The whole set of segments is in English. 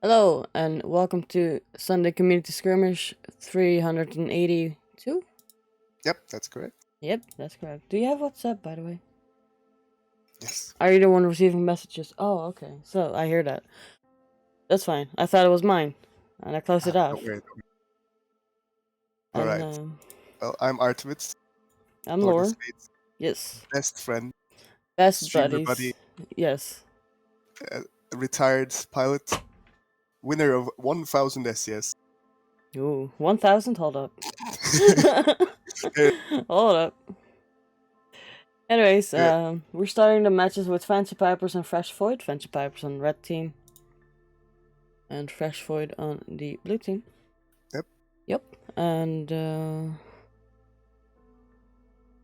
Hello, and welcome to Sunday Community Skirmish 382? Yep, that's correct. Yep, that's correct. Do you have WhatsApp, by the way? Yes. Are you the one receiving messages? Oh, okay. So, I hear that. That's fine. I thought it was mine, and I closed it Don't off. worry. All And, right. Well, I'm Artimits, I'm Lord of Lore. Spades, Yes. best friend, Best streamer buddies. buddy, Yes. uh, retired pilot, winner of 1000 SES. Ooh, 1000? Hold up. Uh, Hold up. Anyways, yeah, we're starting the matches with Fancy Pipers and Fresh Void. Fancy Pipers on red team, and Fresh Void on the blue team. yep. Yep, and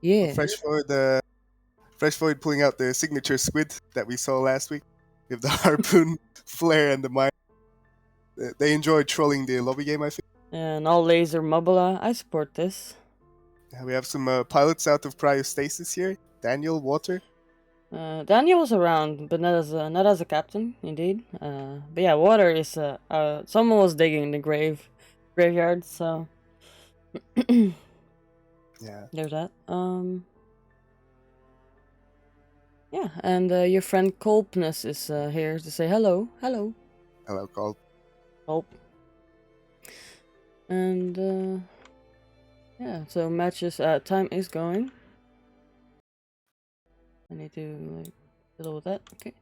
yeah. Fresh Void pulling out the signature squid that we saw last week with the harpoon, flare, and the mine. They enjoy trolling the lobby game, I think. And all laser Mobula. I support this. We have some pilots out of cryostasis here. Daniel, Water. Daniel was around, but not as a captain, indeed. But yeah, Water is someone was digging the graveyard, so Yeah. there's that. Yeah, and your friend Colpness is here to say hello, hello, Hello, called. Colp. And yeah, so matches. Time is going. I need to like fiddle with that. Okay.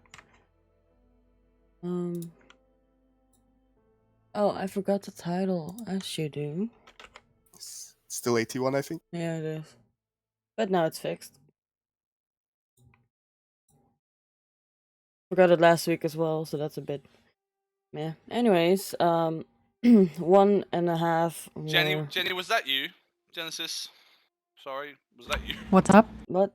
Oh, I forgot the title. As you do. Still 81, I think. Yeah, it is. But now it's fixed. Forgot it last week as well, so that's a bit. Yeah. Anyways, 1.5 more. Jenny, was that you? Genesis? Sorry, was that you? What's up? What?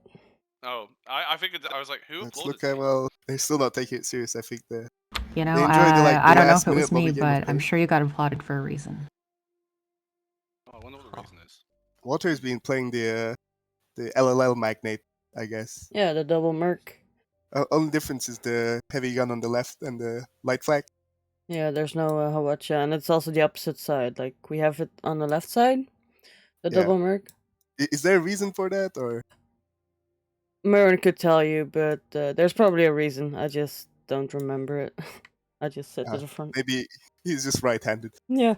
Oh, I figured that I was like, who Let's applauded look to at, me? well, they're still not taking it serious. I think they You know, enjoy the I don't know last if it was minute lobby me, game of but I'm play. sure you got applauded for a reason. Oh, I wonder what the reason is. Walter's been playing the LLL magnate, I guess. Yeah, the double merc. Only difference is the heavy gun on the left and the light flag. Yeah, there's no Hawacha, and it's also the opposite side. Like, we have it on the left side, the Yeah. double merc. Is there a reason for that, or? Merwin could tell you, but there's probably a reason. I just don't remember it. I just sit to the front. Maybe he's just right-handed. Yeah.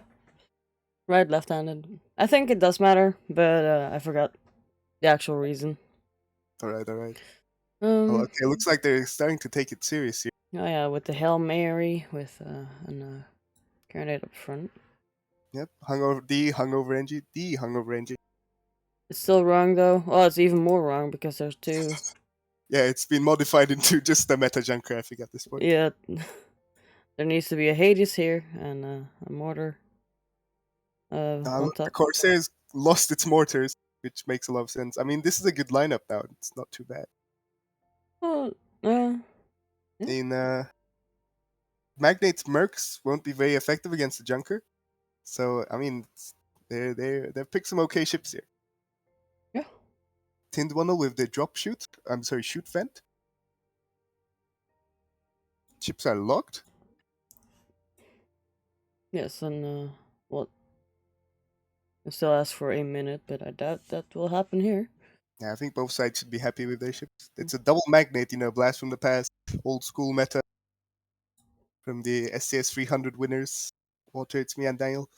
Right, left-handed. I think it does matter, but I forgot the actual reason. All right. Well, okay, looks like they're starting to take it serious here. Oh yeah, with the Hail Mary, with an grenade up front. Yep, hungover NG, D hungover NG. It's still wrong though. Well, it's even more wrong because there's two. Yeah, it's been modified into just a meta junker, I think, at this point. Yeah, there needs to be a Hades here and a mortar. On The top. Corsairs lost its mortars, which makes a lot of sense. I mean, this is a good lineup now. It's not too bad. Oh, In Magnate's Mercs won't be very effective against the Junker, so I mean, they've picked some okay ships here. yeah. Tindwaddle with the drop shoot. I'm sorry, shoot vent. Ships are locked. Yes, and well, I still ask for a minute, but I doubt that will happen here. Yeah, I think both sides should be happy with their ships. It's a double Magnate, blast from the past, old school meta from the SCS 300 winners. Walter, it's me and Daniel.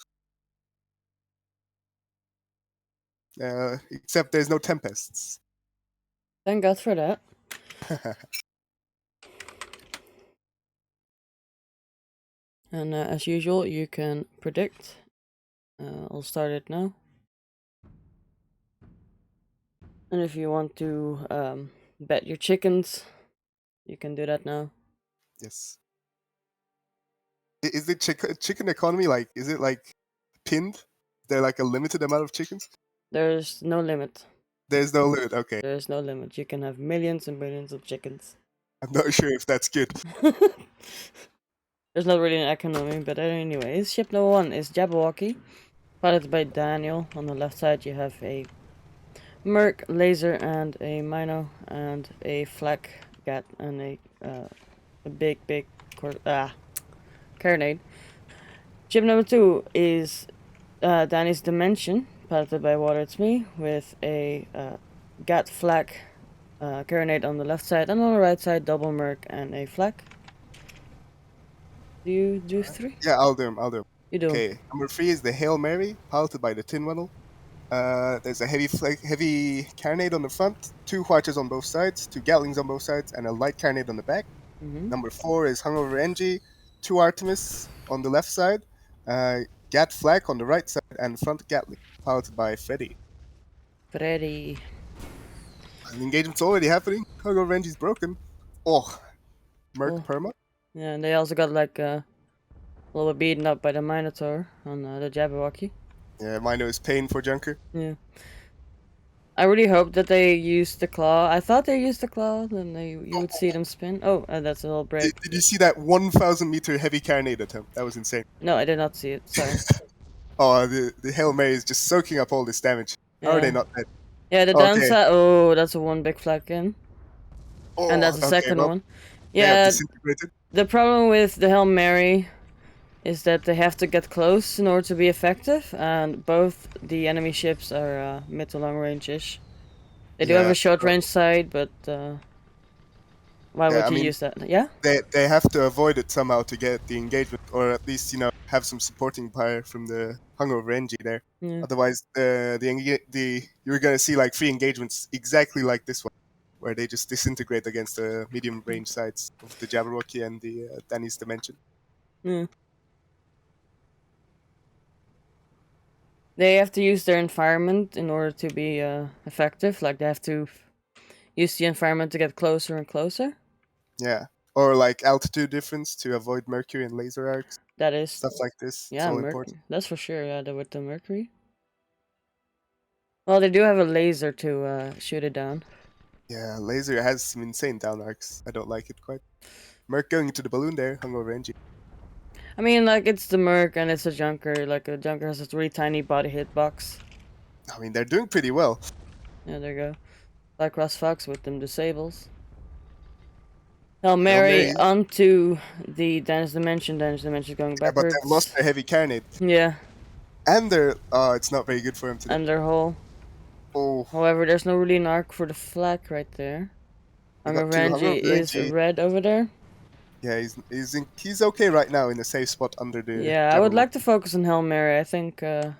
Except there's no Tempests. Thank God for that. And as usual, you can predict. I'll start it now. And if you want to bet your chickens, you can do that now. Yes. Is the chicken economy is it pinned? Is there a limited amount of chickens? There's no limit. There's no limit, okay. There's no limit. You can have millions and millions of chickens. I'm not sure if that's good. There's not really an economy, but anyways, ship number 1 is Jabberwocky, piloted by Daniel. On the left side you have a Merc, Laser, and a Mino, and a Flak Gat, and a big carronade. Ship number 2 is Danny's Dimension, piloted by Water It's Me, with a GAT flak carronade on the left side, and on the right side, double merc and a flak. Do you do 3? Yeah, I'll do them. You do 'em. Okay, number 3 is the Hail Mary, piloted by the Tin Funnel. There's a heavy carronade on the front, 2 Archers on both sides, 2 Gatlings on both sides, and a light carronade on the back. Mm-hmm. Number 4 is Hungover NG, 2 Artimits on the left side, Gat Flak on the right side, and front Gatling, piloted by Freddy. Freddy. The engagement's already happening. Hungover NG's broken. Oh, Merc Oh. Perma. Yeah, and they also got like a little bit beaten up by the Minotaur on the Jabberwocky. Yeah, Mino is paying for Junker. Yeah. I really hope that they use the claw. I thought they used the claw, then you would see them spin. Oh, that's a little break. Did you see that 1,000 meter heavy carronade attempt? That was insane. No, I did not see it. Sorry. Oh, the Hail Mary is just soaking up all this damage. How are they not dead? Yeah, the Okay. downside. Oh, that's a one big flak in. Oh, And that's the second well, one. they have Yeah, disintegrated. the problem with the Hail Mary is that they have to get close in order to be effective, and both the enemy ships are mid to long range-ish. They do have Yeah, a short well- range side, but why Yeah, would I you mean, use that? Yeah? They have to avoid it somehow to get the engagement, or at least have some supporting power from the Hungover NG there. Yeah. Otherwise, you're gonna see like 3 engagements exactly like this one, where they just disintegrate against the medium range sides of the Jabberwocky and the Danny's Dimension. Yeah. They have to use their environment in order to be effective. Like, they have to use the environment to get closer and closer. Yeah, or like altitude difference to avoid Mercury and laser arcs, That is... stuff like this. It's Yeah, all important. that's for sure, yeah, with the Mercury. Well, they do have a laser to shoot it down. Yeah, laser has some insane down arcs. I don't like it quite. Merc going into the balloon there, Hungover NG. I mean, like, it's the Merc and it's a Junker. Like, a Junker has a really tiny body hitbox. I mean, they're doing pretty well. Yeah, there you go. Like Ross Fox with them disables. Hail Mary Mary. onto the Danish Dimension. Danish Dimension going Yeah, but backwards. they've lost their heavy carronade. Yeah, And they're... Oh, it's not very good for him today. and their hole. Oh, However, there's no really an arc for the flag right there. We got two Rangy is Hungover red over there. yeah, he's okay right now in a safe spot under the... Yeah, I would Jabberwocky. like to focus on Hail Mary. I think that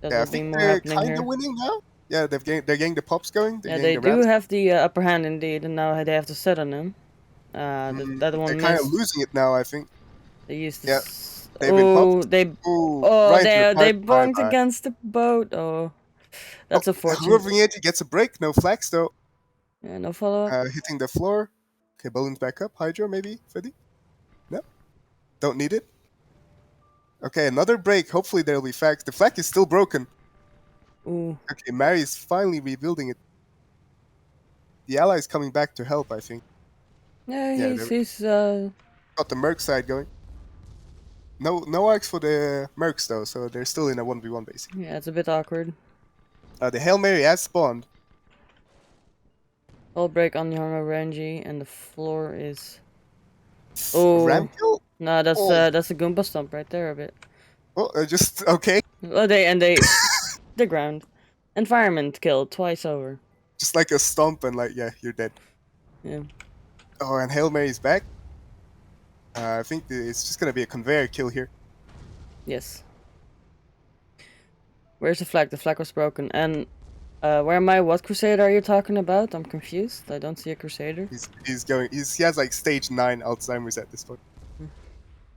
Yeah, I will be think more they're happening kind here. of winning now. Yeah, they're getting the pops going. They're Yeah, getting they the do ramps. have the upper hand indeed, and now they have to set on him. That one They're kind of missed. losing it now, I think. They used Yeah, this. they've been Oh, popped. they Right to the they pipe. bonked Bye-bye. against the boat. Oh, that's unfortunate. Whoever it gets a break. No flags though. Yeah, no follow up. Hitting the floor. Okay, balloons back up. Hydro maybe, Freddy? No? Don't need it? Okay, another break. Hopefully there'll be flags. The flag is still broken. Ooh, Okay, Mary's finally rebuilding it. The ally is coming back to help, I think. yeah, Yeah, he's Got the Merc side going. No arcs for the Mercs though, so they're still in a 1v1 basically. yeah, it's a bit awkward. The Hail Mary has spawned. All break on the Hongo Rangy, and the floor is. Oh, Ram kill? no, that's Oh. that's a Goomba stomp right there a bit. Oh, just okay. Oh, they the ground. Environment killed twice over. Just like a stomp and like, yeah, you're dead. Yeah. Oh, and Hail Mary's back. I think it's just gonna be a conveyor kill here. Yes. Where's the flag? The flag was broken. And where am I? What Crusader are you talking about? I'm confused. I don't see a Crusader. He has like stage 9 Alzheimer's at this point.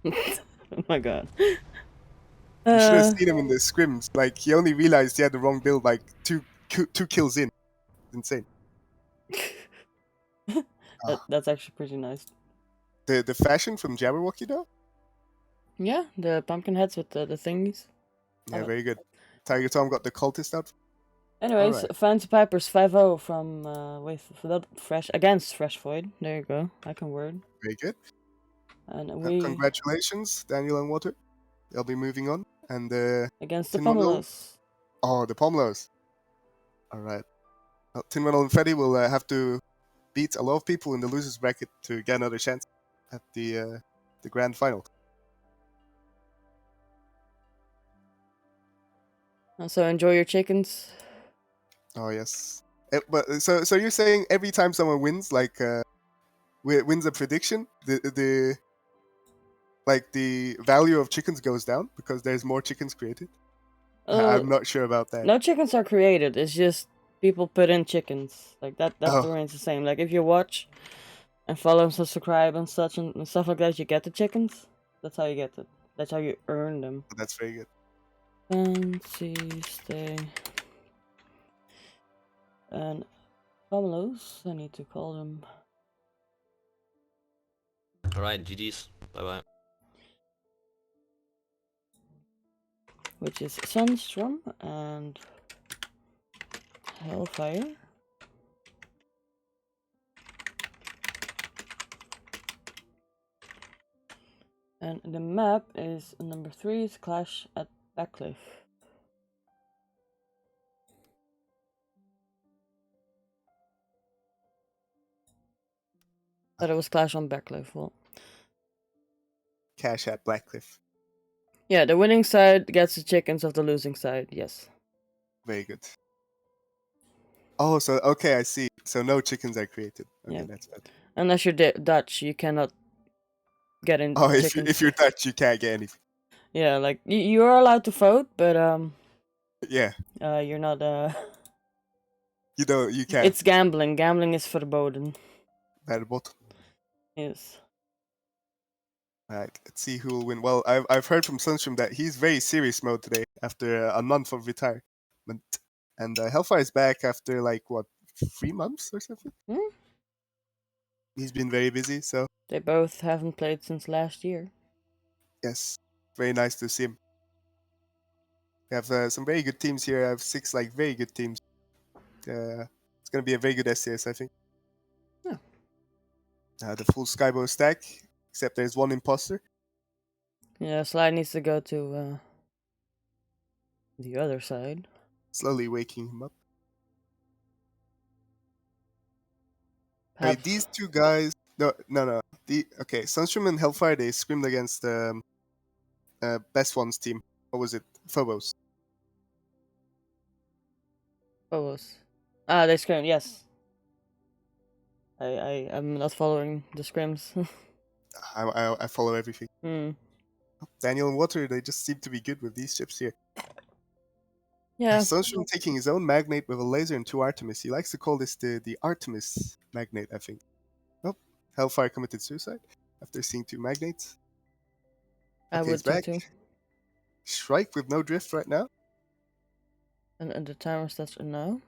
Oh my god. You should have seen him in the scrims. Like he only realized he had the wrong build like two kills in. It's insane. That's actually pretty nice. The fashion from Jabberwocky though? Yeah, the pumpkin heads with the thingies. Yeah, Oh. very good. Tiger Tom got the cultist out. Anyways, Alright. Fancy Pipers 5-0 from fresh against Fresh Void. There you go. I can word. Very good. And we Congratulations, Daniel and Water. They'll be moving on. And against the Tin Model. Pomelos. oh, the Pomlos. Alright. Well, Tin Model and Freddy will have to beat a lot of people in the losers bracket to get another chance at the grand final. So enjoy your chickens. Oh yes. But so you're saying every time someone wins, like wins a prediction, the like the value of chickens goes down because there's more chickens created? I'm not sure about that. No chickens are created. It's just people put in chickens. Like that Oh, remains the same. Like if you watch and follow and subscribe and such and stuff like that, you get the chickens. That's how you get it. That's how you earn them. that's very good. Fancy stay. And Pomelos, I need to call them. Alright, GG's. Bye bye. Which is Sunstrom and Hellfire. And the map is number 3 is Clash at Backcliff. But it was Clash on Backcliff. Well, Cash at Blackcliff. yeah, the winning side gets the chickens of the losing side. Yes. Very good. Oh, so okay, I see. So no chickens are created. Okay, Yeah. that's bad. Unless you're Dutch, you cannot get in Oh, chickens. if you're Dutch, you can't get anything. Yeah, like you are allowed to vote, but Yeah, you're not you can't. It's gambling. Gambling is verboden. Verbod. Yes. Alright, let's see who will win. Well, I've heard from Sunstream that he's very serious mode today after a month of retirement, and Hellfire is back after like what 3 months or something. Hmm? He's been very busy, so They both haven't played since last year. yes, very nice to see him. We have some very good teams here. I have 6 like very good teams. It's gonna be a very good SCS, I think. Yeah. The full Skybow stack, except there's one imposter. Yeah, Sly needs to go to the other side. Slowly waking him up. Perhaps These two guys. No. Okay, Sunstream and Hellfire, they scrimmed against Best One's team. What was it? Phobos. Phobos. Ah, they scrim. Yes. I'm not following the scrims. I follow everything. Daniel and Water, they just seem to be good with these chips here. Yeah. Sunstream taking his own Magnate with a laser and 2 Artemis. He likes to call this the Artemis Magnate, I think. Nope. Hellfire committed suicide after seeing 2 Magnates. I Okay, would he's back. too. Shrike with no drift right now. And the timer stats are now.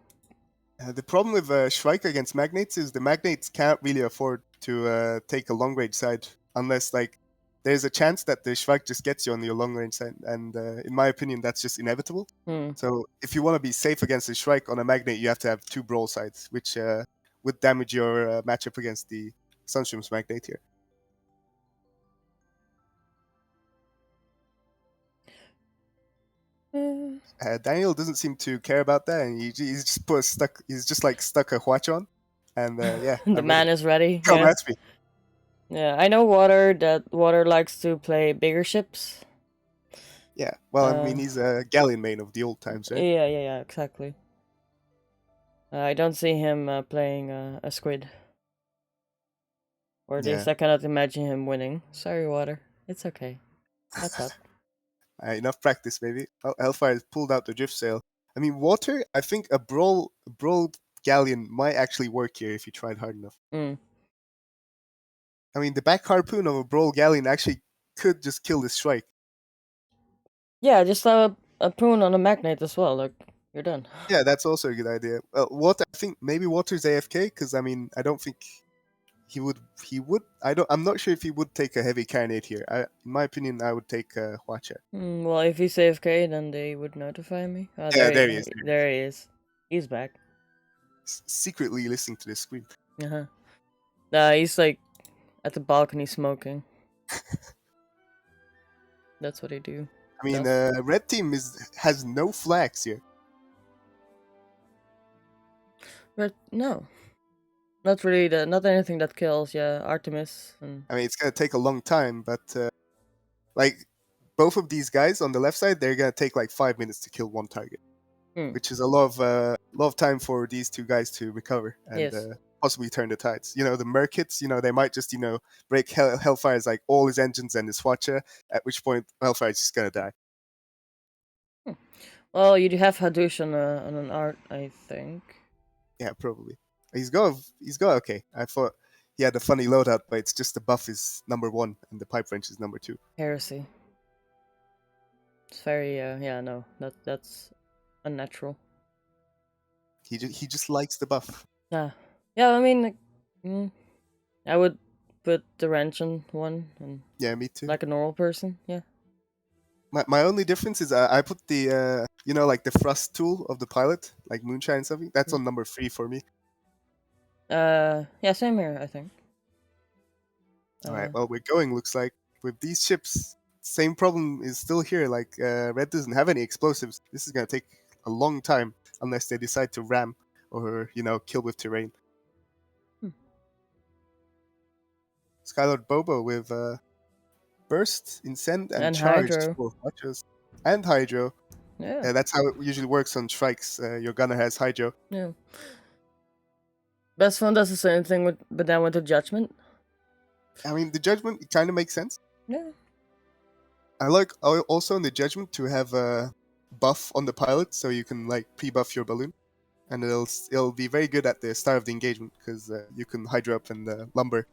The problem with Shrike against Magnates is the Magnates can't really afford to take a long range side unless like there's a chance that the Shrike just gets you on your long range side, and in my opinion that's just inevitable. So if you want to be safe against the Shrike on a Magnate, you have to have 2 brawl sides, which would damage your matchup against the Sunstream's Magnate here. Daniel doesn't seem to care about that, and he's just put stuck. He's just like stuck a Huach on, and yeah. The man is ready. Come Yeah. at me. Yeah, I know that Water likes to play bigger ships. Yeah, well, I mean, he's a galleon main of the old times, right? Yeah, exactly. I don't see him playing a squid. Or at least I cannot imagine him winning. Sorry, Water. It's okay. That's up. Enough practice, maybe. Hellfire has pulled out the drift sail. I mean, Water, I think a brawl galleon might actually work here if you tried hard enough. I mean, the back harpoon of a brawl galleon actually could just kill this Shrike. Yeah, just have a prune on a Magnate as well. Like, you're done. Yeah, that's also a good idea. Water, I think maybe Water's AFK, because, I mean, I don't think he would. I'm not sure if he would take a heavy carnate here. In my opinion, I would take Huacha. Well, if he's AFK, then they would notify me. Oh, Yeah, there he is. There he is. He's back. Secretly listening to the screen. Nah, he's like at the balcony smoking. That's what they do. I mean, red team has no flags here. No. Not really. Not anything that kills. Yeah, Artemis. I mean, it's gonna take a long time, but like both of these guys on the left side, they're gonna take like 5 minutes to kill one target, which is a lot of time for these two guys to recover and Yes. possibly turn the tides. You know, the Merc hits, they might just break Hellfire's like all his engines and his Watcher. At which point Hellfire's just gonna die. Well, you do have Hadush on an art, I think. Yeah, probably. He's got okay. I thought he had a funny loadout, but it's just the buff is number 1 and the pipe wrench is number 2. Heresy. It's very no, that's unnatural. He just likes the buff. Yeah, I mean, like, I would put the wrench on one and Yeah, me too. like a normal person. Yeah. My only difference is I put the like the thrust tool of the pilot, like Moonshine something. That's on number 3 for me. Yeah, same here, I think. All right, well, we're going. Looks like with these ships, same problem is still here. Like Red doesn't have any explosives. This is gonna take a long time unless they decide to ram or kill with terrain. Skylord Bobo with burst, incend, and charge Hydro. for Watchers. And Hydro. Yeah. That's how it usually works on strikes. Your gunner has Hydro. Yeah. Best Fun does the same thing but then with the Judgment. I mean, the Judgment kind of makes sense. Yeah. I like also in the Judgment to have a buff on the pilot, so you can like pre-buff your balloon, and it'll be very good at the start of the engagement because you can Hydro up and lumber,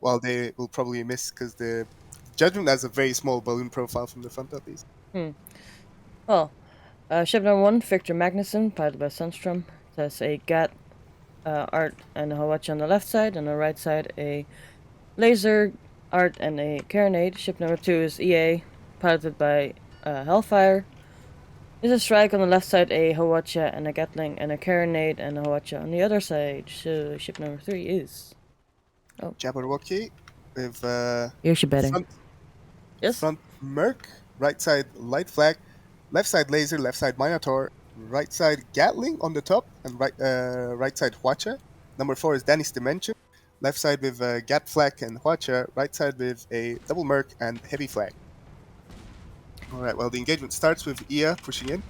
while they will probably miss because the Judgment has a very small balloon profile from the front at least. Well, ship number 1, Victor Magnuson, piloted by Sunstrom. It has a GAT, Art, and a Hawachi on the left side, and on the right side a laser, Art, and a carronade. Ship number 2 is EA, piloted by Hellfire. There's a strike on the left side, a Hawacha and a Gatling, and a carronade and a Hawacha on the other side. So ship number 3 is Jabberwocky with here's your betting. Front Merc, right side Light Flag, left side Laser, left side Minotaur, right side Gatling on the top, and right side Hwacha. Number 4 is Danny's Dimension. Left side with Gat Flag and Hwacha. Right side with a double Merc and Heavy Flag. Alright, well, the engagement starts with Ia pushing in.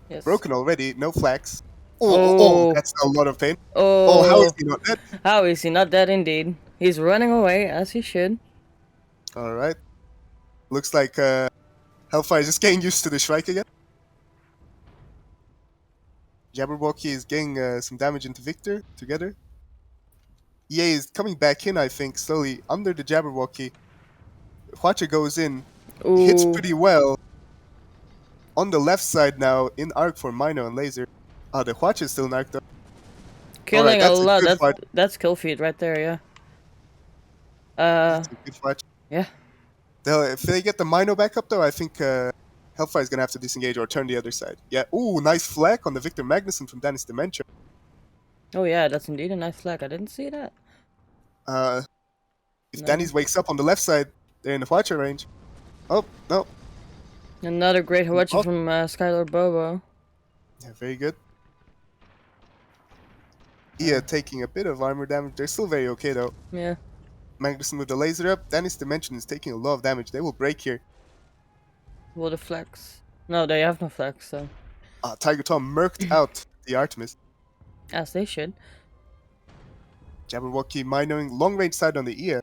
Yes. Broken already, no flags. Oh, that's a lot of pain. Oh, how is he not dead? How is he not dead indeed? He's running away, as he should. Alright. Looks like Hellfire is just getting used to the Shrike again. Jabberwocky is getting some damage into Victor together. EA is coming back in, I think, slowly under the Jabberwocky. Hwacha goes in, hits pretty well. On the left side now, in arc for Mino and Laser. The Hwacha is still knocked up. Killing Alright, a lot. fight. That's kill feed right there, yeah. That's a good fight. Yeah. If they get the Mino back up, though, I think Hellfire is going to have to disengage or turn the other side. Yeah, ooh, nice flag on the Victor Magnuson from Danny's Dementia. Oh yeah, that's indeed a nice flag. I didn't see that. If Danny's wakes up on the left side, they're in the Hwacha range. Oh, no. Another great Hawachi from Skylord Bobo. Yeah, very good. Ia taking a bit of armor damage. They're still very okay, though. Yeah. Magnuson with the laser up. Danny's Dimension is taking a lot of damage. They will break here. What a flex. No, they have no flex, so. Tiger Tom murked out the Artimits. As they should. Jabberwocky minoing long range side on the Ia.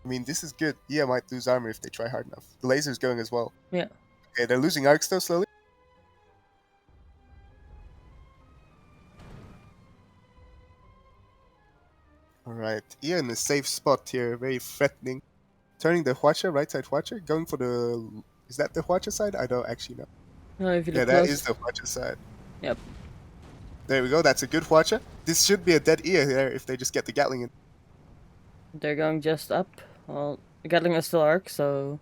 I mean, this is good. Ia might lose armor if they try hard enough. The laser's going as well. Yeah. Okay, they're losing arcs though slowly. Alright, Ia in a safe spot here, very threatening. Turning the Hwacha, right side Hwacha, going for the... Is that the Hwacha side? I don't actually know. No, if you look that close. is the Hwacha side. Yep. There we go, that's a good Hwacha. This should be a dead Ia here if they just get the Gatling in. They're going just up. Well, the Gatling is still arc, so...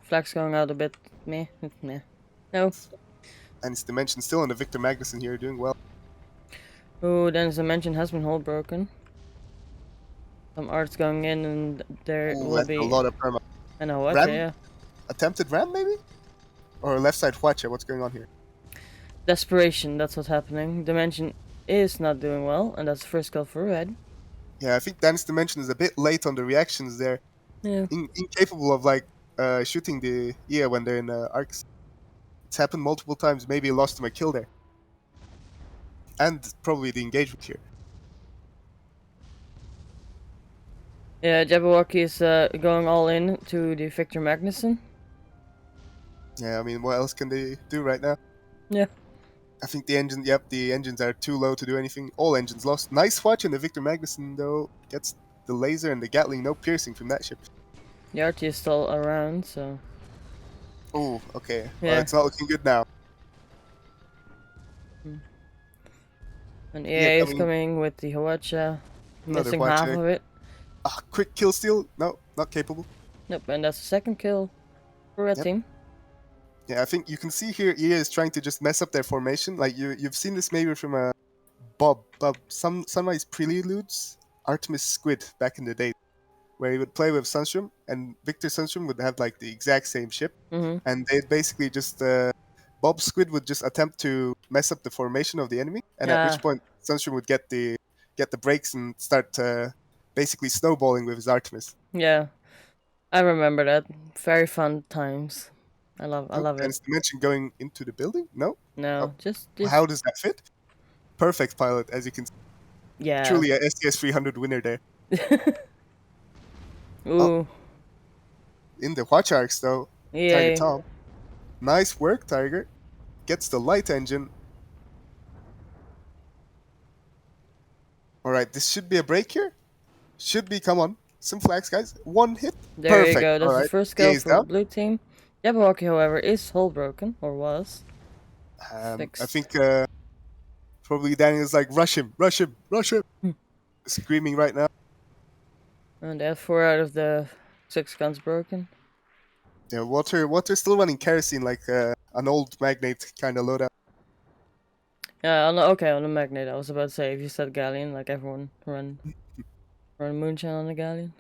Flag's going out a bit. Meh. Meh. No. And its Dimension still on the Victor Magnuson here, doing well. Oh, then his dimension has been hold broken. Some art's going in, and there will that's be a lot of perma. I know what, Ram? yeah. Attempted ram, maybe? Or left side Hwacha, what's going on here? Desperation, that's what's happening. Dimension is not doing well, and that's the first kill for Red. Yeah, I think Dan's Dimension is a bit late on the reactions there. Yeah. incapable of like shooting the EA when they're in arcs. It's happened multiple times. Maybe lost him a kill there, and probably the engagement here. Yeah, Jabberwocky is going all in to the Victor Magnuson. Yeah, I mean, what else can they do right now? Yeah. I think the engine. Yep, the engines are too low to do anything. All engines lost. Nice watch in the Victor Magnuson though. Gets the laser and the Gatling. No piercing from that ship. The RT is still around, so. Oh, okay. Well, Yeah. it's not looking good now. And Yeah, EA is coming with the Hawacha, Another missing half Hawacha. of it. Ah, quick kill steal. No, not capable. Nope, and that's the second kill for Red Yep. Team. Yeah, I think you can see here EA is trying to just mess up their formation. Like you've seen this maybe from a Sunrise Preludes, Artemis Squid back in the day, where he would play with Sunstrom and Victor Sunstrom would have like the exact same ship, and they'd basically just Bob Squid would just attempt to mess up the formation of the enemy, and at which point Sunstrom would get the breaks and start basically snowballing with his Artemis. Yeah, I remember that. Very fun times. I love And it. it's to mention going into the building. No, No, just how does that fit? Perfect pilot, as you can see. yeah. Truly a STS 300 winner there. Ooh. In the watch arcs though, Tiger EA. Tom. Nice work, Tiger. Gets the light engine. Alright, this should be a break here. Should be, come on. Some flags, guys. One hit. There Perfect. you go. That's All the right. first kill EA's for down. Blue Team. Jabberwocky, however, is hull broken, or was. I Fixed. think probably Daniel's like, rush him, rush him, rush him. Screaming right now. And they have 4 out of the 6 guns broken. Yeah, Water's still running kerosene like an old magnate kind of loadout. Yeah, on the Magnet. I was about to say, if you said Galleon, like everyone run Moonshine on the Galleon.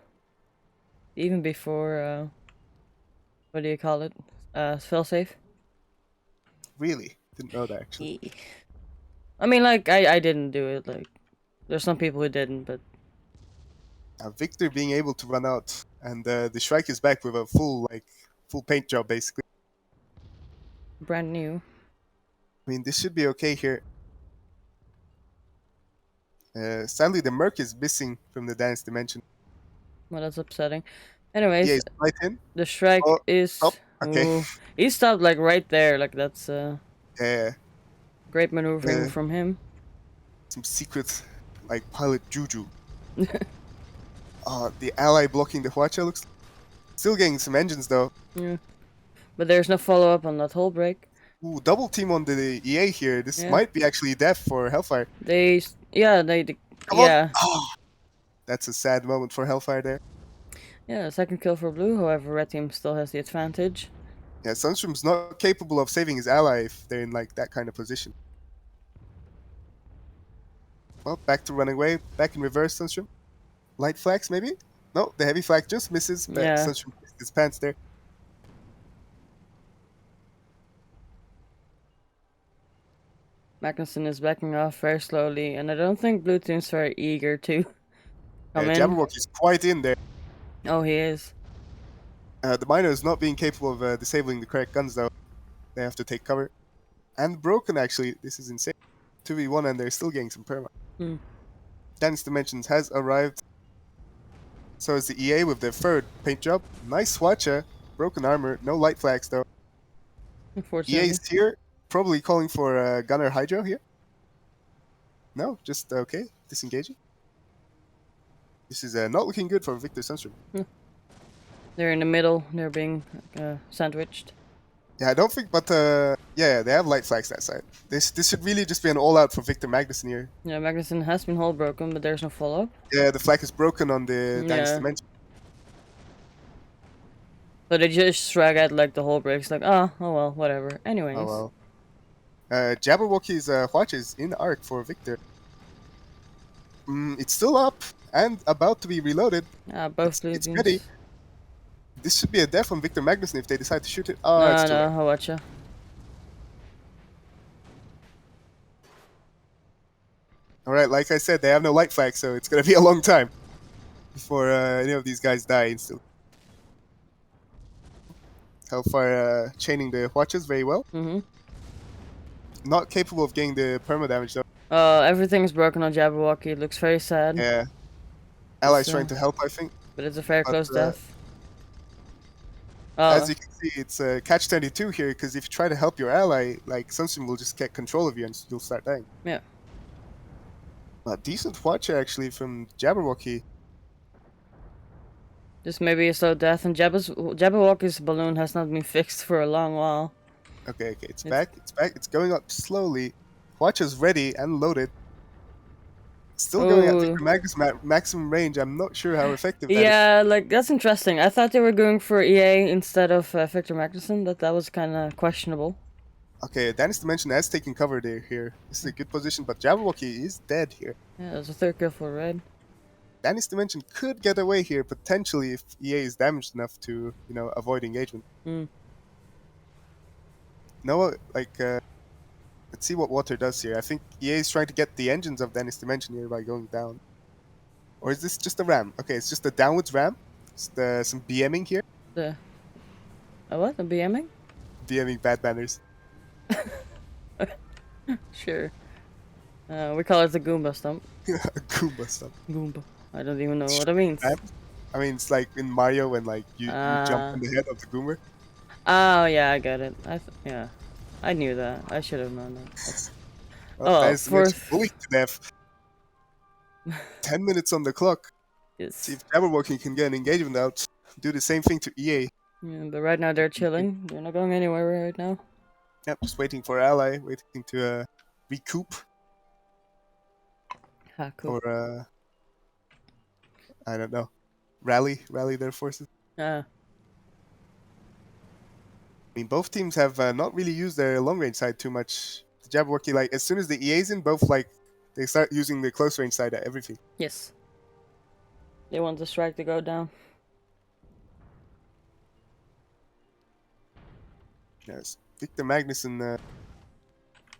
Even before, what do you call it? Failsafe? Really? Didn't know that actually. Yeah. I mean, like, I didn't do it. Like, there's some people who didn't, but Victor being able to run out, and the Shrike is back with a full paint job basically. brand new. I mean, this should be okay here. Sadly, the Merc is missing from the Dance Dimension. Well, that's upsetting. Anyways, Yeah, he's right in. the Shrike Oh, is... stop. Okay. Ooh, he stopped, like, right there. Like, that's Yeah, great maneuvering Yeah. from him. some secret, like, pilot juju. The ally blocking the Huacha looks... Still getting some engines, though. Yeah. But there's no follow-up on that hull break. Ooh, double team on the EA here. This Yeah. might be actually death for Hellfire. They Come on. Oh, that's a sad moment for Hellfire there. Yeah, second kill for Blue. However, Red Team still has the advantage. Yeah, Sunstrom's not capable of saving his ally if they're in, like, that kind of position. Well, back to running away. Back in reverse, Sunstrom. Light flags, maybe? No, the heavy flag just misses, but Yeah. Sunstrom missed his pants there. Magnuson is backing off very slowly, and I don't think Blue Team's very eager to come in. Jabberwocky's quite in there. Oh, he is. The miner is not being capable of disabling the correct guns, though. They have to take cover. And broken, actually. This is insane. 2v1, and they're still getting some perma. Dance Dimensions has arrived. So is the EA with their third paint job. Nice swatcha. Broken armor. No light flags, though. Unfortunately. EA's here. Probably calling for Gunner Hydro here. No, just okay. Disengaging. This is not looking good for Victor Sunstrom. They're in the middle. They're being sandwiched. Yeah, I don't think, but yeah, they have light flags that side. This should really just be an all-out for Victor Magnuson here. Yeah, Magnuson has been hull broken, but there's no follow-up. Yeah, the flag is broken on the Dance Dimension. So they just shrug at like the whole breaks, like, oh well, whatever. Anyways. Oh well. Jabberwocky's watch is in arc for Victor. It's still up and about to be reloaded. Both Blue It's Teams. ready. This should be a death on Victor Magnuson if they decide to shoot it. Oh, No, it's too late. Hawacha. Alright, like I said, they have no light flag, so it's gonna be a long time before any of these guys die instantly. Hellfire chaining the watches very well. Mm-hmm. Not capable of getting the perma damage though. Everything's broken on Jabberwocky. It looks very sad. Yeah. Allies It's, trying to help, I think. But it's a very But, close death. As you can see, it's a catch-22 here, because if you try to help your ally, like, Sunstream will just get control of you and you'll start dying. Yeah. A decent watcher, actually, from Jabberwocky. Just maybe a slow death, and Jabberwocky's balloon has not been fixed for a long while. Okay, it's back, it's going up slowly. Watcher's ready and loaded. Still going at Victor Magnus maximum range. I'm not sure how effective that is. Yeah, like, that's interesting. I thought they were going for EA instead of Victor Magnuson. That was kind of questionable. Okay, Danish Dimension has taken cover there here. This is a good position, but Jabberwocky is dead here. Yeah, there's a third kill for Red. Danish Dimension could get away here, potentially, if EA is damaged enough to, you know, avoid engagement. No, like, let's see what Water does here. I think EA is trying to get the engines of Danish Dimension here by going down. Or is this just a ram? Okay, it's just a downwards ram. Just some BMing here. A what? A BMing? BMing bad banners. Sure. We call it the Goomba stump. A Goomba stuff. Goomba. I don't even know what it means. I mean, it's like in Mario when like you jump on the head of the Goomer. Oh yeah, I get it. Yeah, I knew that. I should have known that. That's bullied to death. 10 minutes on the clock. Yes. See if Jabberwocky can get an engagement out. Do the same thing to EA. Yeah, but right now they're chilling. They're not going anywhere right now. Yep, just waiting for ally, waiting to recoup. Ah, cool. Or I don't know, rally their forces. I mean, both teams have not really used their long range side too much. The Jabberwocky, like, as soon as the EA's in, both like they start using the close range side at everything. Yes. They want the strike to go down. Yes, Victor Magnuson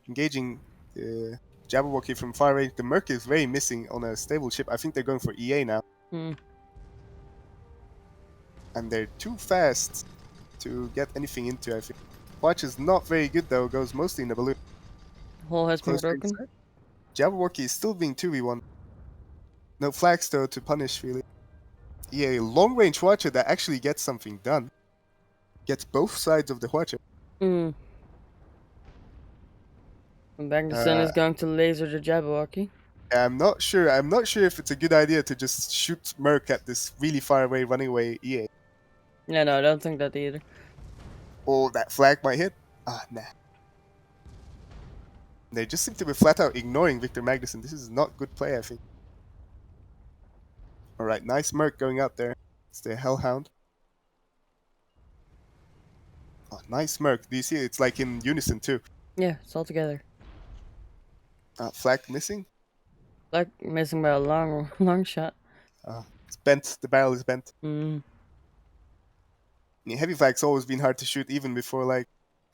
engaging the Jabberwocky from far range. The Merc is very missing on a stable ship. I think they're going for EA now. And they're too fast to get anything into, I think. Watch is not very good though, goes mostly in the balloon. Hull has been broken. Jabberwocky is still being 2v1. No flags though to punish, really. EA, long range Watcher that actually gets something done. Gets both sides of the Watcher. Magnuson is going to laser the Jabberwocky. I'm not sure if it's a good idea to just shoot Merc at this really far away running away EA. Yeah, no, I don't think that either. Oh, that flag might hit. Ah, nah. They just seem to be flat out ignoring Victor Magnuson. This is not good play, I think. Alright, nice Merc going out there. It's the Hellhound. Oh, nice Merc. Do you see it? It's like in unison too. Yeah, it's all together. Flag missing? Flag missing by a long shot. It's bent. The barrel is bent. Mm. Yeah, heavy flag's always been hard to shoot, even before like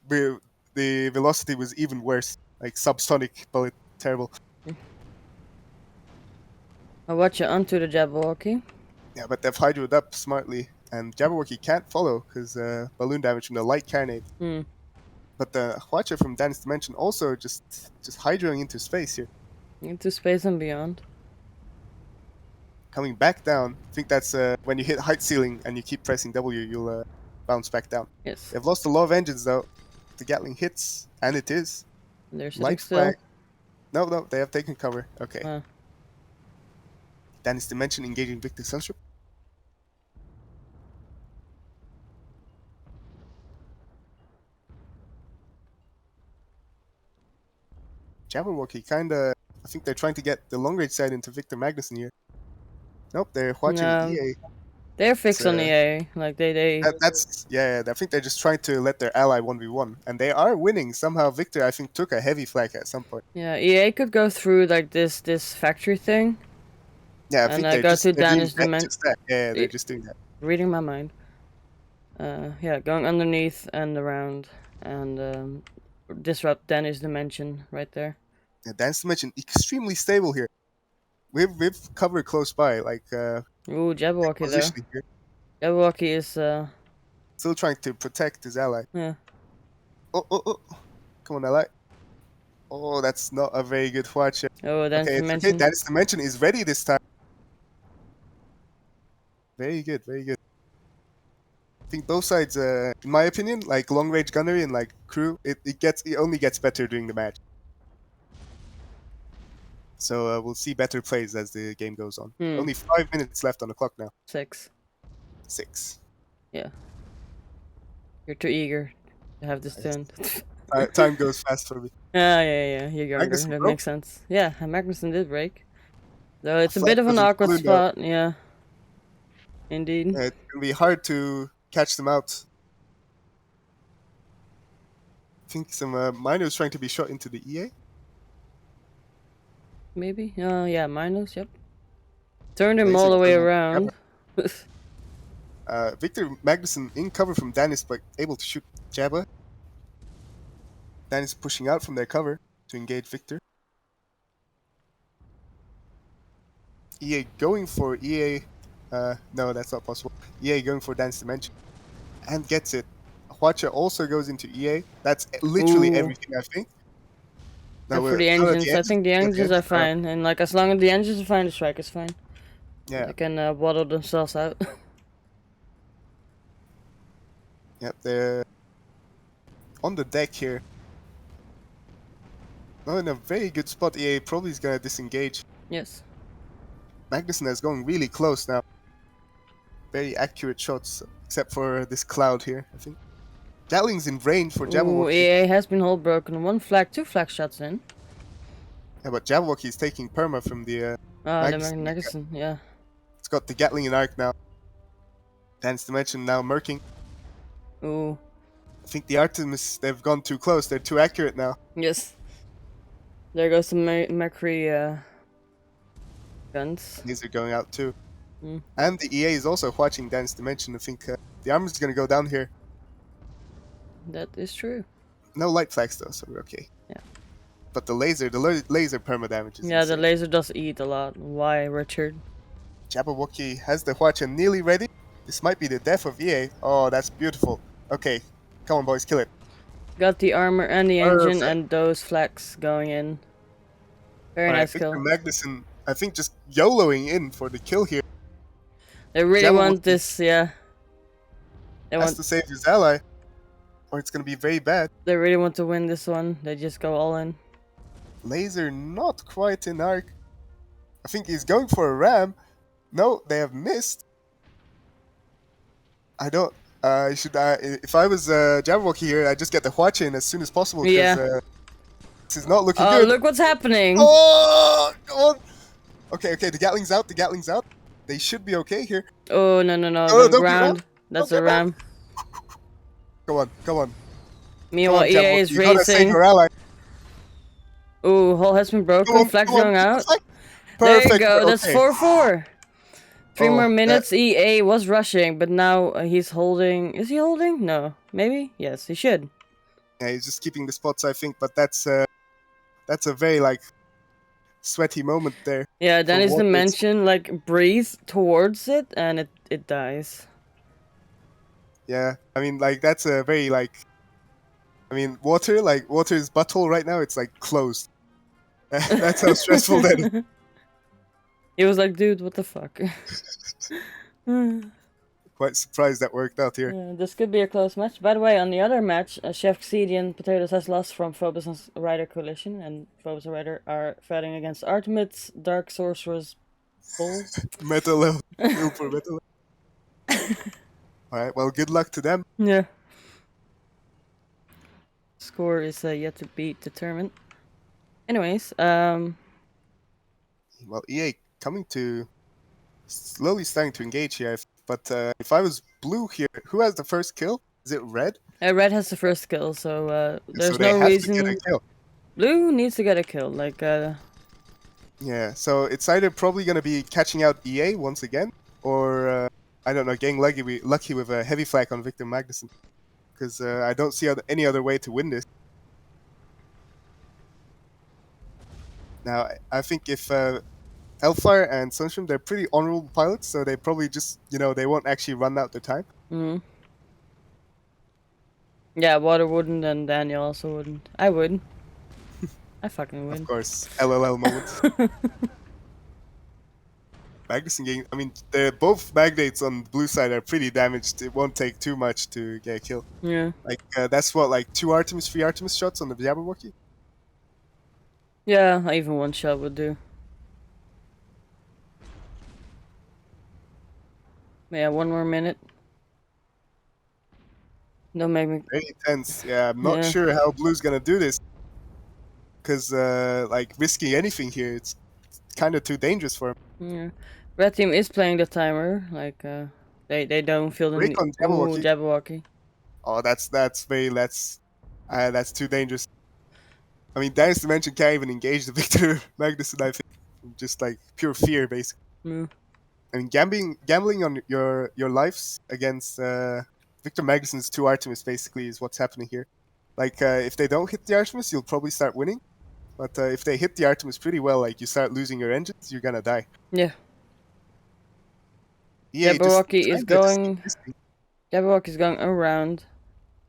the velocity was even worse. Like subsonic bullet, terrible. I'll watch you onto the Jabberwocky. Yeah, but they've hydroed up smartly, and Jabberwocky can't follow because balloon damage from the light carnate. But the Watcher from Danish Dimension also just hydroing into space here. Into space and beyond. Coming back down. I think that's when you hit height ceiling and you keep pressing W, you'll bounce back down. Yes. They've lost a lot of engines though. The Gatling hits, and it is. They're sitting Light still. flag. No, they have taken cover. Okay. Danish Dimension engaging Victor Sunship. Jabberwocky kinda... I think they're trying to get the long range side into Victor Magnuson here. Nope, they're watching EA. They're fixed on EA. Like that's yeah, I think they're just trying to let their ally 1v1. And they are winning. Somehow Victor, I think, took a heavy flag at some point. Yeah, EA could go through like this factory thing. Yeah, I think they're just that. Yeah, they're just doing that. Reading my mind. Yeah, going underneath and around and disrupt Danish Dimension right there. Yeah, Danish Dimension extremely stable here. We've covered close by, like Ooh, Jabberwocky there. Jabberwocky is Still trying to protect his ally. Yeah. Oh. Come on, ally. Oh, that's not a very good watch. Oh, then Okay, to it's okay. mention. Dennis Dimension is ready this time. Very good, very good. I think both sides, in my opinion, like long range gunnery and like crew, it only gets better during the match. So we'll see better plays as the game goes on. Only 5 minutes left on the clock now. 6. 6. Yeah. You're too eager to have this done. Time goes fast for me. Yeah. You're younger. Magnussen That broke. makes sense. Yeah, Magnussen did break. Though it's a Flag bit of an doesn't awkward balloon though. spot. Yeah. Indeed. It's gonna be hard to catch them out. I think some miners trying to be shot into the EA. Maybe. Yeah, Minos. Yep. Turned him Laser all the way gun, around. Victor Magnussen in cover from Danis, but able to shoot Jabba. Danis pushing out from their cover to engage Victor. EA going for EA. No, that's not possible. EA going for Dance Dimension. And gets it. Hwacha also goes into EA. That's literally Ooh. everything, I think. And for we're the still at engines, I think the Yeah, engines are fine. And like as long as the engines are fine, the strike is fine. Yeah. They can waddle themselves out. Yep, they're on the deck here. Oh, in a very good spot. EA probably is gonna disengage. Yes. Magnussen is going really close now. Very accurate shots, except for this cloud here, I think. Gatling's in range for Ooh, Jabberwocky. EA has been hold broken. 1 flag, 2 flag shots in. Yeah, but Jabberwocky is taking perma from the The Magnussen. Magnussen, yeah. It's got the Gatling in arc now. Dance Dimension now murking. Ooh. I think the Artemis, they've gone too close. They're too accurate now. Yes. There goes the Mercury guns. These are going out too. Mm. And the EA is also watching Dance Dimension. I think the armor is going to go down here. That is true. No light flags though, so we're okay. Yeah. But the laser perma damage is Yeah, insane. the laser does eat a lot. Why, Richard? Jabberwocky has the Hwacha nearly ready. This might be the death of EA. Oh, that's beautiful. Okay, come on, boys, kill it. Got the armor and the engine Perfect. and those flags going in. Very All right, nice Victor kill. Magnussen, I think, just YOLOing in for the kill here. They really Jabberwocky want this, yeah. They Has want. to save his ally, or it's gonna be very bad. They really want to win this one. They just go all in. Laser not quite in arc. I think he's going for a ram. No, they have missed. I don't. If I was Jabberwocky here, I'd just get the Hwacha in as soon as possible. Yeah. This is not looking Oh, good. look what's happening! Oh, come on. Okay, the Gatling's out. They should be okay here. Oh, no. Oh, The don't ground. get That's Don't a get ram. Come on. Come Meanwhile, on, EA Jabberwocky. is You gotta save racing. your ally. Ooh, hull has been broken. Come on, Flags come on. going out. Perfect. There you go. That's Okay. 4-4. 3 Oh, more that- minutes. EA was rushing, but now he's holding. Is he holding? No. Maybe? Yes, he should. Yeah, he's just keeping the spots, I think. But that's a very sweaty moment there. Yeah, then For is the what it's- mention like breathe towards it and it dies. Yeah, I mean, that's a very water's butthole right now. It's closed. That's how stressful that is. He was like, dude, what the fuck? Quite surprised that worked out here. Yeah, this could be a close match. By the way, on the other match, Chef Xedian Potatoes has lost from Phobos and Rider Coalition, and Phobos and Rider are fighting against Artimits, Dark Sorcerer's Bull. Metal level. Super metal level. Alright, well, good luck to them. Yeah. Score is yet to be determined. Anyways, Well, EA coming to slowly starting to engage here. But if I was blue here, who has the first kill? Is it red? Red has the first kill, so there's So they no have reason. to get a kill. Blue needs to get a kill. Like, Yeah, so it's either probably going to be catching out EA once again, or I don't know, getting lucky with a heavy flag on Victor Magnussen. Because I don't see any other way to win this. Now, I think if Hellfire and Sunstream, they're pretty honorable pilots, so they probably just, they won't actually run out their time. mhm. Yeah, Water wouldn't, and Daniel also wouldn't. I would. I fucking would. Of course, LLL moment. Magnuson getting, I mean, both magnates on the blue side are pretty damaged. It won't take too much to get a kill. Yeah. Like, that's what, like 3 Artemis shots on the Jabberwocky? Yeah, even one shot would do. Yeah, one more minute. Don't make me. Very intense. Yeah, I'm not Yeah. sure how blue's gonna do this. Because, like, risking anything here, it's kind of too dangerous for him. Yeah. Red team is playing the timer. Like, they don't feel the Break need. on Ooh, Jabberwocky. Jabberwocky. Oh, that's too dangerous. I mean, Daniel's Dimension can't even engage the Victor Magnuson, I think. Just like pure fear, basically. Yeah. I mean, gambling on your lives against Victor Magnuson's 2 Artemis basically is what's happening here. Like, if they don't hit the Artemis, you'll probably start winning. But if they hit the Artemis pretty well, like you start losing your engines, you're gonna die. Yeah. EA just Jabberwocky is trying to just keep going. risking. Jabberwocky is going around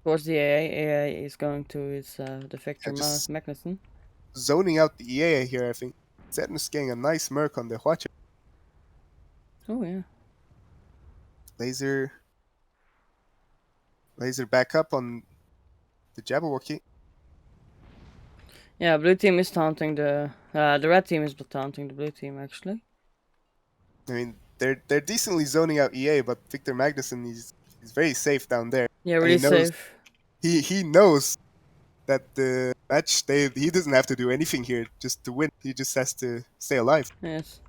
towards the AA. AA is going to his the Victor Yeah, just Magnuson. zoning out the EA here, I think. Zetnus getting a nice merc on the Huacha. Oh yeah. Laser back up on the Jabberwocky. Yeah, blue team is taunting the red team is taunting the blue team actually. I mean, they're decently zoning out EA, but Victor Magnuson he's very safe down there. Yeah, And really he knows safe. he knows that the match he doesn't have to do anything here just to win. He just has to stay alive. Yes.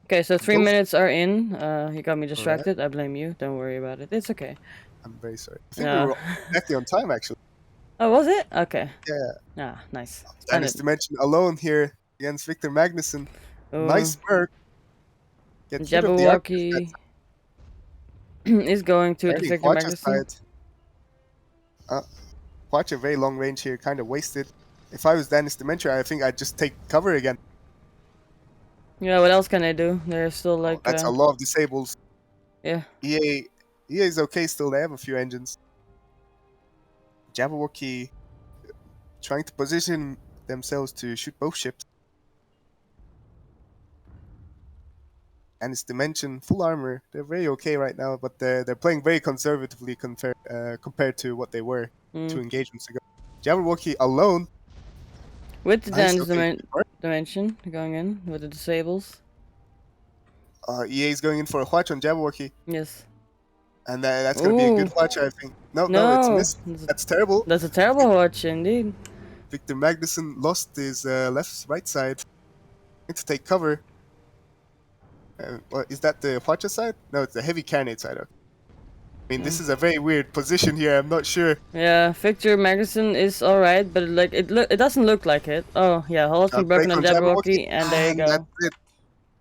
Okay, so 3 Both- minutes are in. You got me Alright. distracted. I blame you. Don't worry about it. It's okay. I'm very sorry. I think we were exactly on time actually. Oh, was it? Okay. Yeah. Ah, nice. Daniel's Dimension alone here against Victor Magnuson. Nice work. Gets rid of the Jabberwocky is going to the Already Victor Huacha's Magnuson. side. Huacha very long range here, kind of wasted. If I was Daniel's Dimension, I think I'd just take cover again. Yeah, what else can they do? They're still like. That's a lot of disables. Yeah. EA is okay still. They have a few engines. Jabberwocky trying to position themselves to shoot both ships. And its Dimension, full armor. They're very okay right now, but they're playing very conservatively compared to what they were 2 engagements ago. Jabberwocky alone. With the Nice, Daniel's okay. Dimension going in with the disables. EA is going in for a Huacha on Jabberwocky. Yes. And that's going to be a good Ooh. Huacha, I think. No, it's No. missed. That's terrible. That's a terrible watch indeed. Victor Magnuson lost his right side. Need to take cover. Is that the Huacha side? No, it's the heavy carnate side. Okay. I mean, this is a very weird position here. I'm not sure. Yeah, Victor Magnuson is alright, but like it doesn't look like it. Oh yeah, hull has been broken Break on on Jabberwocky, and there you go. That's it.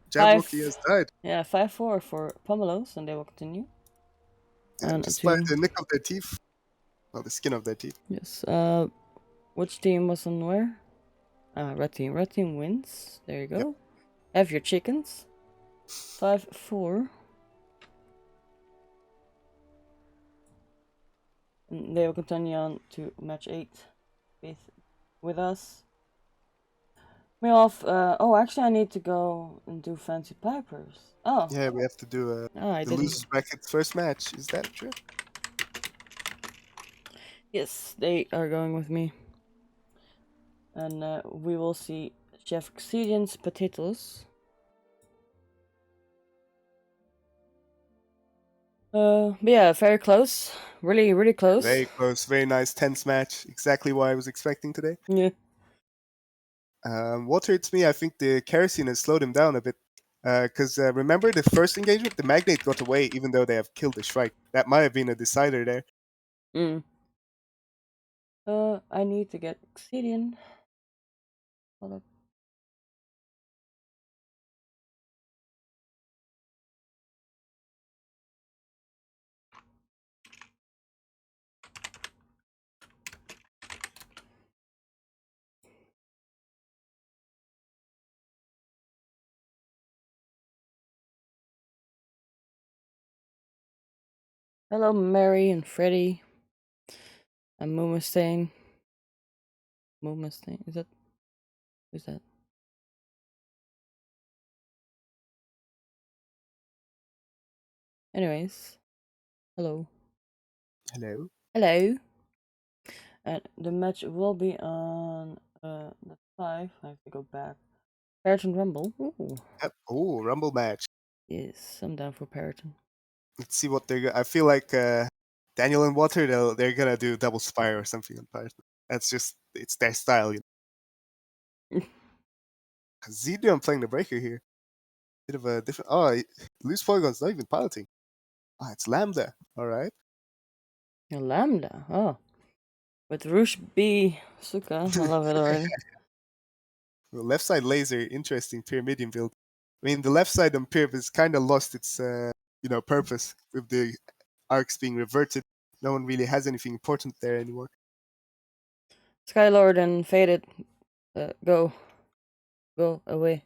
Jabberwocky has died. Yeah, 5-4 for Pomelos, and they will continue. And Just by the nick of their teeth. Well, the skin of their teeth. Yes. Which team was on where? Red team. Red team wins. There you go. Yep. Have your chickens. 5-4. And they will continue on to match 8 with us. Oh, actually, I need to go and do Fancy Pipers. Oh. Yeah, we have to do I the didn't. losers bracket first match. Is that true? Yes, they are going with me. And we will see Chef Xedian's potatoes. But yeah, very close. Really, really close. Very close. Very nice, tense match. Exactly what I was expecting today. Yeah. What hurts me, I think the kerosene has slowed him down a bit. Because remember the first engagement, the Magnate got away even though they have killed the Shrike. That might have been a decider there. I need to get Xedian. Hold up. Hello, Mary and Freddy. A Moo Mustang. Moo Mustang? Is that? Who's that? Anyways. Hello. Hello. Hello. And the match will be on the 5. I have to go back. Paraton Rumble. Ooh. Yep. Oh, Rumble match. Yes, I'm down for Paraton. Let's see what they're. I feel like Daniel and Water, they're gonna do double spire or something on Python. That's just it's their style. Zidu, I'm playing the breaker here. Bit of a different. Oh, loose polygon's not even piloting. Ah, it's Lambda. All right. A Lambda. Oh. With Roosh B. Suka. I love it already. The left side laser, interesting pyramidion build. I mean, the left side on Pyrb has kind of lost its purpose with the arcs being reverted. No one really has anything important there anymore. Skylord and Faded. Go. Go away.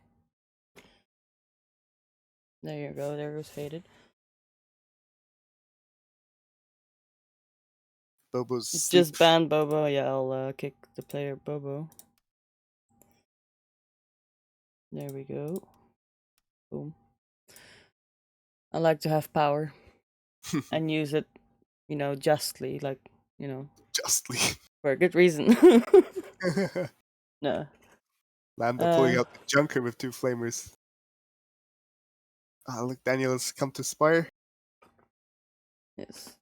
There you go. There goes Faded. Bobo's Just sleep. ban Bobo. Yeah, I'll kick the player Bobo. There we go. Boom. I like to have power and use it, justly, Justly. for a good reason. No. Lambda pulling out the Junker with 2 flamers. Ah, look, Daniel has come to Spire. Yes.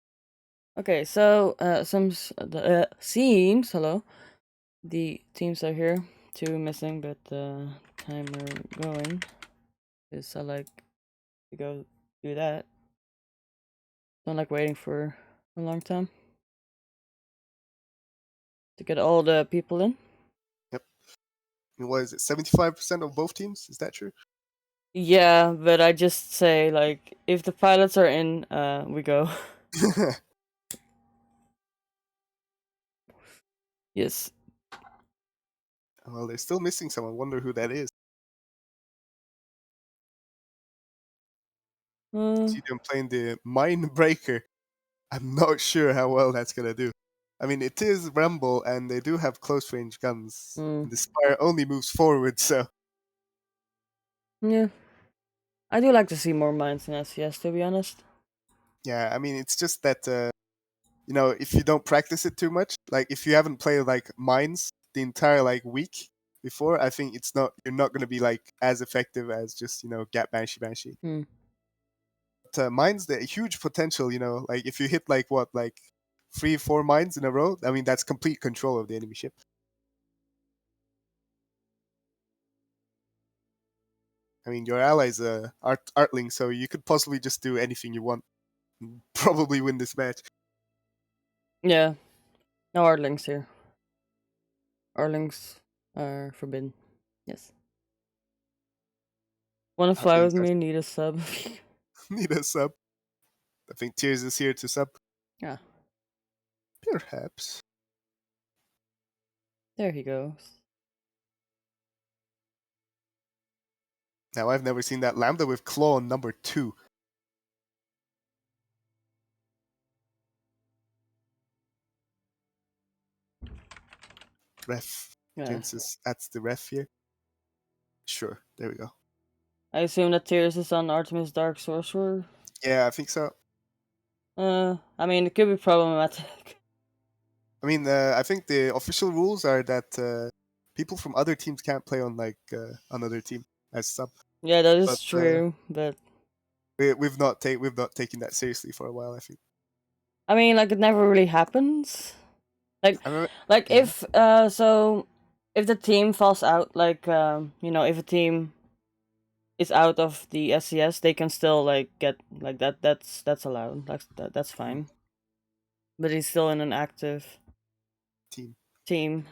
Okay, so seems the teams are here. 2 missing, but timer going. Cause I like to go do that. Don't like waiting for a long time to get all the people in. Yep. And what is it? 75% of both teams? Is that true? Yeah, but I just say like if the pilots are in, we go. Yes. Well, they're still missing someone. Wonder who that is. See them playing the Mine Breaker. I'm not sure how well that's gonna do. I mean, it is Rumble, and they do have close range guns. Mm. And the Spire only moves forward, so Yeah. I do like to see more mines in SCS, to be honest. yeah. I mean, it's just that if you don't practice it too much, like if you haven't played like Mines the entire like week before, I think you're not gonna be like as effective as just Gap Banshee. Hmm. But Mines, the huge potential. Like if you hit like 3-4 mines in a row, I mean that's complete control of the enemy ship. I mean, your ally's Artling, so you could possibly just do anything you want and probably win this match. Yeah. No Artlings here. Artlings are forbidden. Yes. Wanna fly with me? Need a sub? Need a sub. I think Tears is here to sub. Yeah. Perhaps. There he goes. Now, I've never seen that Lambda with Claw on number 2. Ref. Yeah. Genesis, that's the ref here. Sure, there we go. I assume that Tears is on Artemis Dark Sorcerer. Yeah, I think so. I mean, it could be problematic. I mean, I think the official rules are that people from other teams can't play on another team as sub. Yeah, that is But, true, but we've not taken that seriously for a while. I think. I mean, like it never really happens. Like, I remember, if if the team falls out, like if a team is out of the SCS, they can still like get like that. That's allowed. That's fine. But he's still in an active team.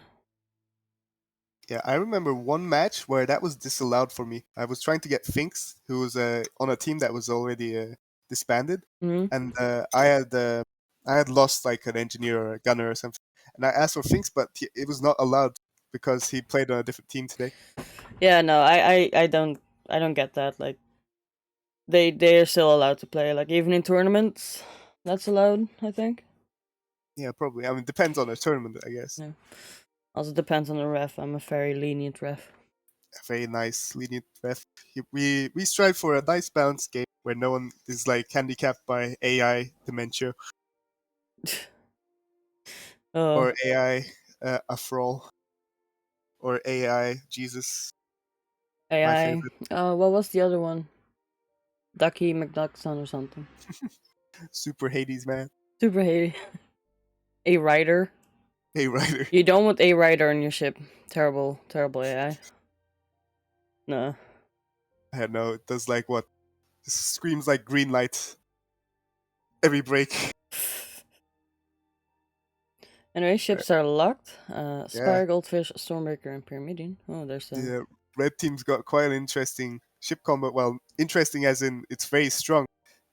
Yeah, I remember one match where that was disallowed for me. I was trying to get Finks, who was on a team that was already disbanded, and I had lost like an engineer or a gunner or something, and I asked for Finks, but it was not allowed because he played on a different team today. Yeah, no, I don't get that. Like, they're still allowed to play. Like even in tournaments, that's allowed. I think. Yeah, probably. I mean, depends on the tournament, I guess. Yeah. Also depends on the ref. I'm a very lenient ref. A very nice lenient ref. We strive for a nice balanced game where no one is like handicapped by AI dementia Oh, or AI Afrol or AI Jesus. My AI. favorite. What was the other one? Ducky McDuckson or something. Super Hades man. Super Haiti. A rider. Hey Ryder. You don't want a rider on your ship. Terrible, terrible AI. No. I don't know. It does like what? Just screams like green light every break. Anyway, ships are locked. Yeah. Spire, Goldfish, Stormbreaker, and Pyramidian. Oh, there's a... The red team's got quite an interesting ship combo. Well, interesting as in it's very strong.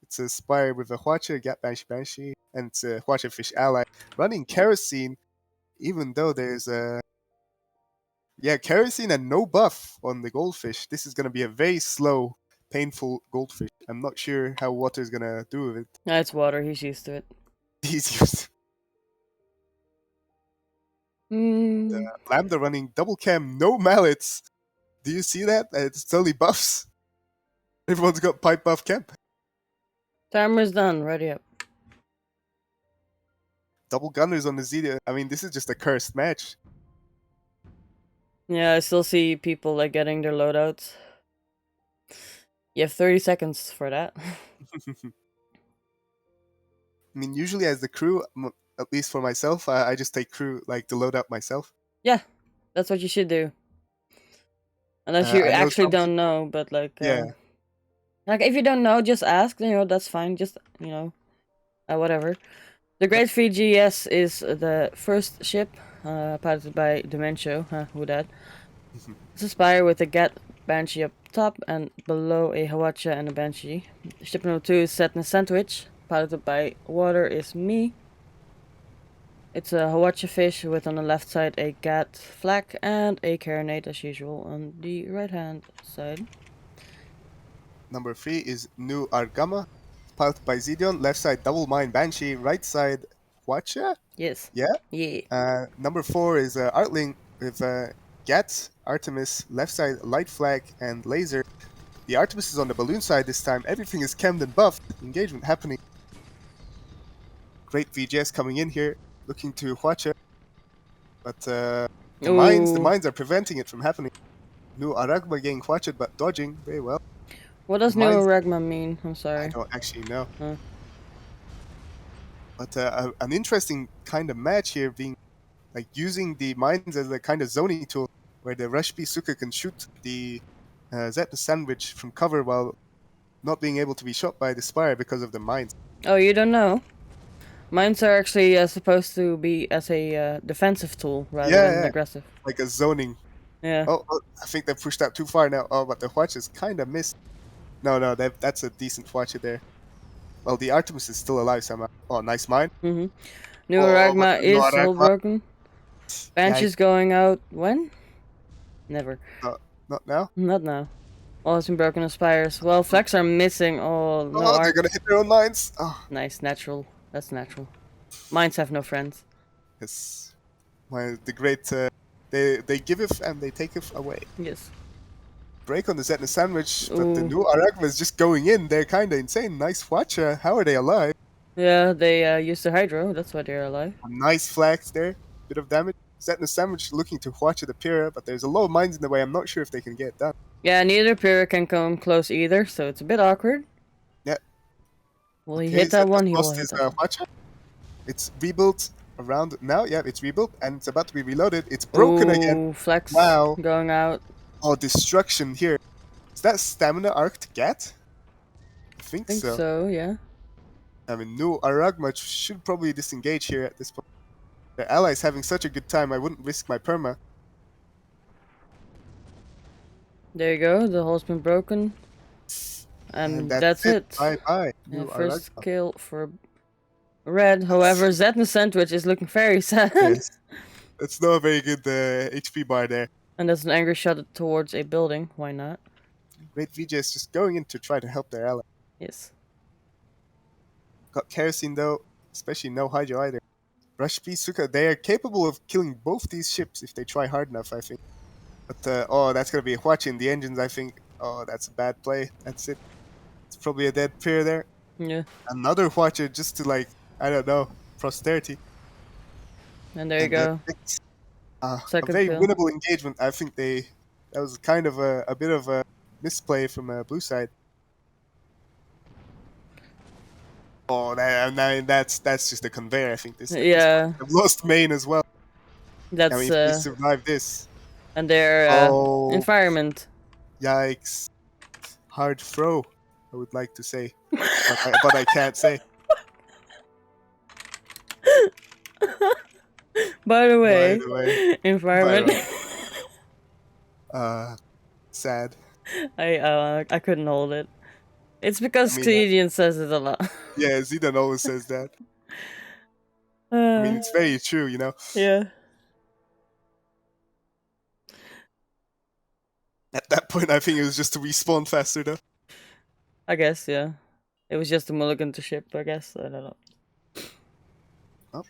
It's a Spire with a Hwacha, Gap Banshee, and it's a Hwacha Fish ally. Running Kerosene, even though there's a... Yeah, Kerosene and no buff on the Goldfish. This is going to be a very slow, painful Goldfish. I'm not sure how Water's going to do with it. It's water. He's used to it. He's used Hmm. Lambda running double cam, no mallets. Do you see that? It's only buffs. Everyone's got pipe buff camp. Timer's done. Ready up. Double gunners on the Zedia. I mean, this is just a cursed match. Yeah, I still see people like getting their loadouts. You have 30 seconds for that. I mean, usually as the crew, at least for myself, I just take crew, like, the loadout myself. Yeah, that's what you should do. Unless you I know actually some don't know, but like... Yeah. Like, if you don't know, just ask. You know, that's fine. Just, you know, whatever. The Great 3GS is the first ship, piloted by Dementio. Who dat? It's a Spire with a Gat Banshee up top and below a Hwacha and a Banshee. Ship number 2 is set in a sandwich, piloted by Water is me. It's a Hwacha fish with on the left side a Gat flak and a Carronade as usual on the right hand side. Number 3 is New Argama, piloted by Zidion. Left side double mine Banshee. Right side Hwacha. Yes. Yeah. Yeah. Number 4 is Artling with Gat, Artemis. Left side light flag and laser. The Artemis is on the balloon side this time. Everything is cammed and buffed. Engagement happening. Great VGS coming in here, looking to Hwacha. But the mines are preventing it from happening. New Aragma getting Hwacha but dodging very well. What does The New mines- Aragma mean? I'm I sorry. don't actually know. Huh. But an interesting kind of match here, being like using the mines as a kind of zoning tool, where the Rushby Suka can shoot the Zeta sandwich from cover while not being able to be shot by the Spire because of the mines. Oh, you don't know? Mines are actually supposed to be as a defensive tool rather than aggressive. Like a zoning. Yeah. Oh, I think they pushed that too far now. Oh, but the Hwacha's kind of missed. No, that's a decent Hwacha there. Well, the Artemis is still alive somehow. Oh, nice mine. Mm-hmm. New Oh, Aragma but New is hull Aragma- broken. Banshee's going out when? Never. Not now. Not now. All has been broken on Spires. Well, flags are missing. Oh, no Oh, they're art. gonna hit their own mines. Oh, Nice, natural. That's natural. Mines have no friends. yes. The great. They giveth and they taketh away. Yes. Break on the Zetna sandwich, but the Ooh. new Aragma is just going in. They're kind of insane. Nice Hwacha. How are they alive? Yeah, they used the Hydro. That's why they're alive. Nice flags there. Bit of damage. Zetna sandwich looking to Hwacha the Pyrrha, but there's a lot of mines in the way. I'm not sure if they can get it done. Yeah, neither Pyrrha can come close either, so it's a bit awkward. Yeah. Will he Okay, hit that Zetna's one? He will lost hit his, that one. Hwacha. It's rebuilt around now. Yeah, it's rebuilt and it's about to be reloaded. It's broken again. Ooh, flex Wow. going out. Oh, destruction here. Is that stamina arced Gat? I think Think so. so, yeah. I mean, new Aragma should probably disengage here at this point. The allies having such a good time, I wouldn't risk my perma. There you go, the hull's been broken. And that's it. Bye-bye. Yeah, New first Aragma. kill for red. However, Zetna Sandwich is looking very sad. Yes. That's not a very good HP bar there. And that's an angry shot towards a building. Why not? Great VJs just going in to try to help their ally. Yes. Got kerosene though, especially no Hydro either. Rush B Suka, they are capable of killing both these ships if they try hard enough, I think. But, oh, that's going to be a watch in the engines, I think. Oh, that's a bad play. That's it. It's probably a dead pair there. Yeah. Another watcher just to, like, I don't know, posterity. And there you And go. it's, a Second very kill. winnable engagement. I think that was kind of a bit of a misplay from blue side. Oh, that's just a conveyor. I think this. Yeah. I've lost main as well. That's I mean, if they survive this, and their oh, environment. yikes! Hard throw, I would like to say, but I can't say. By the way, environment. Sad. I couldn't hold it. It's because I mean, Canadian says it a lot. Yeah, Zidane always says that. I mean, it's very true, you know. Yeah. At that point, I think it was just to respawn faster, though. I guess, yeah. It was just a mulligan to ship, I guess. I don't know. Oh.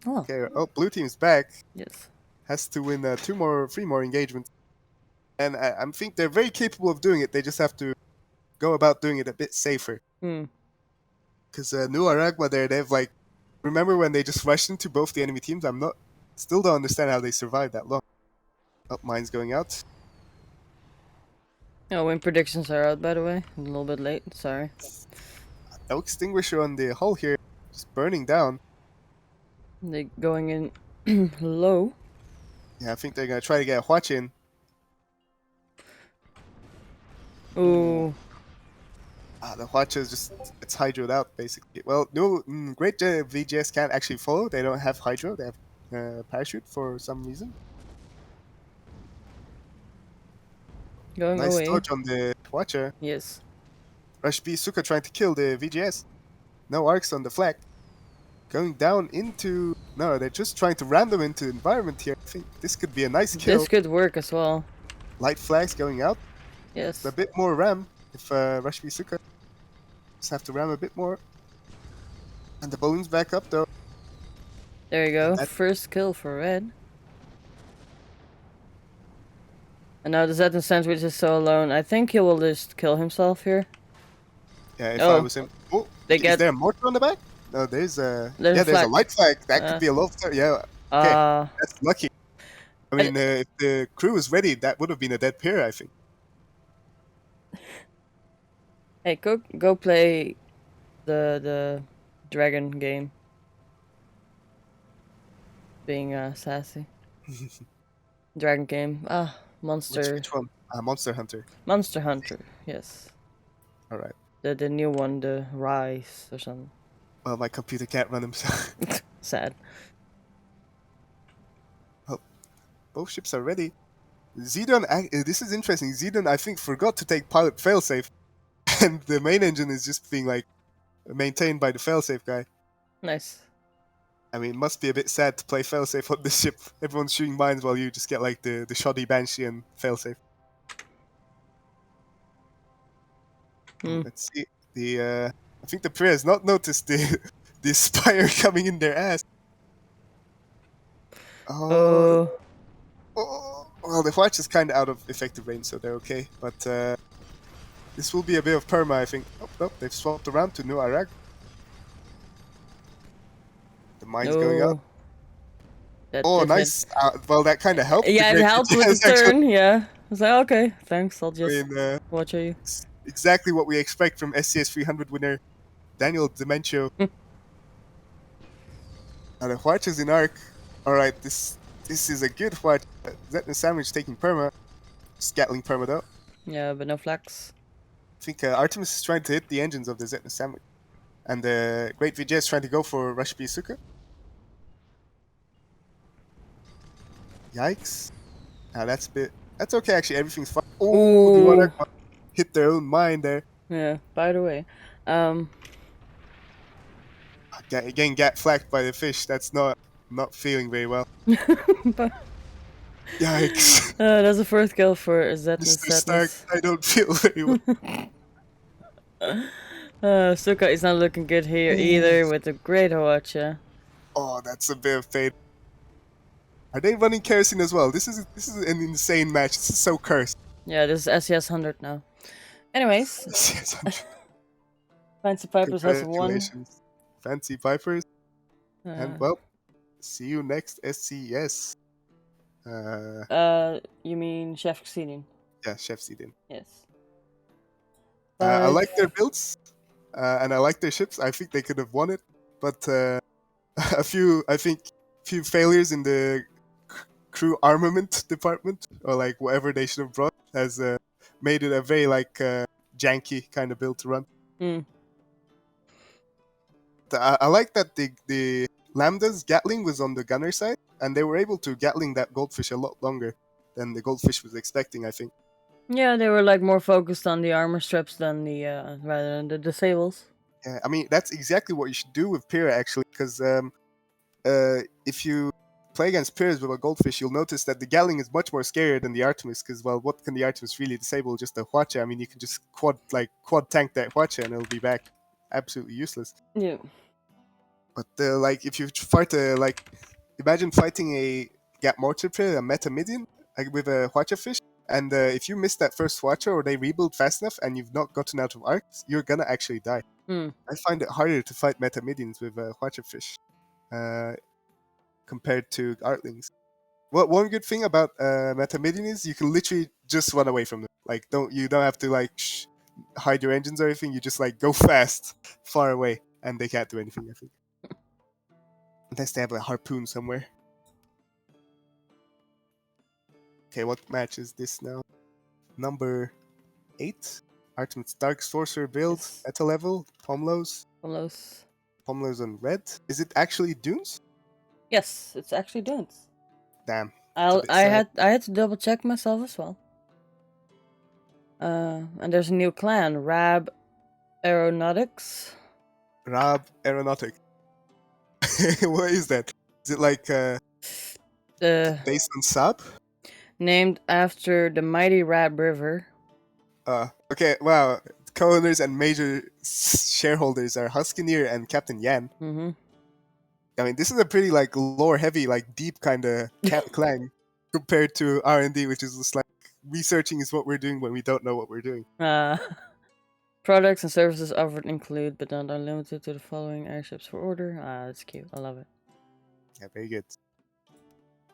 Oh. Okay. Oh, blue team's back. Yes. Has to win 3 more engagements, and I think they're very capable of doing it. They just have to go about doing it a bit safer. Hmm. Because New Aragma there, they've like, remember when they just rushed into both the enemy teams? Still don't understand how they survived that long. Oh, mine's going out. Oh, win predictions are out, by the way. A little bit late, sorry. No extinguisher on the hull here, just burning down. They going in low. Yeah, I think they're gonna try to get a watch in. Ooh. The watch is just, it's hydroed out, basically. Well, no, great VGS can't actually follow. They don't have hydro, they have parachute for some reason. Going Nice away. dodge on the watcher. Yes. Rush B Suka trying to kill the VGS. No arcs on the flag. Going down into... No, they're just trying to ram them into environment here. I think this could be a nice kill. This could work as well. Light flags going out. Yes. A bit more ram if Rush B Suka. Just have to ram a bit more. And the balloon's back up though. There you go. First kill for red. And now the Zetan Sandwich is so alone. I think he will just kill himself here. Yeah, if I was him. Oh, is there a mortar on the back? No, there's a... There's a light flag. That could be a low flare. Yeah, okay. That's lucky. I mean, if the crew was ready, that would have been a dead pair, I think. Hey, go play the dragon game. Being sassy. Dragon game. Monster. Which one? Monster Hunter. Monster Hunter. Yes. All right. The new one, the Rise or something. Well, my computer can't run them, so... Sad. Oh, both ships are ready. Zidane, this is interesting. Zidane, I think, forgot to take pilot failsafe. And the main engine is just being, like, maintained by the failsafe guy. Nice. I mean, it must be a bit sad to play failsafe on this ship. Everyone's shooting mines while you just get, like, the shoddy Banshee and failsafe. Let's see. I think the player has not noticed the Spire coming in their ass. Oh. Well, the watch is kind of out of effective range, so they're okay. But this will be a bit of perma, I think. Oh, no, they've swapped around to New Arag. The mine's going up. Oh, nice. Well, that kind of helped. Yeah, it helped with the turn, yeah. I was like, okay, thanks, I'll just watch you. Exactly what we expect from SCS 300 winner Daniel Dementio. Now the watch is in arc. Alright, this is a good watch. Zetna Sandwich taking perma. Scatling perma though. Yeah, but no flags. I think Artemis is trying to hit the engines of the Zetna Sandwich. And the Great VJ is trying to go for Rush B Suka. Yikes. Now that's okay actually, everything's fine. Oh, the hit their own mine there. Yeah, by the way. Getting flagged by the fish, that's not feeling very well. Yikes. That's a first kill for Zetna. Mr. Stark, I don't feel very well. Suka is not looking good here either with a great watch, yeah. Oh, that's a bit of pain. Are they running kerosene as well? This is an insane match. This is so cursed. Yeah, this is SES 100 now. Anyways, Fancy Pipers has won. Congratulations, Fancy Pipers. And Uh, well, see you next SCS. you mean Chef Exceeding? Yeah, Chef Zidane. Yes. I like their builds, and I like their ships. I think they could have won it, but a few failures in the crew armament department, or like whatever they should have brought, has made it a very janky kind of build to run. Mm. I like that the Lambda's Gatling was on the gunner side, and they were able to Gatling that goldfish a lot longer than the goldfish was expecting, I think. Yeah, they were like more focused on the armor strips than the rather than the disables. Yeah, I mean that's exactly what you should do with Pyrrha actually, because if you play against Pyrrhas with a goldfish, you'll notice that the Gatling is much more scarier than the Artemis. Because well, what can the Artemis really disable? Just a Huacha. I mean, you can just quad tank that Huacha and it'll be back. Absolutely useless. Yeah. But like if you try to imagine fighting a Gap Mortar Pyrrha, a Meta Midian, with a Huacha fish. And if you miss that first Huacha or they rebuild fast enough and you've not gotten out of arcs, you're gonna actually die. I find it harder to fight Meta Midians with Huacha fish compared to Artlings. Well, one good thing about Meta Midian is you can literally just run away from them. Like, you don't have to hide your engines or anything. You just go fast, far away, and they can't do anything. I think, unless they have a harpoon somewhere. Okay, what match is this now? Number 8. Artimits Dark Sorcerer build, Yes. meta level, Pomlos. Pomlos. Pomlos on red. Is it actually Dunes? Yes, it's actually Dunes. Damn. I had to double check myself as well. And there's a new clan, Rab Aeronautics. Rab Aeronautic. What is that? Is it based on Sab? Named after the mighty Rab River. Okay, wow. Co-owners and major shareholders are Huskineer and Captain Yan. Mm-hmm. I mean, this is a pretty lore-heavy, deep kind of clan compared to R&D, which is just researching is what we're doing when we don't know what we're doing. Products and services offered include, but not unlimited to the following airships for order. That's cute. I love it. Yeah, very good.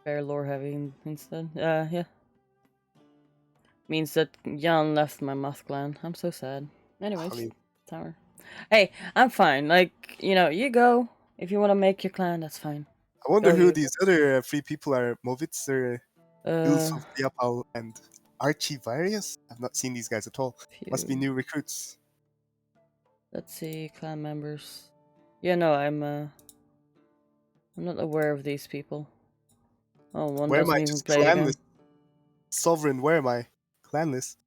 Very lore heavy instead. Yeah. Means that Jan left my moth clan. I'm so sad. Anyways, Tower. Hey, I'm fine. You go. If you want to make your clan, that's fine. I wonder who these other 3 people are. Movitz or Ilf Yapal and Archivarius? I've not seen these guys at all. Must be new recruits. Let's see, clan members. Yeah, no, I'm not aware of these people. Oh, one Where am doesn't I? even Just play again. clanless. Sovereign, where am I? Clanless.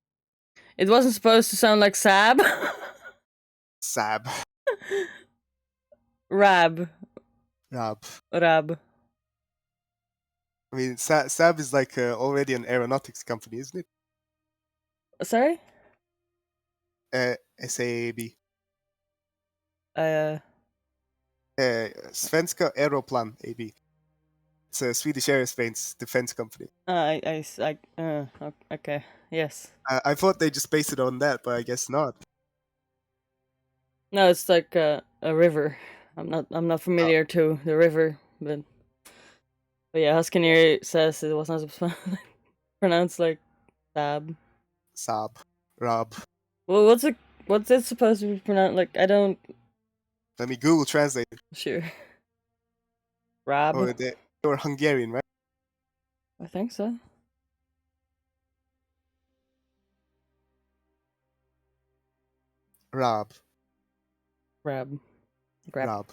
It wasn't supposed to sound like Sab. Sab. Rab. Rab. Rab. I mean, Sab is already an aeronautics company, isn't it? Sorry? SAAB. Uh, Svenska Aeroplan AB. It's a Swedish aerospace defense company. okay, yes. I thought they just based it on that, but I guess not. No, it's like a river. I'm not familiar to the river, but yeah, Huskineer says it was not pronounced like Sab. Sab. Rab. Well, what's it supposed to be pronounced like? I don't. Let me Google Translate. Sure. Rab. Oh, they were Hungarian, right? I think so. Rab. Rab. Grab. Rab.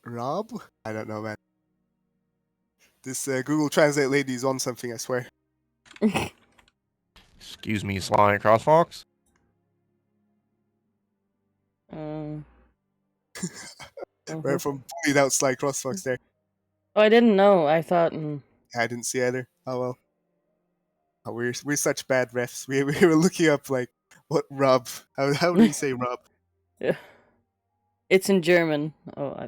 Rob? I don't know, man. This Google Translate lady is on something, I swear. Excuse me, Sly Crossfox? We're from bullied out Sly Crossfox there. Oh, I didn't know. I thought. I didn't see either. Oh well. Oh, we're such bad refs. We were looking up what Rob. How do you say Rob? Yeah. It's in German. Oh,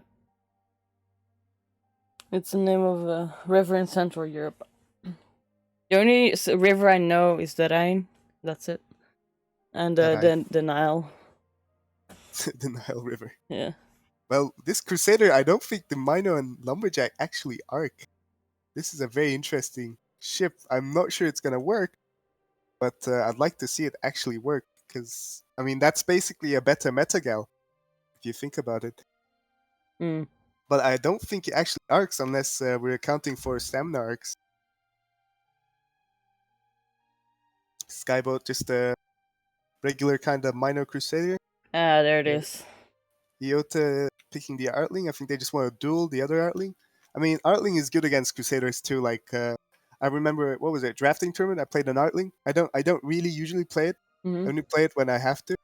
It's the name of a river in Central Europe. The only river I know is the Rhine. That's it. And The Rhine. the Nile. The Nile River. Yeah. Well, this Crusader, I don't think the Mino and Lumberjack actually arc. This is a very interesting ship. I'm not sure it's gonna work, but I'd like to see it actually work, because, I mean, that's basically a better Metagal, if you think about it. Mm. But I don't think it actually arcs unless we're accounting for stamina arcs. Skyboat, just a regular kind of Mino Crusader. Ah, there it Yeah. is. Iota picking the Artling. I think they just want to duel the other Artling. I mean, Artling is good against Crusaders too. Like, I remember, what was it, drafting tournament? I played an Artling. I don't really usually play it. Mm-hmm. I only play it when I have to,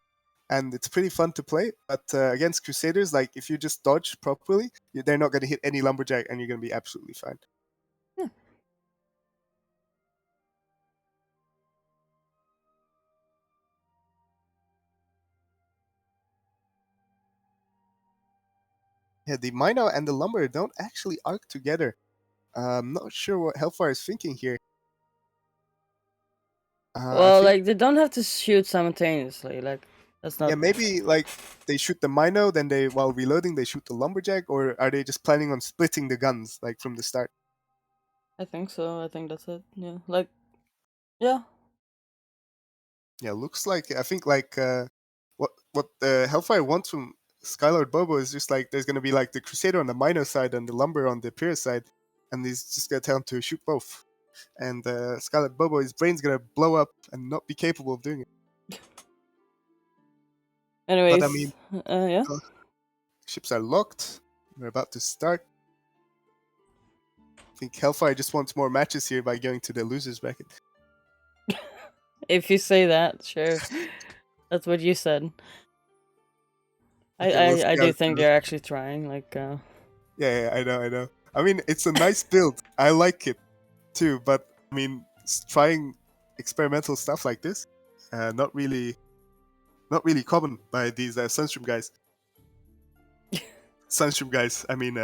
and it's pretty fun to play. But against Crusaders, like, if you just dodge properly, they're not going to hit any Lumberjack, and you're going to be absolutely fine. Yeah. Yeah, the Mino and the Lumber don't actually arc together. I'm not sure what Hellfire is thinking here. I Well, think, like they don't have to shoot simultaneously. Like that's not. yeah, maybe like they shoot the Mino, then they, while reloading, they shoot the Lumberjack, or are they just planning on splitting the guns like from the start? I think so. I think that's it. Yeah. Like. Yeah. Yeah, looks like, I think, like what the Hellfire wants from Skylord Bobo is just like there's gonna be like the Crusader on the Mino side and the Lumber on the Pyrrha side, and he's just gonna tell him to shoot both. And Skylord Bobo, his brain's gonna blow up and not be capable of doing it. Anyways. But I mean, yeah. ships are locked. We're about to start. I think Hellfire just wants more matches here by going to the losers bracket. If you say that, sure. That's what you said. Okay, we'll see I how do it think goes. they're actually trying. Like. Yeah, I know. I mean, it's a nice build. I like it too, but I mean, trying experimental stuff like this, not really common by these Sunstream guys. Sunstream guys. I mean,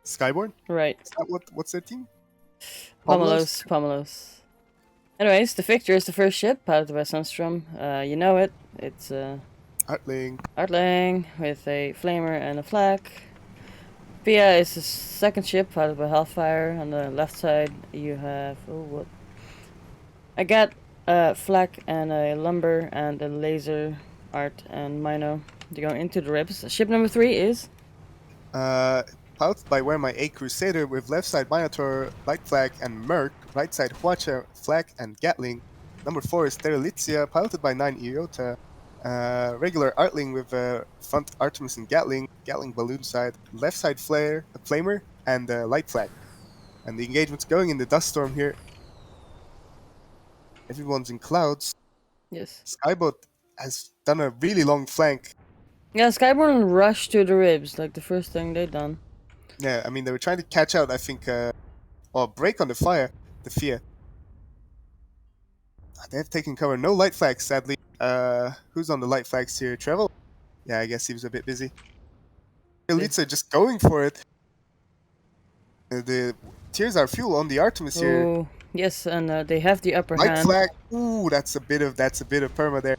Skyborn. Right. Is that what's their team? Pomelos. Anyways, the Victor is the first ship piloted by Sunstrom. You know it. It's Artling. Artling with a flamer and a flak. Pia is the second ship piloted by Hellfire. On the left side, you have what? I got a flak and a lumber and a laser art and Mino to go into the ribs. Ship number 3 is Piloted by Wear My A Crusader with left side Minotaur, Light Flag, and Merc, right side Huacha, Flag, and Gatling. Number 4 is Terralitzia, piloted by 9 Iota. Regular Artling with front Artemis and Gatling balloon side, left side Flamer, and Light Flag. And the engagement's going in the dust storm here. Everyone's in clouds. yes. Skyboat has done a really long flank. Yeah, Skyborn rushed to the ribs like the first thing they done. Yeah, I mean, they were trying to catch out, I think, or break on the fire, the fear. They have taken cover. No light flags, sadly. Who's on the light flags here? Trevel? Yeah, I guess he was a bit busy. Elites are just going for it. The tears are fuel on the Artemis here. Oh, yes, and they have the upper Light hand. flag. Ooh, that's a bit of perma there.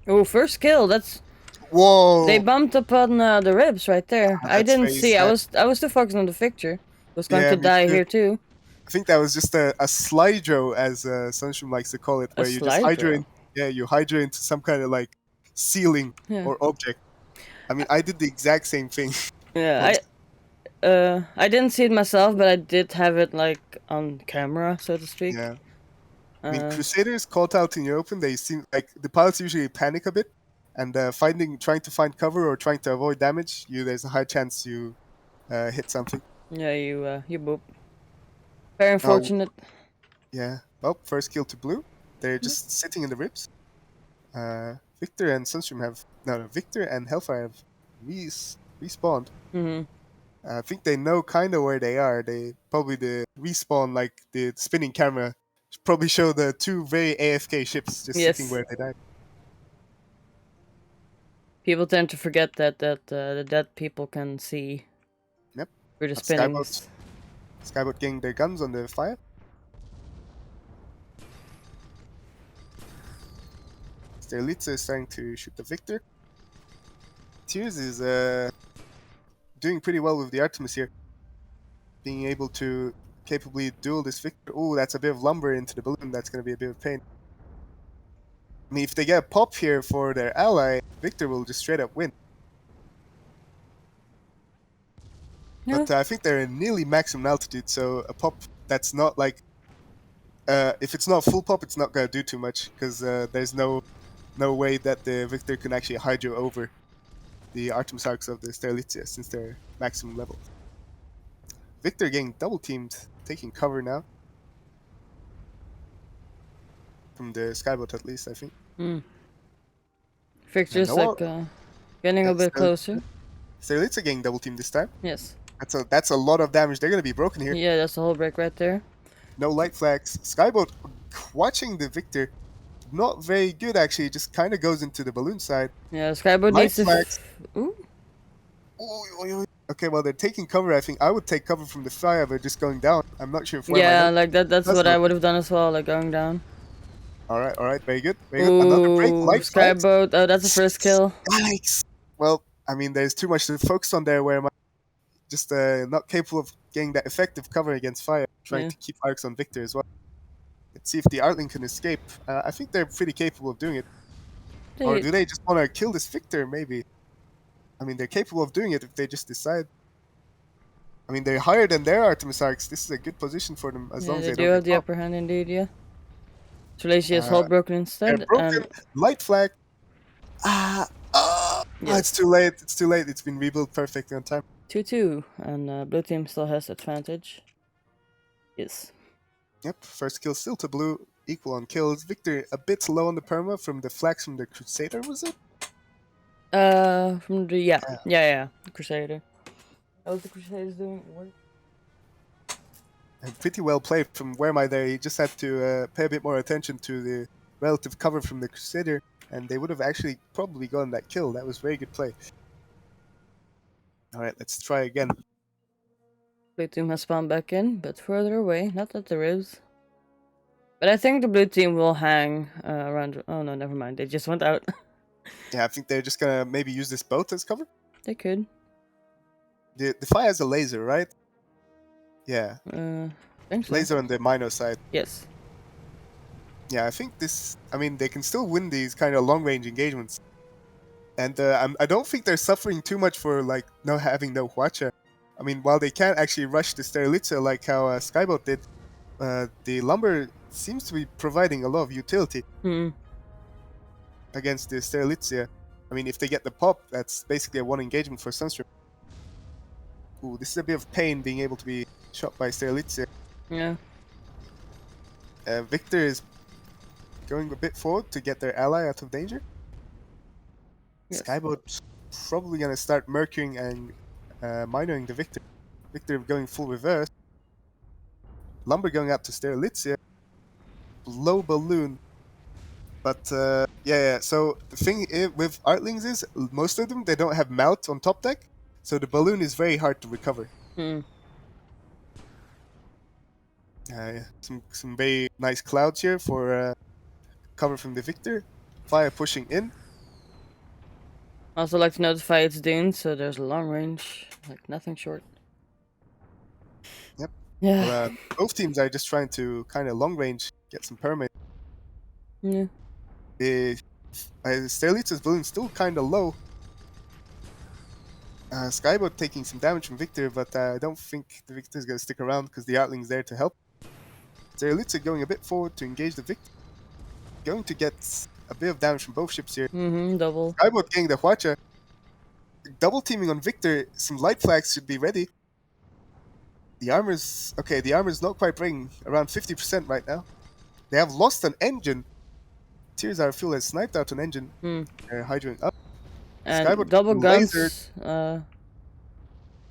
Oh, first kill. That's Whoa. they bumped up on the ribs right there. I That's didn't very see. sad. I was too focused on the Victor. Was going Yeah, to me die too. here too. I think that was just a slydro, as Sunshroom likes to call it, where you just hydro in, you hydro into some kind of like ceiling or object. I mean, I did the exact same thing. Yeah, I didn't see it myself, but I did have it like on camera, so to speak. Yeah. I mean, Crusaders caught out in the open, they seem like the pilots usually panic a bit, and trying to find cover or trying to avoid damage, there's a high chance you hit something. Yeah, you boop. Very unfortunate. Yeah. Well, first kill to blue. They're just sitting in the ribs. Victor and Sunstream Victor and Hellfire have respawned. Mm-hmm. I think they know kind of where they are. They probably the respawn, like the spinning camera, probably show the two very AFK ships just sitting where they died. People tend to forget that the dead people can see. Yep. We're just Skyboat. spinning. Skyboat getting their guns on the fire. Sterlitza is starting to shoot the Victor. Tears is doing pretty well with the Artemis here. Being able to capably duel this Victor. Oh, that's a bit of lumber into the balloon. That's going to be a bit of pain. I mean, if they get a pop here for their ally, Victor will just straight up win. Yeah. But I think they're in nearly maximum altitude, so a pop that's not like... if it's not full pop, it's not going to do too much, because there's no way that the Victor can actually hydro over the Artemis arcs of the Sterlitza since they're maximum level. Victor getting double teamed, taking cover now. From the Skyboat at least, I think. Victor's no, like getting a bit closer. Sterlitza getting double teamed this time. Yes. That's a lot of damage. They're going to be broken here. Yeah, that's the whole break right there. No light flags. Skyboat watching the Victor. Not very good actually. Just kind of goes into the balloon side. Yeah, Skyboat Light needs to. flags. Ooh. Okay, well they're taking cover. I think I would take cover from the fire, but just going down. I'm not sure if. Yeah, like that's That's what I not- would have done as well, like going down. All right, very good, very good. Another break. Ooh, Light flags. Skyboat. Oh, that's the first kill. Yikes. Well, I mean, there's too much to focus on there. Where am I? Just not capable of getting that effective cover against fire. Trying Yeah. to keep arcs on Victor as well. Let's see if the Artling can escape. I think they're pretty capable of doing it. Or do they just want to kill this Victor? Maybe. I mean, they're capable of doing it if they just decide. I mean, they're higher than their Artemis arcs. This is a good position for them as long as they they do don't have get the popped. upper hand indeed, yeah. Trelacia is hull broken instead. They're broken. Light flag. Yes. It's too late. It's too late. It's been rebuilt perfectly on time. 2-2, and blue team still has advantage. Yes. Yep, first kill still to blue. Equal on kills. Victor a bit low on the perma from the flags from the Crusader, was it? From the yeah, the Crusader. How was the Crusaders doing? What? And pretty well played from where am I there. He just had to pay a bit more attention to the relative cover from the Crusader, and they would have actually probably gotten that kill. That was very good play. Alright, let's try again. Blue team has spawned back in, but further away. Not at the ribs. But I think the blue team will hang around. Oh no, never mind. They just went out. Yeah, I think they're just gonna maybe use this boat as cover. They could. The fire has a laser, right? Yeah, Think so. laser on the minor side. Yes. Yeah, I think this... I mean, they can still win these kind of long-range engagements. And I don't think they're suffering too much for, like, having no Huacha. I mean, while they can't actually rush the Sterlitza like how Skyboat did, the lumber seems to be providing a lot of utility against the Sterlitza. I mean, if they get the pop, that's basically a one engagement for Sunstream. Ooh, this is a bit of pain being able to be shot by Sterlitza. Yeah. Victor is going a bit forward to get their ally out of danger. Yes. Skyboat probably gonna start murking and minoring the Victor. Victor going full reverse. Lumber going up to Sterlitza. Low balloon. But yeah, so the thing with Artlings is most of them they don't have mount on top deck, so the balloon is very hard to recover. Some very nice clouds here for cover from the Victor. Fire pushing in. Also like to notify it's dune, so there's a long range, like nothing short. Yep. Yeah. Well, both teams are just trying to kind of long range get some permit. Yeah. The Sterlitza's balloon still kind of low. Skyboat taking some damage from Victor, but I don't think the Victor is going to stick around because the Artling's there to help. Sterlitza going a bit forward to engage the Victor. Going to get a bit of damage from both ships here. Double. Skyboat getting the Huacha. Double teaming on Victor. Some light flags should be ready. The armor's... Okay, the armor's not quite breaking. Around 50% right now. They have lost an engine. Tears are fuel has sniped out an engine. They're hydroing up. And Skyboat double guns. lasered.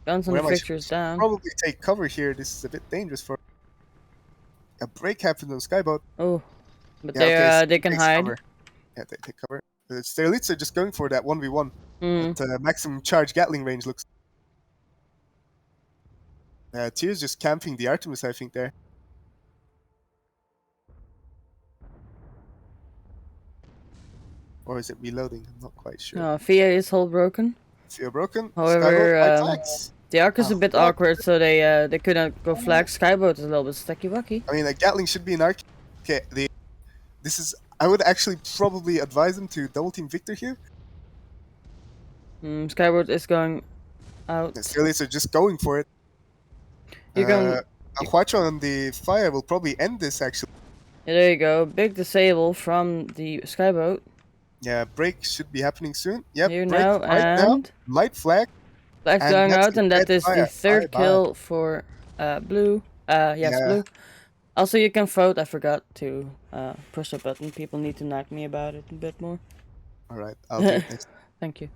Guns on Where the am I fixtures down. Probably take cover here. This is a bit dangerous for... A break happened on Skyboat. Oh. But Yeah, okay, they can takes hide. cover. Yeah, they take cover. Sterlitza just going for that 1v1. Mm. At maximum charge Gatling range looks. Tyr's just camping the Artemis, I think, there. Or is it reloading? I'm not quite sure. No, Fia is hull broken. Fia broken. However, Skyboat, white flags. the arc is a Oh, bit fuck. awkward, so they couldn't go flag. Skyboat is a little bit stucky wucky. I mean, a Gatling should be an arc. Okay, this is. I would actually probably advise them to double team Victor here. Skyboat is going out. The Steelers are just going for it. You can. A Huacho on the fire will probably end this actually. Yeah, there you go. Big disable from the Skyboat. Yeah, break should be happening soon. Yep, Here break now, right now. and Light flag. Black's and going that's out, the and that dead is fire. the third Bye-bye. kill for blue. Yes, Yeah. blue. Also, you can vote. I forgot to push the button. People need to nag me about it a bit more. All right, I'll do it next. Thank you.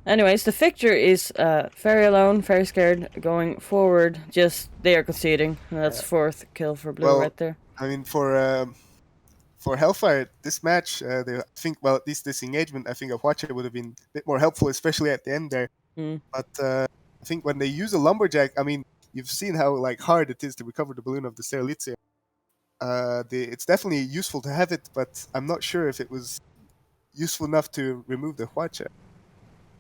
Anyways, the Victor is very alone, very scared, going forward. Just they are conceding, and that's fourth kill for blue Well, right there. I mean, for Hellfire, this match, I think, well, at least this engagement, I think a Huacho would have been a bit more helpful, especially at the end there. But I think when they use a lumberjack, I mean, you've seen how like hard it is to recover the balloon of the Sterlitzer. It's definitely useful to have it, but I'm not sure if it was useful enough to remove the Huacho.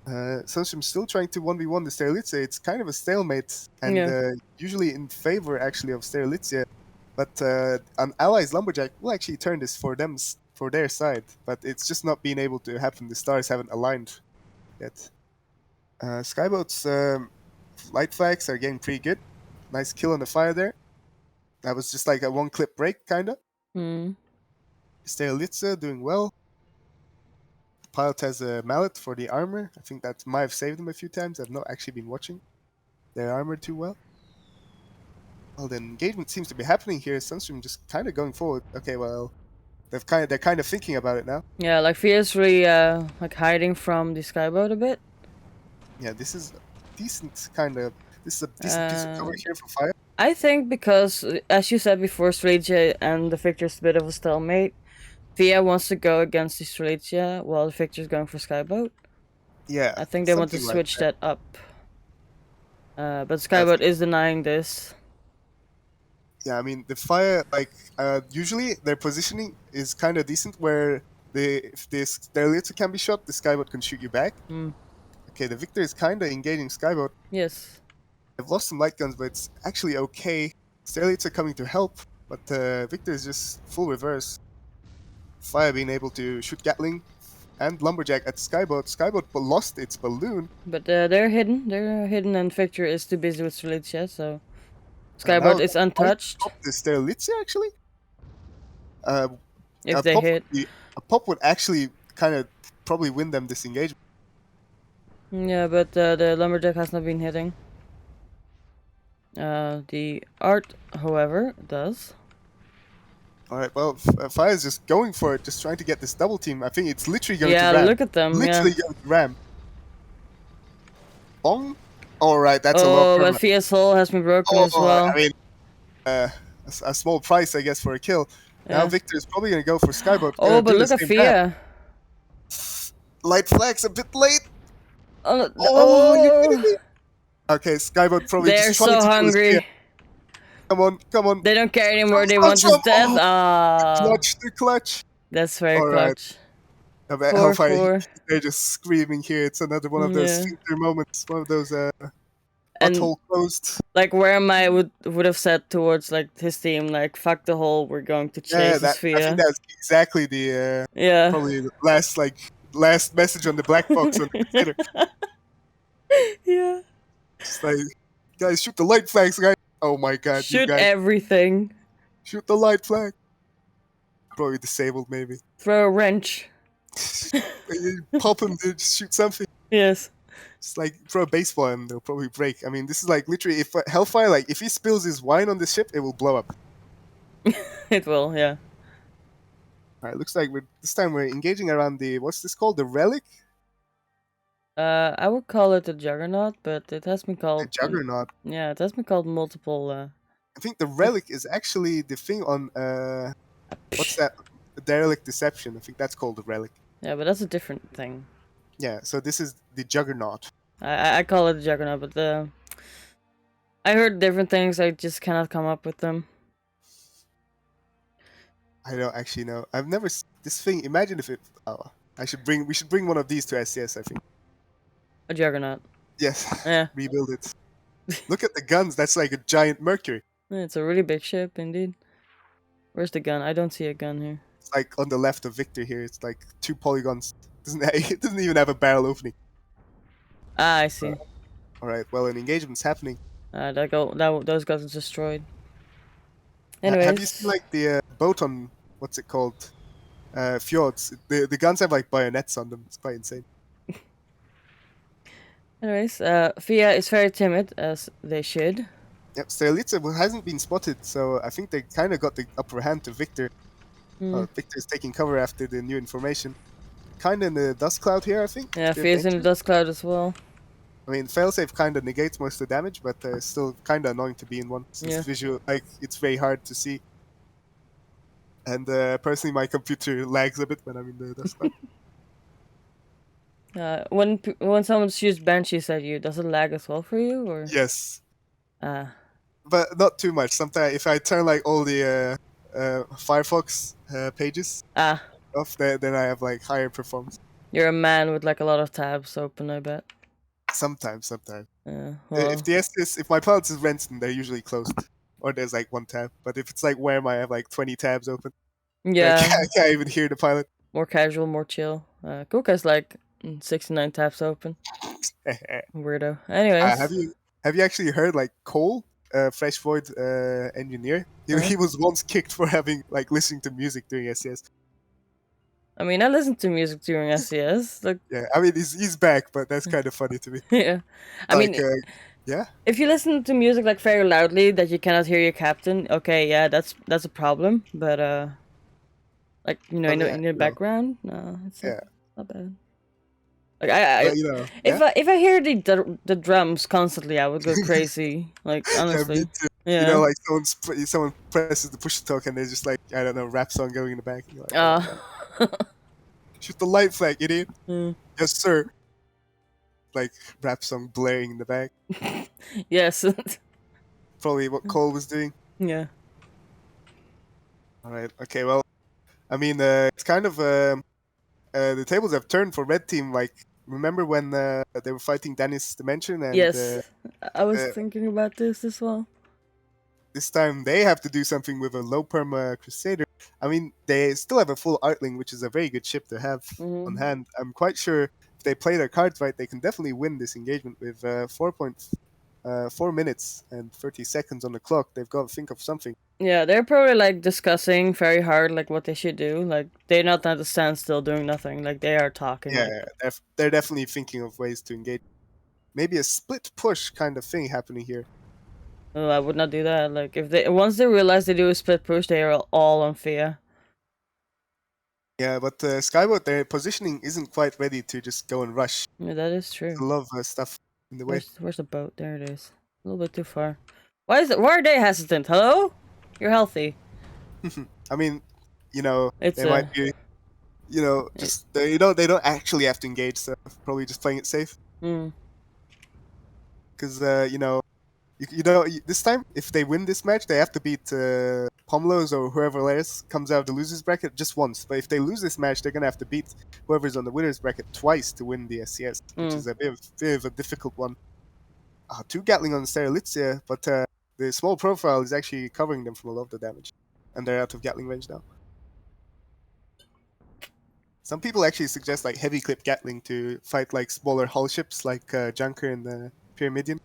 Sunstream's still trying to 1v1 the Sterlitzer. It's kind of a stalemate, and usually in favor actually of Sterlitzer. But an ally's lumberjack will actually turn this for them, for their side. But it's just not being able to happen. The stars haven't aligned yet. Skyboat's light flags are getting pretty good. Nice kill on the fire there. That was just like a one-clip break, kinda. Sterlitzer doing well. Pilot has a mallet for the armor. I think that might have saved them a few times. I've not actually been watching their armor too well. Well, the engagement seems to be happening here. Sunstream just kind of going forward. Okay, well, they're kind of thinking about it now. Yeah, like fiercely like hiding from the Skyboat a bit. Yeah, this is decent kind of. This is a decent piece of cover here for fire. I think because, as you said before, Strelitzia and the Victor's a bit of a stalemate. Via wants to go against the Strelitzia while the Victor's going for Skyboat. Yeah, I think they want to something like switch that up. But Skyboat is denying this. Yeah, I mean the fire, like usually their positioning is kind of decent, where if the Sterlitzer can be shot, the Skyboat can shoot you back. Okay, the Victor is kind of engaging Skyboat. Yes. They've lost some light guns, but it's actually okay. Sterlitzer coming to help, but Victor is just full reverse. Fire being able to shoot Gatling and Lumberjack at Skyboat. Skyboat lost its balloon. But they're hidden. They're hidden, and Victor is too busy with Strelitzia, so Skyboat is untouched. The Sterlitzer actually. If they hit. A pop would actually kind of probably win them this engagement. Yeah, but the Lumberjack has not been hitting. The Art, however, does. Alright, well, Fire is just going for it, just trying to get this double team. I think it's literally going to ram. Yeah, look at them. Literally going to ram. Bong? Alright, that's a Oh, low but Fia's hull has been broken as well. I mean, a small price, I guess, for a kill. Yeah. Now Victor is probably going to go for Skyboat. Oh, but look at Fia. Light flags a bit late. Oh, you kidding me? Okay, Skyboat probably they're just trying so to kill his Fia. hungry. Come on, come on. They don't care anymore. They Clutch want his them. death. Oh, Ah, Clutch, the clutch. that's very Alright. clutch. I bet 4-4. Hellfire, they're just screaming here. It's another one of those Yeah. sphincter moments, one of those And butthole closed. like where I would have said towards like his team, like fuck the hole, we're going to chase Yeah, this I Fia. think that's exactly the Yeah. probably the last message on the black box on Twitter. Yeah. It's like, guys, shoot the light flags, guys. Oh my god, you Shoot guys, everything. shoot the light flag. Probably disabled, maybe. Throw a wrench. You pop him, dude, just shoot something. Yes. Just like throw a baseball and they'll probably break. I mean, this is like literally, if Hellfire, like if he spills his wine on the ship, it will blow up. It will, yeah. Alright, looks like this time we're engaging around the, what's this called? The relic? I would call it a Juggernaut, but it has been The called Juggernaut. yeah, it has been called multiple I think the relic is actually the thing on what's that? The derelict deception. I think that's called the relic. yeah, but that's a different thing. Yeah, so this is the Juggernaut. I call it a Juggernaut, but I heard different things. I just cannot come up with them. I don't actually know. I've never this thing. Imagine if it. Oh, we should bring one of these to SCS. I think. A juggernaut. Yes. Yeah, Rebuild it. Look at the guns. That's like a giant Mercury. it's a really big ship indeed. Where's the gun? I don't see a gun here. It's like on the left of Victor here. It's like 2 polygons. It doesn't even have a barrel opening. Ah, I see. All right. Well, an engagement's happening. Those guns are destroyed. Have you Anyways, seen like the boat on what's it called? Fjords. The guns have like bayonets on them. It's quite insane. Fia is very timid, as they should. Yep. Strelica hasn't been spotted, so I think they kind of got the upper hand to Victor. Hmm. Victor's taking cover after the new information. Kind of in the dust cloud here, I think. Yeah, Bit Fia's in the dangerous. dust cloud as well. I mean, failsafe kind of negates most of the damage, but still kind of annoying to be in one. Since Yeah. visual, like it's very hard to see. And personally, my computer lags a bit when I'm in the dust cloud. When someone shoots banshees at you, does it lag as well for you, or? Yes, Ah, but not too much. Sometimes if I turn like all the Firefox pages ah. off, then I have like higher performance. You're a man with like a lot of tabs open, I bet. Sometimes. Well, If my pilot is Renton, they're usually closed, or there's like one tab. But if it's like Worm, I have like 20 tabs open. yeah, I can't even hear the pilot. more casual, more chill. Kuka's like 69 tabs open. Weirdo. Anyways, have you actually heard like Cole, Fresh Void engineer? He Uh-huh. was once kicked for having like listening to music during SCS. I mean, I listen to music during SCS. Like, Yeah, I mean he's back, but that's kind of funny to me. yeah. I Like, mean, yeah, if you listen to music like very loudly that you cannot hear your captain, okay, yeah, that's a problem. But like Oh, in yeah, the background, no, it's Yeah. not bad. Like I but if I hear the drums constantly, I would go crazy. Like yeah, honestly, me too. yeah. You know, like someone presses the push to talk and there's just like I don't know rap song going in the back. And you're like, oh, God. Shoot the light flag, idiot. Mm. Yes, sir. Like rap song blaring in the back. Yes. Probably what Cole was doing. Yeah. All right. Okay. Well, I mean, it's kind of the tables have turned for red team. Like, remember when they were fighting Dennis Dimension and Yes. I was uh, thinking about this as well. this time they have to do something with a low perm Crusader. I mean, they still have a full Artling, which is a very good ship to have on hand. I'm quite sure if they play their cards right, they can definitely win this engagement with 4 minutes and 30 seconds on the clock. They've got to think of something. Yeah, they're probably like discussing very hard like what they should do. Like they're not at a standstill doing nothing. Like they are talking. Yeah, they're definitely thinking of ways to engage. Maybe a split push kind of thing happening here. Oh, I would not do that. Like if they once they realize they do a split push, they are all on Fia. Yeah, but Skyboat, their positioning isn't quite ready to just go and rush. Yeah, that is true. A lot of stuff in the way. Where's the boat? There it is. A little bit too far. Why are they hesitant? Hello? You're healthy. I mean, you know, It's they might be, you know, just they don't actually have to engage, so probably just playing it safe. Because you know, this time if they win this match, they have to beat Pomlos or whoever else comes out of the losers bracket just once. But if they lose this match, they're gonna have to beat whoever's on the winners bracket twice to win the SCS, which is a bit of a difficult one. 2 Gatling on Strelica, but the small profile is actually covering them from a lot of the damage, and they're out of Gatling range now. Some people actually suggest like heavy clip Gatling to fight like smaller hull ships like Junker and the Pyramidian.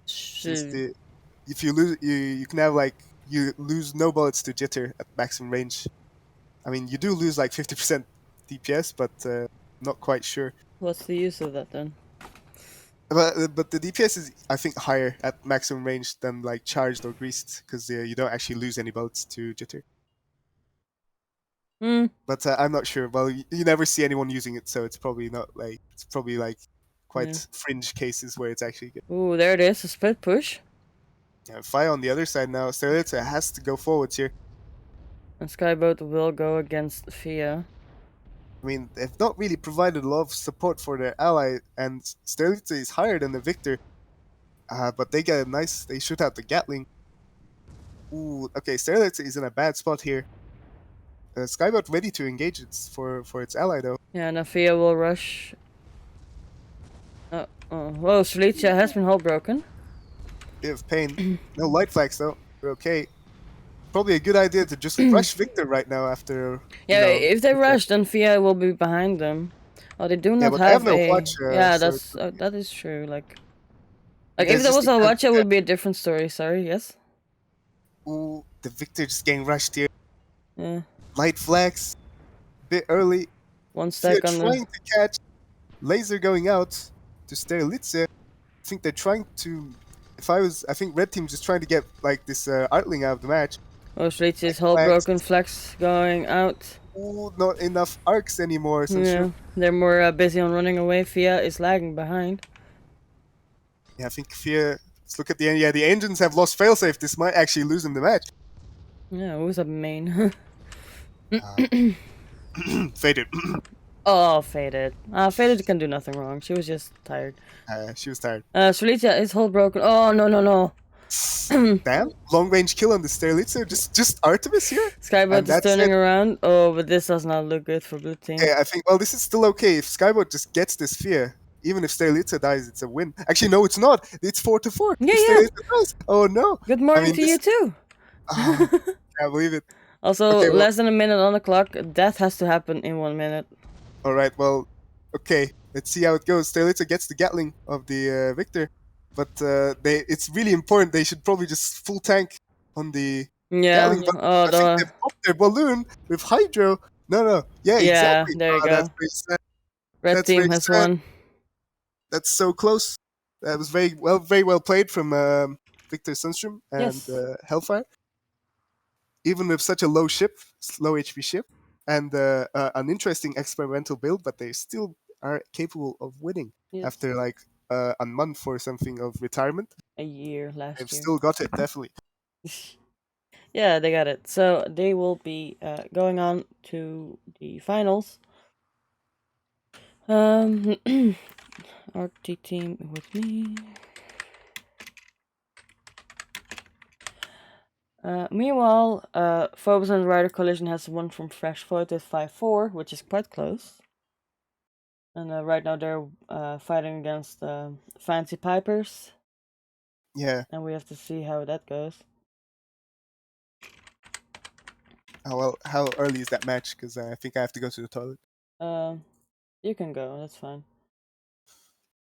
If you lose, you can have like you lose no bullets to jitter at maximum range. I mean, you do lose like 50% DPS, but not quite sure. What's the use of that then? But the DPS is I think higher at maximum range than like charged or greased because you don't actually lose any bullets to jitter. But I'm not sure. Well, you never see anyone using it, so it's probably not like quite fringe cases where it's actually good. Ooh, there it is, a split push. Yeah, Fire on the other side now. Strelica has to go forwards here. And Skyboat will go against Fia. I mean, they've not really provided a lot of support for their ally, and Strelica is higher than the Victor. But they get a nice. They shoot out the Gatling. Ooh, okay. Sterlitz is in a bad spot here. Skybot ready to engage its for its ally though. Yeah, Nafia will rush. Whoa, Slicia has been hull broken. Bit of pain. No light flags though. We're okay. Probably a good idea to just rush Victor right now after. Yeah, You know, if they Victor. rush, then Fia will be behind them. Oh, they do Yeah, not but they have have no a. watch. Yeah, So that is true. Like if there's there just was a the, watch, it would be a different story. Sorry. Yes. ooh, the Victor just getting rushed here. Yeah. Light flags. Bit early. One Fia stack on the. trying to catch. Laser going out to Sterlitze. I think they're trying to. I think Red Team just trying to get like this Artling out of the match. Oh, Slicia's hull Flags. broken. Flex going out. Ooh, not enough arcs anymore. So Yeah, sure. they're more busy on running away. Fia is lagging behind. Yeah, I think Fia. Let's look at the end. Yeah, the engines have lost failsafe. This might actually lose them the match. Yeah, who's up main? Faded. Oh, Faded. Faded can do nothing wrong. She was just tired. She was tired. Slicia is hull broken. Oh, no. Damn, long range kill on the Sterlitzer. Just Artemis here. Skybot And is that's turning it. around. Oh, but this does not look good for blue team. Yeah, I think. Well, this is still okay if Skybot just gets this Fear. Even if Sterlitzer dies, it's a win. Actually, no, it's not. It's 4-4. Yeah, If yeah. Sterlitzer dies. Oh no. Good morning mean, to you too. Oh, can't believe it. Also, Okay, well- less than a minute on the clock. Death has to happen in 1 minute. All right. Well, okay. Let's see how it goes. Sterlitzer gets the Gatling of the Victor, but it's really important. They should probably just full tank on the Yeah. Gatling. But Oh, I think they've popped their balloon with Hydro. No. Yeah, Yeah, exactly. there you Oh, that's go. very sad. Red that's team very has sad. won. That's so close. That was very well played from Victor Sundstrom and Yes. Hellfire. Even with such a low HP ship, and an interesting experimental build, but they still are capable of winning Yes. after like a month or something of retirement. A year last They've year. still got it, definitely. Yeah, they got it. So they will be going on to the finals. RT team with me. Meanwhile, Phobos and Rider Collision has won from Fresh Void with 5-4, which is quite close. And right now they're fighting against Fancy Pipers, Yeah. and we have to see how that goes. How early is that match? Because I think I have to go to the toilet. You can go. That's fine.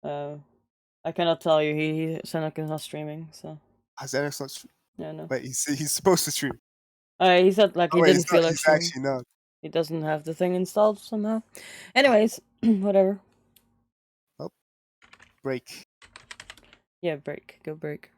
I cannot tell you. Senek is not streaming, so Xanax not. yeah, no. Wait, he's supposed to stream. He said like he Oh, wait, didn't he's feel not. like He's streaming. actually not. He doesn't have the thing installed somehow. Anyways, whatever. Break. Yeah, break. Go break.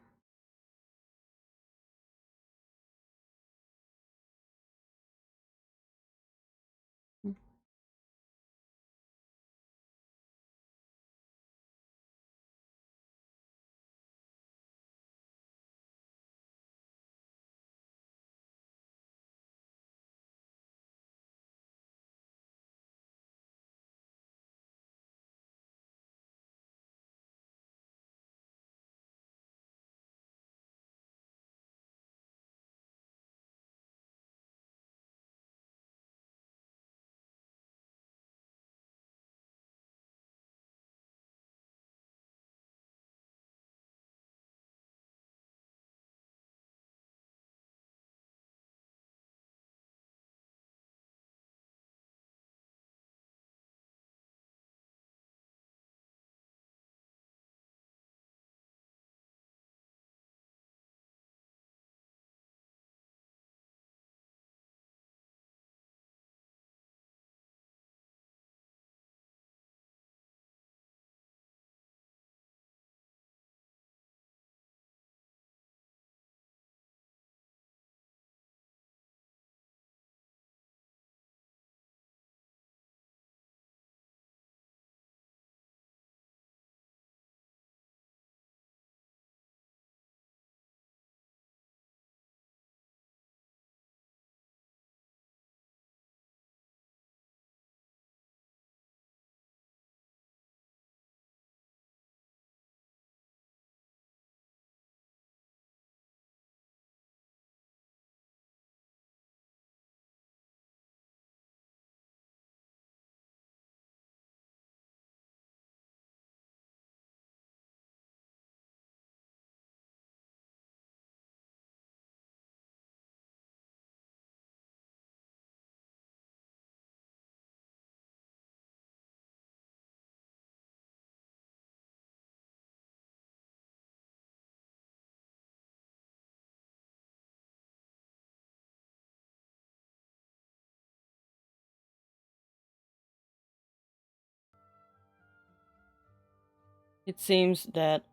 It seems that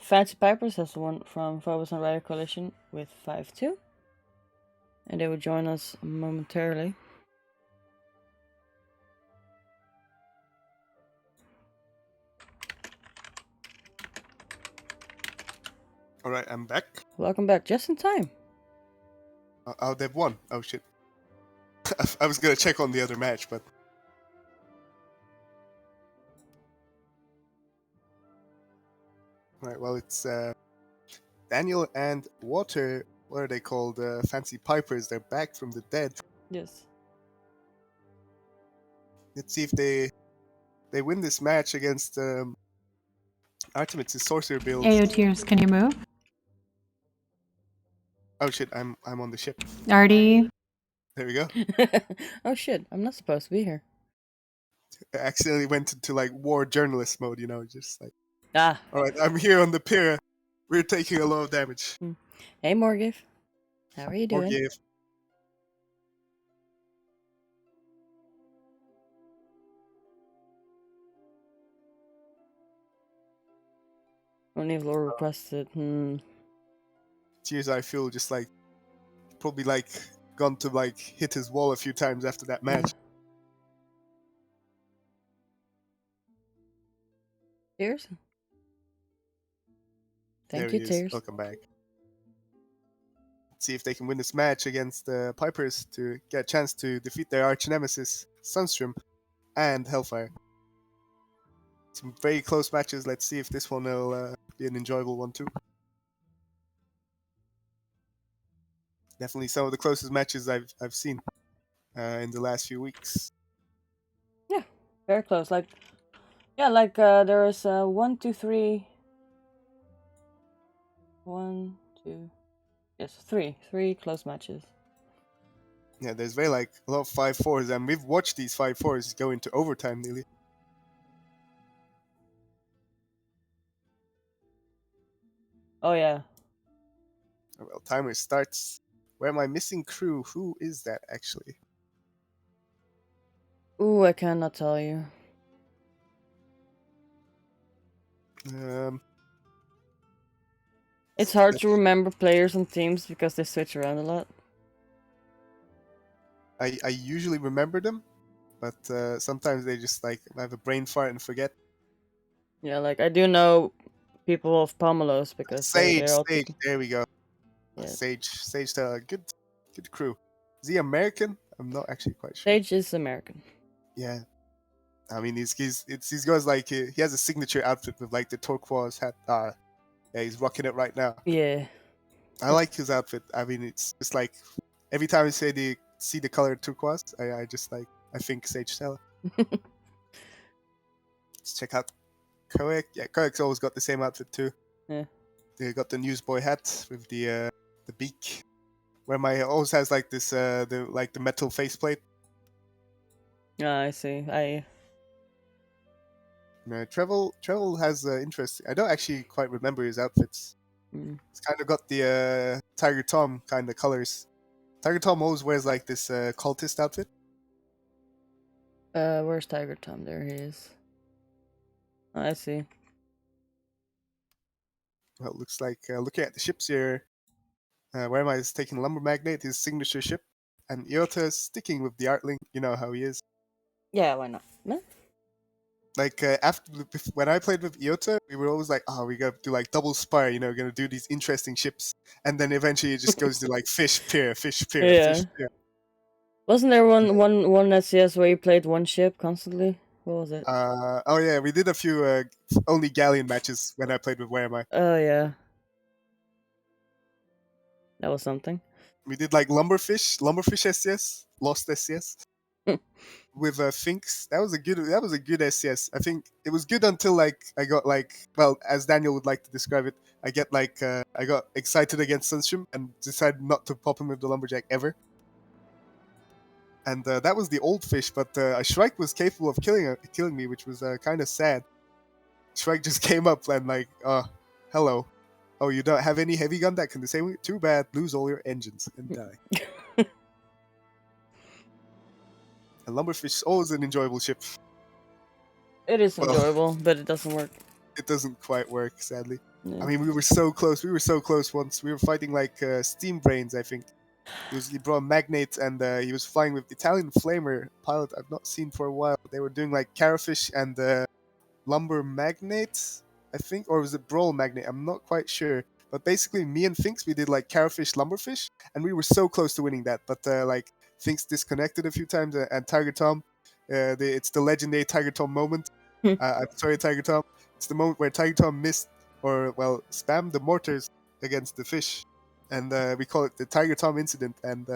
Fancy Pipers has won from Phobos and Rider Coalition with 5-2. And they will join us momentarily. Alright, I'm back. Welcome back, just in time. Oh, they've won. Oh shit. I was gonna check on the other match, but... Right, well, it's Daniel and Water. What are they called? Fancy Pipers. They're back from the dead. Yes. Let's see if they win this match against Artimits' sorcerer build. AO Tears, can you move? Oh shit, I'm on the ship. Artie, There we go. Oh shit, I'm not supposed to be here. I accidentally went into like war journalist mode, just like, Ah, alright, I'm here on the pier. We're taking a lot of damage. hey Morgif. How are you Or doing? gave. Only if Laura requested. Tears, I feel just like probably like gone to like hit his wall a few times after that match. Tears? Thank There you, he is. Tears. Welcome back. Let's see if they can win this match against the Pipers to get a chance to defeat their arch nemesis, Sunstream, and Hellfire. Some very close matches. Let's see if this one will be an enjoyable one too. Definitely some of the closest matches I've seen in the last few weeks. Yeah, very close. Like there is 1, 2, 3. 1, 2. Yes, 3. 3 close matches. Yeah, there's very like a lot of 5-4s, and we've watched these 5-4s go into overtime nearly. Oh yeah. Well, timer starts. Where am I missing crew? Who is that actually? Ooh, I cannot tell you. It's hard to remember players and teams because they switch around a lot. I usually remember them, but sometimes they just like have a brain fart and forget. Yeah, like I do know people of Pomelos because Sage, they're all Sage, there we go. Yeah. Sage, good crew. Is he American? I'm not actually quite sure. Sage is American. Yeah, I mean he's got like he has a signature outfit with like the turquoise hat. Yeah, he's rocking it right now. Yeah. I like his outfit. I mean, it's just like every time I see the color turquoise, I just like I think Sage Stella. Let's check out Koek. Yeah, Koek's always got the same outfit too. Yeah. They got the newsboy hat with the beak. Where my always has like this the metal faceplate. I see. Trevel has interest. I don't actually quite remember his outfits. It's kind of got the Tiger Tom kind of colors. Tiger Tom always wears like this cultist outfit. Where's Tiger Tom? There he is. Oh, I see. Well, it looks like looking at the ships here. Where am I? Is taking Lumber Magnate, his signature ship, and Iota sticking with the Artling. You know how he is. Yeah, why not? No? Like when I played with Iota, we were always like, oh, we gotta do like double spire, gonna do these interesting ships, and then eventually it just goes to like fish pier, fish pier, Yeah. fish pier. Wasn't there one SCS where you played one ship constantly? What was it? Oh yeah, we did a few only galleon matches when I played with Where Am I? Oh yeah. That was something. We did like lumberfish SCS, lost SCS. With Finks. That was a good SCS. I think it was good until like I got like, well, as Daniel would like to describe it, I got excited against Sunstream and decided not to pop him with the lumberjack ever. And that was the old fish, but a Shrike was capable of killing me, which was kind of sad. Shrike just came up and like, hello. Oh, you don't have any heavy gun that can disable you? Too bad. Lose all your engines and die. And Lumberfish is always an enjoyable ship. It is Well, enjoyable, but it doesn't work. it doesn't quite work, sadly. Yeah. I mean, we were so close. We were so close once. We were fighting like steam brains, I think. He brought a magnate and he was flying with Italian flamer pilot I've not seen for a while. They were doing like Carafish and lumber magnate, I think, or was it brawl magnate? I'm not quite sure. But basically, me and Finks, we did like Carafish lumberfish, and we were so close to winning that. But like Finks disconnected a few times, and Tiger Tom, it's the legendary Tiger Tom moment. I'm sorry, Tiger Tom. It's the moment where Tiger Tom missed, or well, spammed the mortars against the fish, and we call it the Tiger Tom incident. And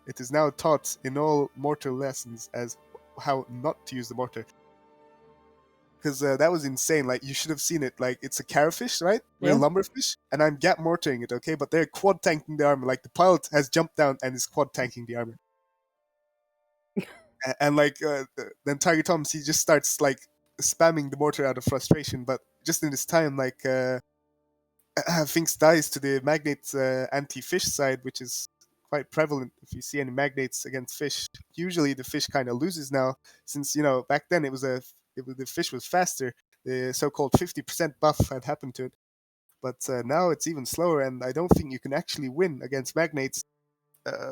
it is now taught in all mortar lessons as how not to use the mortar. Because that was insane. Like, you should have seen it. Like, it's a carafish, right? Real Yeah. lumberfish, and I'm gap mortaring it, okay? But they're quad tanking the armor. Like, the pilot has jumped down and is quad tanking the armor. and like, then Tiger Thomas, he just starts like spamming the mortar out of frustration. But just in this time, like, Finks dies to the magnate anti-fish side, which is quite prevalent if you see any magnates against fish. Usually the fish kind of loses now, since back then the fish was faster. The so-called 50% buff had happened to it, but now it's even slower, and I don't think you can actually win against magnates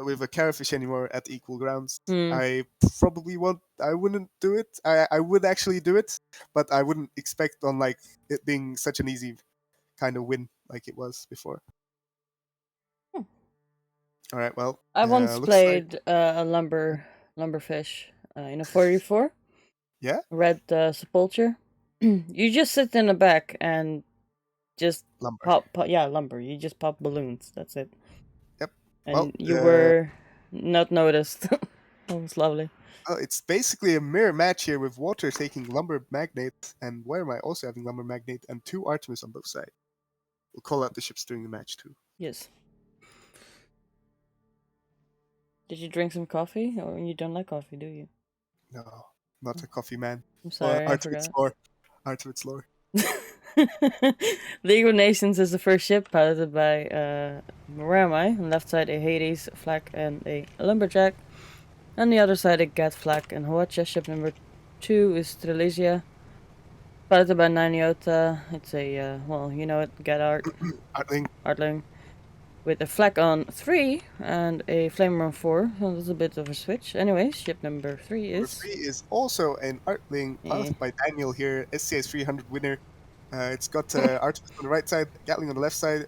with a carafish anymore at equal grounds. I probably won't. I wouldn't do it. I would actually do it, but I wouldn't expect on like it being such an easy kind of win like it was before. All right, well, I once looks played a lumberfish in a 4v4. Yeah? Red sepulture. You just sit in the back and just lumber. pop. Lumber. You just pop balloons. That's it. Yep. And Well, you were not noticed. That was lovely. It's basically a mirror match here with Water taking lumber magnate and where am I also having lumber magnate and 2 Artemis on both sides. We'll call out the ships during the match too. Yes. Did you drink some coffee? Or you don't like coffee, do you? No, not a coffee man. I'm sorry, I Artimits forgot. lore. Artimits lore. League of Nations is the first ship piloted by where am I? On the left side a Hades flag and a lumberjack. On the other side a Gat flag and Hoacha. Ship number 2 is Trilesia, piloted by Naniota. It's a well, you know it, Gat Artling. With a flag on 3 and a flamer on 4. So that's a bit of a switch. Anyway, ship number 3 is... Number 3 is also an Artling, piloted by Daniel here, SCS 300 winner. It's got Artemis on the right side, Gatling on the left side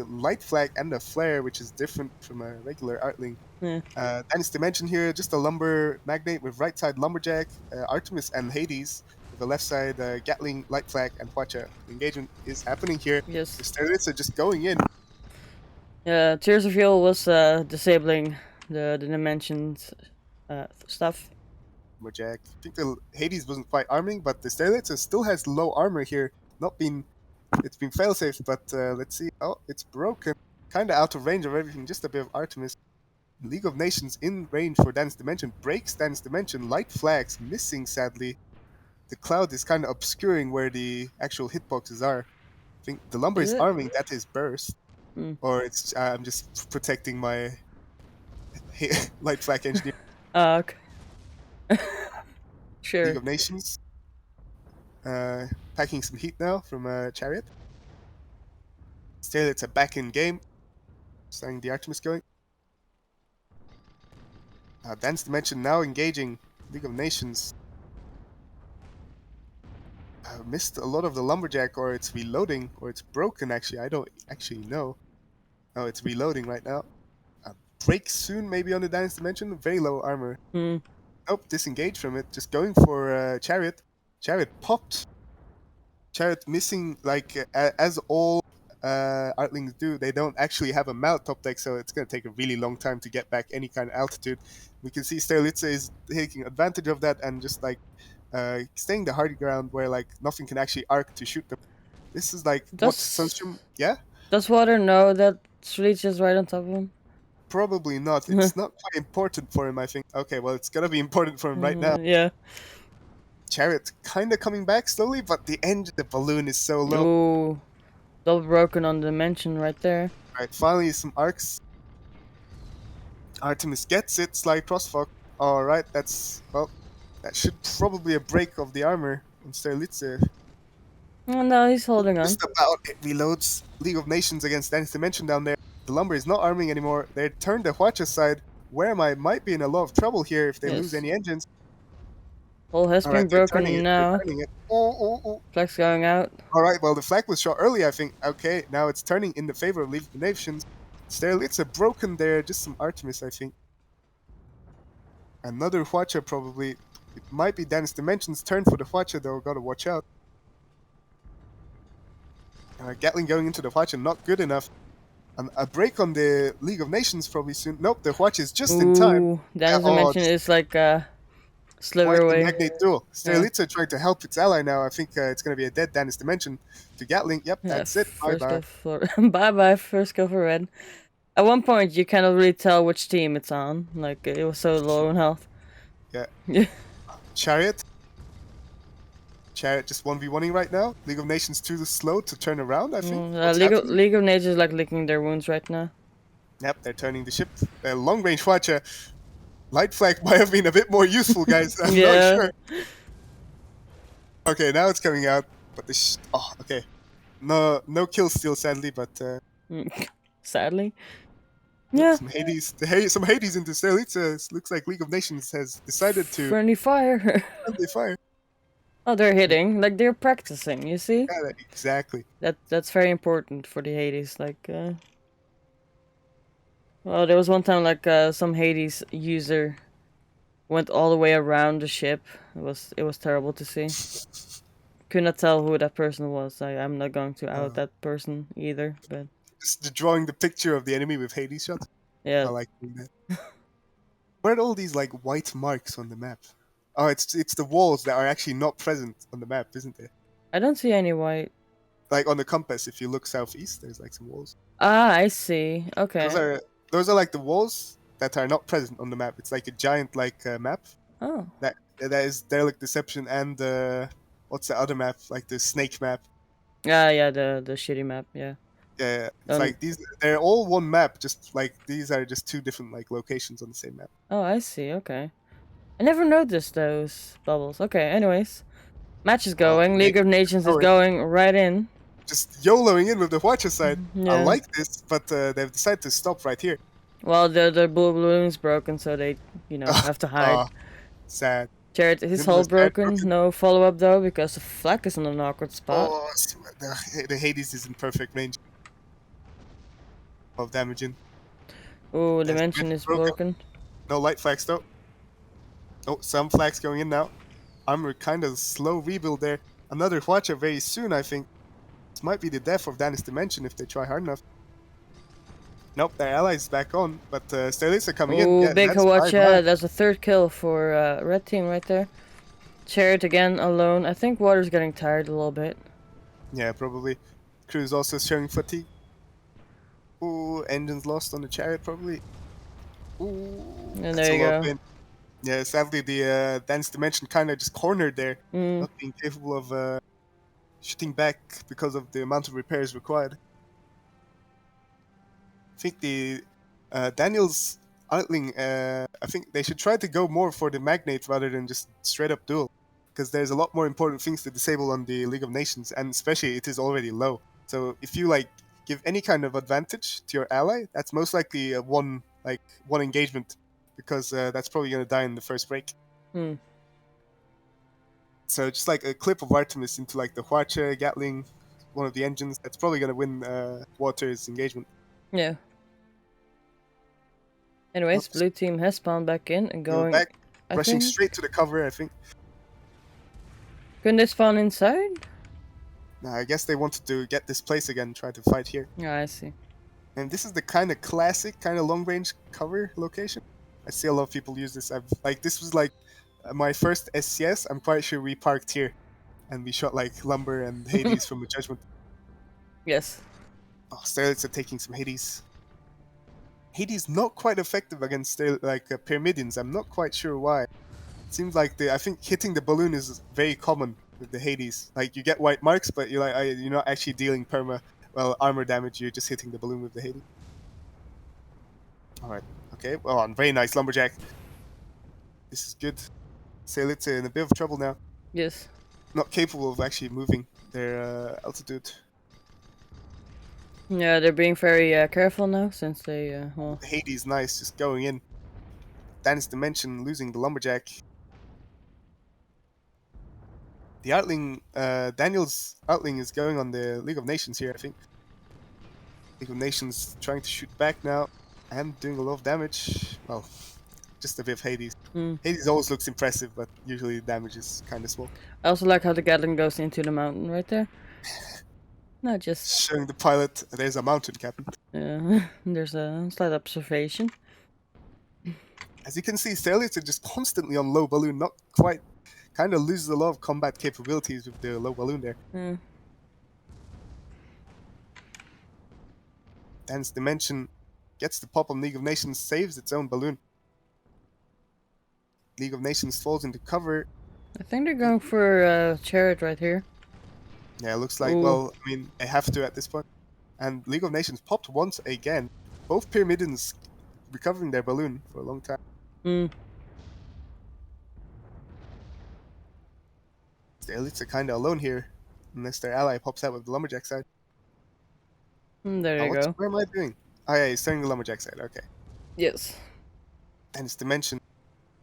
light flag and a flare, which is different from a regular Artling. Yeah. Dennis Dimension here, just a lumber magnate with right side lumberjack, Artemis and Hades. With the left side Gatling, light flag, and Huacha. Engagement is happening here. Yes. The Sterlitz are just going in. Tears of Fuel was disabling the dimensions stuff. Lumberjack. I think the Hades wasn't quite arming, but the Sterlitz still has low armor here. It's been failsafe, but let's see. Oh, it's broken. Kind of out of range of everything, just a bit of Artemis. League of Nations in range for Dance Dimension. Breaks Dance Dimension. Light flags missing, sadly. The cloud is kind of obscuring where the actual hitboxes are. I think the lumber is arming, that is burst. Or it's I'm just protecting my light flag engineer. Okay. Sure. League of Nations. Packing some heat now from Chariot. Still, it's a back in game. Starting the Artemis going. Dance Dimension now engaging League of Nations. Missed a lot of the lumberjack, or it's reloading, or it's broken actually. I don't actually know. Oh, it's reloading right now. Break soon, maybe on the Dance Dimension. Very low armor. Nope, disengage from it. Just going for Chariot. Chariot popped. Chariot missing, like, as all Artlings do. They don't actually have a mount top deck, so it's going to take a really long time to get back any kind of altitude. We can see Sterlitz is taking advantage of that and just, like, staying the hard ground where, like, nothing can actually arc to shoot them. This is, like, what Sunstream... Yeah? Does Water know that Sleech is right on top of him? Probably not. It's not quite important for him, I think. Okay, well, it's gonna be important for him right now. Yeah. Chariot kind of coming back slowly, but the balloon is so low. Ooh. Double broken on the dimension right there. Alright, finally some arcs. Artemis gets it, slide crossfog. Alright, that should probably a break of the armor on Sterlitz. Oh no, he's holding on. Just about it reloads. League of Nations against Dennis Dimension down there. The Lumber is not arming anymore. They turned the Watcher side. Where am I? Might be in a lot of trouble here if they lose Yes. any engines. Hole has All been right, they're broken turning it. now. They're turning it. Oh. Flag's going out. All right, well, the flag was shot early, I think. Okay, now it's turning in the favor of League of Nations. Sterlitza broken there. Just some Artemis, I think. Another Watcher, probably. It might be Dennis Dimension's turn for the Watcher, though. Gotta watch out. Gatling going into the Watcher, not good enough. And a break on the League of Nations probably soon. Nope, the Watcher is just in time. Ooh, Dan's oh, dimension is like sliver Quite the away. Magnate duel. Sterlitza trying to help its ally now. I think it's going to be a dead Dennis Dimension to Gatling. Yep, that's it. First Bye-bye. go for bye. First go for red. At one point, you cannot really tell which team it's on. Like it was so low in health. Yeah. Yeah. Chariot. Chariot just 1v1ing right now. League of Nations too slow to turn around, I think. What's happening? League of Nations is like licking their wounds right now. Yep, they're turning the ship. Long range Watcher. Light flag might have been a bit more useful, guys. I'm Yeah. not sure. Okay, now it's coming out. But oh, okay. No kill steal, sadly, but Sadly. Yeah. some Hades. Some Hades into Sterlitza. Looks like League of Nations has decided to Friendly fire. friendly fire. Oh, they're hitting. Like they're practicing. You see? Yeah, exactly. That's very important for the Hades. Like, well, there was one time like some Hades user went all the way around the ship. It was terrible to see. Could not tell who that person was. I'm not going to out that person either. But Just drawing the picture of the enemy with Hades shots. yeah, I like doing that. Where are all these like white marks on the map? Oh, it's the walls that are actually not present on the map, isn't there? I don't see any white. Like on the compass, if you look southeast, there's like some walls. Ah, I see. Okay. Those are like the walls that are not present on the map. It's like a giant like map. Oh. That is Derelict Deception and what's the other map? Like the snake map. Yeah, the shitty map. Yeah. Yeah, it's like these. They're all one map. Just like these are just two different like locations on the same map. Oh, I see. Okay. I never noticed those bubbles. Okay. Anyways, match is going. League of Nations is going right in. Just YOLOing in with the Watcher side. Yeah. I like this, but they've decided to stop right here. Well, the balloon's broken, so they have to hide. Sad. Jared, his Nimbus hull is bad broken. broken. No follow up though because the flak is in an awkward spot. Oh, the Hades is in perfect range of damaging. Ooh, That's dimension good. is broken. No light flags though. Oh, some flags going in now. Armor kind of slow rebuild there. Another Watcher very soon, I think. This might be the death of Dennis Dimension if they try hard enough. Nope, their allies back on, but Sterlitza coming in. Ooh, Yeah, big that's Watcher. bye-bye. That's a third kill for red team right there. Chariot again alone. I think Water's getting tired a little bit. Yeah, probably. Crew's also showing fatigue. Ooh, engines lost on the Chariot probably. Ooh, And that's there you a lot of go. pain. Yeah, sadly the Dennis Dimension kind of just cornered there, Mm. not being capable of shooting back because of the amount of repairs required. I think the Daniels Artling, I think they should try to go more for the Magnate rather than just straight up duel, because there's a lot more important things to disable on the League of Nations, and especially it is already low. So if you like give any kind of advantage to your ally, that's most likely one engagement, because that's probably gonna die in the first break. Hmm. So just like a clip of Artemis into like the Watcher, Gatling, one of the engines, that's probably gonna win Water's engagement. Yeah. Anyways, Oops. blue team has spawned back in and Go going. back, I rushing think. straight to the cover, I think. Couldn't they spawn inside? Nah, I guess they wanted to get this place again, try to fight here. Yeah, I see. And this is the kind of classic, kind of long-range cover location. I see a lot of people use this. This was like my first SCS. I'm quite sure we parked here, and we shot like Lumber and Hades from the Judgment. Yes. Oh, Sterlitz are taking some Hades. Hades not quite effective against Pyramidians. I'm not quite sure why. It seems like I think hitting the balloon is very common with the Hades. Like you get white marks, but you're not actually dealing armor damage. You're just hitting the balloon with the Hades. All right. Okay. Well, very nice Lumberjack. This is good. Sterlitz in a bit of trouble now. Yes. Not capable of actually moving. their altitude. Yeah, they're being very careful now since they well. Hades, nice, just going in. Danish Dimension losing the Lumberjack. The Artling, Daniel's Artling is going on the League of Nations here, I think. League of Nations trying to shoot back now and doing a lot of damage. Well, just a bit of Hades. Hades always looks impressive, but usually the damage is kind of small. I also like how the Gatling goes into the mountain right there. Not just. Showing the pilot, there's a mountain, Captain. There's a slight observation. As you can see, Stelites are just constantly on low balloon, not quite. Kind of loses a lot of combat capabilities with the low balloon there. Dance Dimension gets the pop on League of Nations, saves its own balloon. League of Nations falls into cover. I think they're going for a chariot right here. Yeah, it looks like, Ooh. well, I mean, they have to at this point. And League of Nations popped once again. Both Pyramidians recovering their balloon for a long time. The elites are kind of alone here, unless their ally pops out with the Lumberjack side. There you go. What am I doing? Oh yeah, he's turning the Lumberjack side, okay. Yes. And it's Dimension.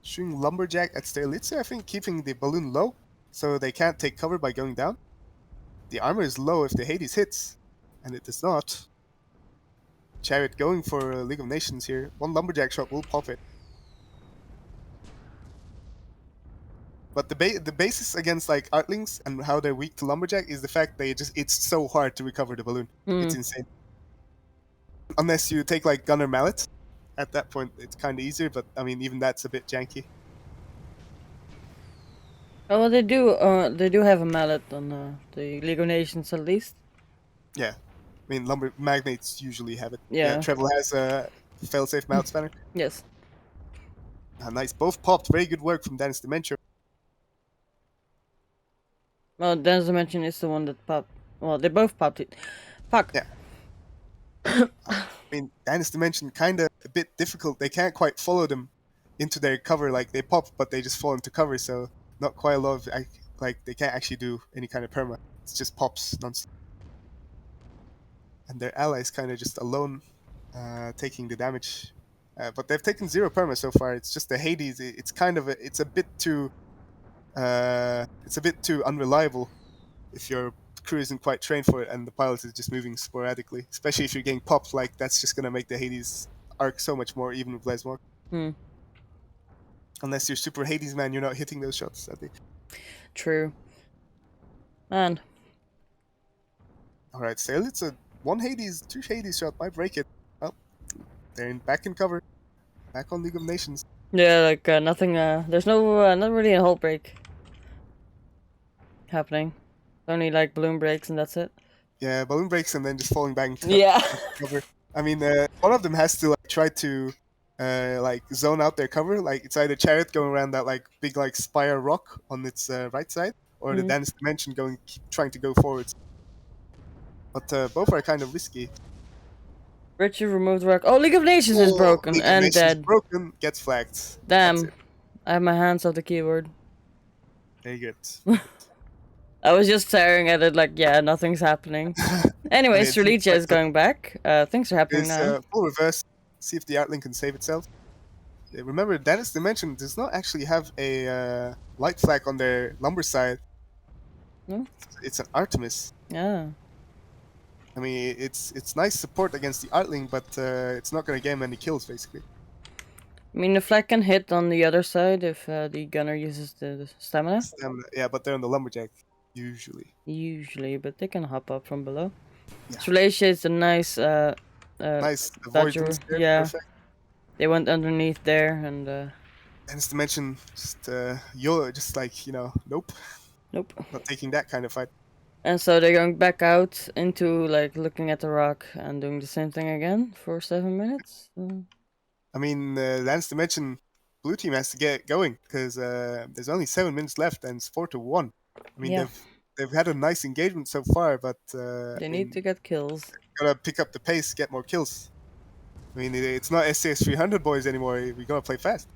Shooting Lumberjack at Stelitsa, I think, keeping the balloon low, so they can't take cover by going down. The armor is low if the Hades hits, and it does not. Chariot going for League of Nations here. One Lumberjack shot will pop it. But the basis against like Artlings and how they're weak to Lumberjack is the fact it's so hard to recover the balloon. It's insane. Unless you take like Gunner Mallet. At that point, it's kind of easier, but I mean, even that's a bit janky. Oh, well, they do have a mallet on the League of Nations at least. Yeah, I mean, lumber magnates usually have it. Yeah. Treble has a failsafe mallet spanner. Yes. Nice, both popped. Very good work from Dennis Dementia. Well, Dennis Dimension is the one that popped. Well, they both popped it. Fuck. Yeah. I mean, Dennis Dimension kind of a bit difficult. They can't quite follow them into their cover. Like they pop, but they just fall into cover. So not quite a lot of like they can't actually do any kind of perma. It's just pops nonstop. And their allies kind of just alone, taking the damage. But they've taken 0 perma so far. It's just the Hades. It's kind of it's a bit too unreliable if your crew isn't quite trained for it and the pilot is just moving sporadically. Especially if you're getting popped, like that's just gonna make the Hades arc so much more even with Lesmore. Unless you're super Hades man, you're not hitting those shots, I think. True. Man. Alright, so it's a 2 Hades shot might break it. Oh, they're back in cover. Back on League of Nations. Yeah, like nothing. There's no not really a hull break happening. Only like balloon breaks and that's it. Yeah, balloon breaks and then just falling back into cover. I mean, one of them has to like try to like zone out their cover. Like it's either Chariot going around that like big like spire rock on its right side, or the Dance Dimension trying to go forwards. But both are kind of risky. Richard removed the rock. Oh, League of Nations is broken League of and Nations dead. Broken, gets flagged. Damn. I have my hands off the keyboard. Very good. I was just staring at it like, yeah, nothing's happening. Anyway, Strelicia is going back. Things are happening now. Full reverse. See if the Artling can save itself. Remember, Dennis Dimension does not actually have a light flag on their lumber side. No? It's an Artemis. Yeah. I mean, it's nice support against the Artling, but it's not going to get many kills, basically. I mean, the flag can hit on the other side if the gunner uses the stamina. Yeah, but they're on the Lumberjack, usually. Usually, but they can hop up from below. Yeah. Strelicia is a nice... nice avoidance there. Yeah. Perfect. They went underneath there and... Dennis Dimension, just like, nope. Nope. Not taking that kind of fight. And so they're going back out into, like, looking at the rock and doing the same thing again for 7 minutes. I mean, Lance Dimension, blue team has to get going because there's only 7 minutes left and it's 4-1. I mean, they've had a nice engagement so far, but they need to get kills. Gotta pick up the pace, get more kills. I mean, it's not SCS 300 boys anymore. We gotta play fast.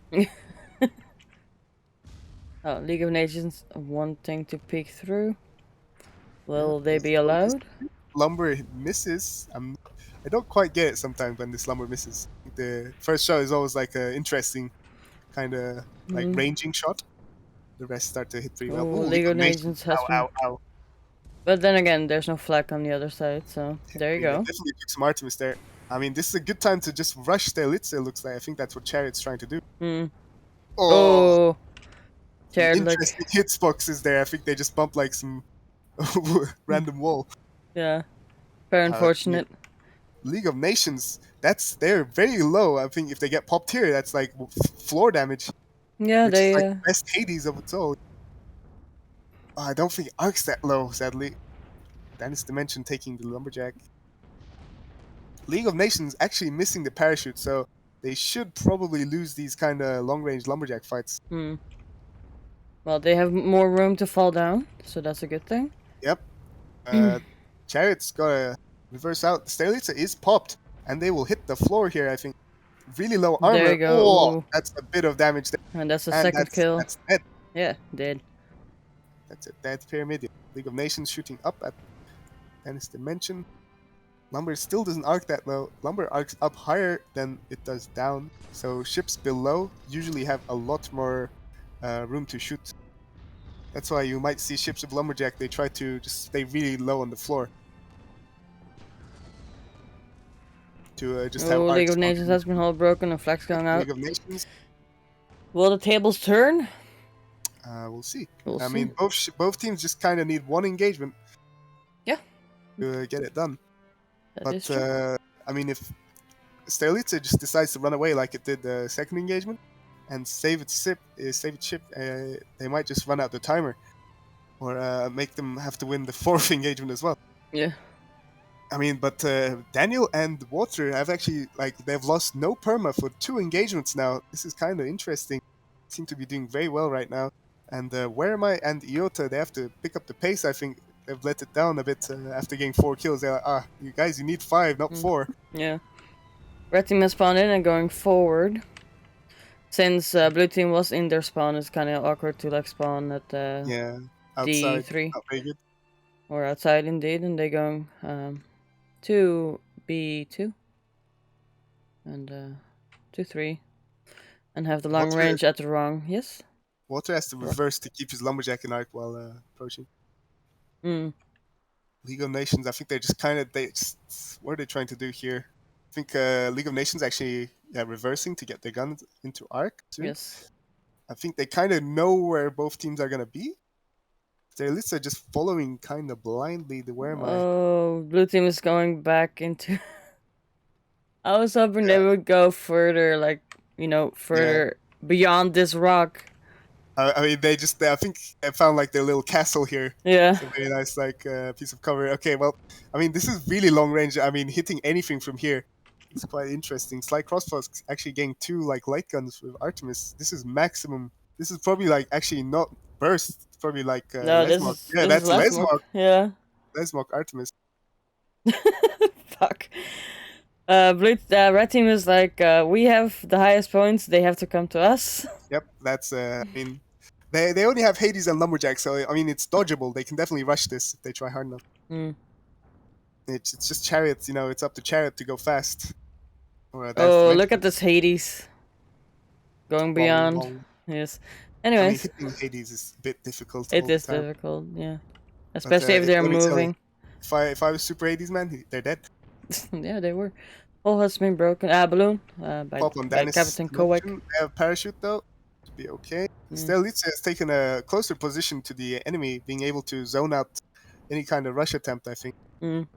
Oh, League of Nations wanting to peek through. Will they let's be go this allowed? Lumber misses. I don't quite get it sometimes when this lumber misses. The first shot is always like a interesting kind of like Mm. ranging shot. The rest start to hit pretty well. Oh, Ooh, League of Nations. Nations has Ow, been. ow, ow. But then again, there's no flag on the other side, so there I you mean, they go. definitely took some Artemis there. I mean, this is a good time to just rush Stelitsa, it looks like. I think that's what Chariot's trying to do. Hmm. Oh, Oh, some Jared, interesting hitboxes there. I think they just bumped like some random wall. yeah, very I mean, unfortunate. League of Nations, they're very low. I think if they get popped here, that's like floor damage, Yeah, which is they. like best Hades of its own. I don't think Ark's that low, sadly. Dennis Dimension taking the Lumberjack. League of Nations actually missing the parachute, so they should probably lose these kind of long-range Lumberjack fights. Hmm. Well, they have more room to fall down, so that's a good thing. Yep. Chariot's gotta reverse out. Stelitsa is popped, and they will hit the floor here, I think. Really low armor. There you go. Oh, Ooh. that's a bit of damage there. And that's a And second kill. that's dead. Yeah, dead. That's a dead pyramid. League of Nations shooting up at Dennis Dimension. Lumber still doesn't arc that low. Lumber arcs up higher than it does down. So ships below usually have a lot more room to shoot. That's why you might see ships of Lumberjack, they try to just stay really low on the floor. To just have Oh, League arcs of Nations on has been all broken and flags going out. League of Nations. Will the tables turn? We'll see. We'll I see. mean, both teams just kind of need one engagement. Yeah. To get it done. That is But true. I mean, if Stelitsa just decides to run away like it did the second engagement and save its ship, they might just run out the timer, or make them have to win the fourth engagement as well. Yeah. I mean, but Daniel and Water have actually they've lost no perma for 2 engagements now. This is kind of interesting. Seem to be doing very well right now. And Where Am I and Iota, they have to pick up the pace. I think they've let it down a bit after getting 4 kills. They're like, you guys, you need 5, not 4. Yeah. Red team has spawned in and going forward. Since blue team was in their spawn, it's kind of awkward to like spawn at Yeah, outside, D3 not very good. or outside indeed, and they're going to B2 and 2-3, and have the long Water- range at the wrong. Yes. Water has to reverse to keep his Lumberjack in arc while approaching. Mm. League of Nations, I think they're just what are they trying to do here? I think League of Nations actually reversing to get their guns into arc soon. Yes. I think they kind of know where both teams are going to be. They're at least just following kind of blindly the Where Am I? Oh, blue team is going back into. I was hoping they would go further, further beyond this rock. I mean, I think they found like their little castle here. Yeah. It's a very nice piece of cover. Okay, well, I mean, this is really long range. I mean, hitting anything from here is quite interesting. Slight crossbows actually getting 2 light guns with Artemis. This is maximum. This is probably actually not burst. It's probably No, this Lesmok. is Yeah, this that's is Lesmok. Yeah. Lesmok Artemis. Fuck. Red team is we have the highest points. They have to come to us. Yep, that's. I mean, they only have Hades and Lumberjack, so I mean it's dodgeable. They can definitely rush this if they try hard enough. Mm. It's just Chariot. It's up to Chariot to go fast. Oh, look at this Hades. Going beyond. Long. Yes. I mean, Anyways, hitting Hades is a bit difficult. it all the is time. difficult. Yeah. Especially if they're let me tell you, moving. If I was Super Hades man, they're dead. Yeah, they were. All has been broken. Balloon. Pop on By Dennis. Captain Kowek. They have parachute though. To be okay. Stelitsa has taken a closer position to the enemy, being able to zone out any kind of rush attempt. I think. Mm.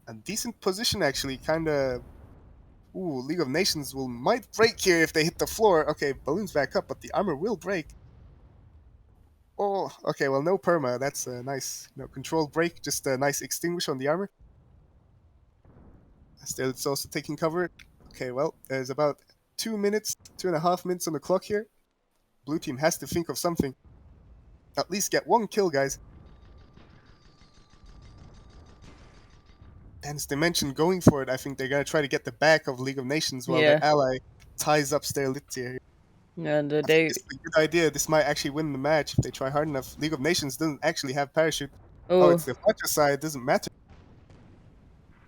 A decent position actually, kind of. Ooh, League of Nations might break here if they hit the floor. Okay, balloon's back up, but the armor will break. Oh, okay, well, no perma. That's a nice, controlled break. Just a nice extinguish on the armor. Still, it's also taking cover. Okay, well, there's about 2.5 minutes on the clock here. Blue team has to think of something. At least get 1 kill, guys. Dennis Dimension going for it. I think they're going to try to get the back of League of Nations while their ally ties up Sterlitia. Yeah, It's a good idea. This might actually win the match if they try hard enough. League of Nations doesn't actually have parachute. Oh, Oh, it's the Hwacha side. Doesn't matter.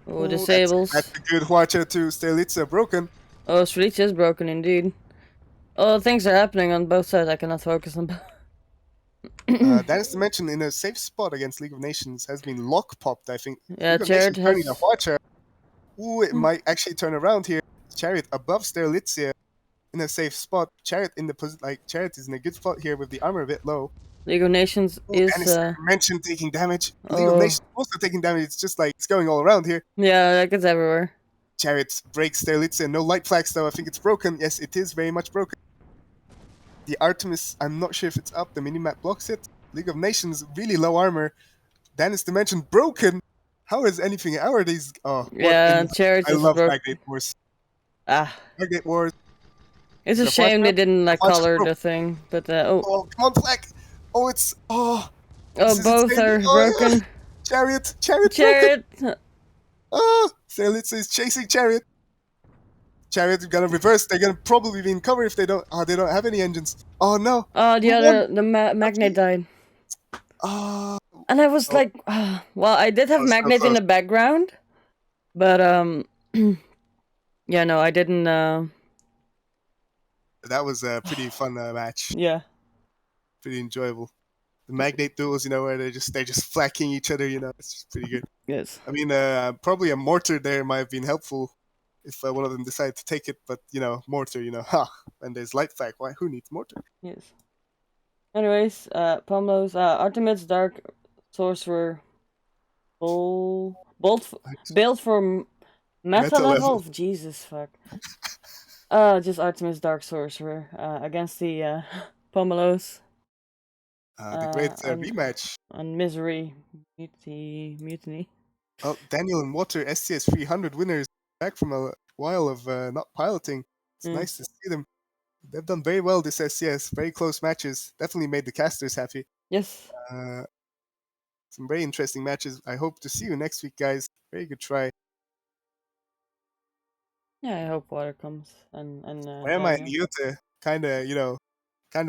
oh, That's disables. a good Hwacha to Stelitsa broken. Oh, Streets is broken indeed. Oh, things are happening on both sides. I cannot focus on both. Dennis Dimension in a safe spot against League of Nations has been lock popped, I think. Yeah, League of Nations Chariot turning a has. Hwacha. Ooh, it might actually turn around here. Chariot above Sterlitsia in a safe spot. Chariot in the Chariot is in a good spot here with the armor a bit low. League of Nations Ooh, is. Dennis Dimension taking damage. League of Oh, Nations also taking damage. It's just like it's going all around here. yeah, like it's everywhere. Chariot breaks Sterlitsia. No light flags though. I think it's broken. Yes, it is very much broken. The Artemis, I'm not sure if it's up. The minimap blocks it. League of Nations, really low armor. Dennis Dimension broken. How is anything? How are these? Oh, what Yeah, in? Chariot I is love broken. Magnate Wars. Ah, Magnate Wars. it's a The shame they Hwacha? didn't like The Hwacha's color broke. the thing, but oh, Oh, come on, flag. Oh, it's this is both insane. are Oh, yeah. broken. Chariot broken. Chariot. Oh, Stelitsa is chasing Chariot. Chariot is gonna reverse. They're gonna probably be in cover if they don't. Oh, they don't have any engines. Oh no. Oh, the Who other, won? the Magnate died. Ah, And I was Oh. like, well, I did have Oh, so Magnate in close. the background, but yeah, no, I didn't. That was a pretty fun match. Yeah. Pretty enjoyable. The Magnate duels, where they're just flacking each other. It's just pretty good. Yes. I mean, probably a mortar there might have been helpful if one of them decided to take it, but mortar, when there's light flag, who needs mortar? Yes. Anyways, Pomlos, Artimits, Dark Sorcerer, built for meta level. Jesus fuck. Just Artemis Dark Sorcerer against the Pomelos. The great on, rematch. on Misery Mutiny. Oh, Daniel and Water SCS 300 winners back from a while of not piloting. It's nice to see them. They've done very well this SCS. Very close matches. Definitely made the casters happy. Yes. Some very interesting matches. I hope to see you next week, guys. Very good try. Yeah, I hope water comes and Where am I in Iota? Kind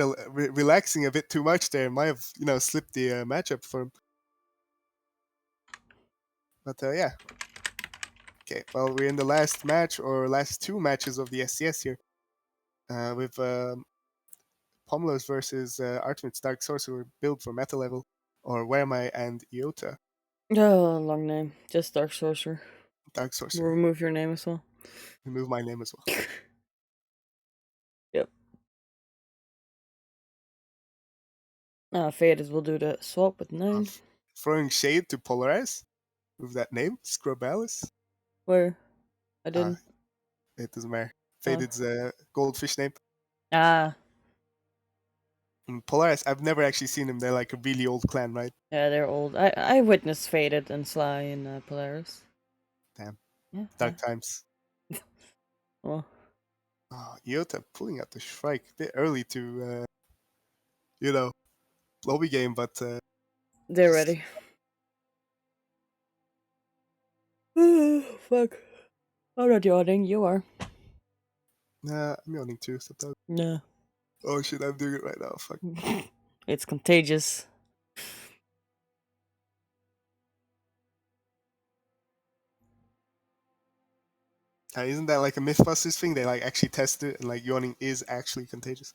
of relaxing a bit too much there. Might have slipped the matchup for him. But yeah. Okay, well, we're in the last match or last two matches of the SCS here. With Pomelos versus Artimits Dark Sorcerer build for meta level, or where am I and Iota Oh, long name. Just Dark Sorcerer. Dark Sorcerer. Remove your name as well. Remove my name as well. Yep. Faded will do the swap with 9. Throwing shade to Polaris with that name, Scrobalis. Where? I didn't. It doesn't matter. Faded's goldfish name. Ah. And Polaris, I've never actually seen them. They're like a really old clan, right? Yeah, they're old. I witnessed Faded and Sly in Polaris. Damn. Yeah. Dark times. Well. Oh, Iota pulling out the Shrike. A bit early to, lobby game, but... They're ready. Fuck. I'm not yawning, you are. Nah, I'm yawning too sometimes. No. Oh shit, I'm doing it right now. Fuck. It's contagious. Isn't that like a Mythbusters thing? They like actually test it and like yawning is actually contagious.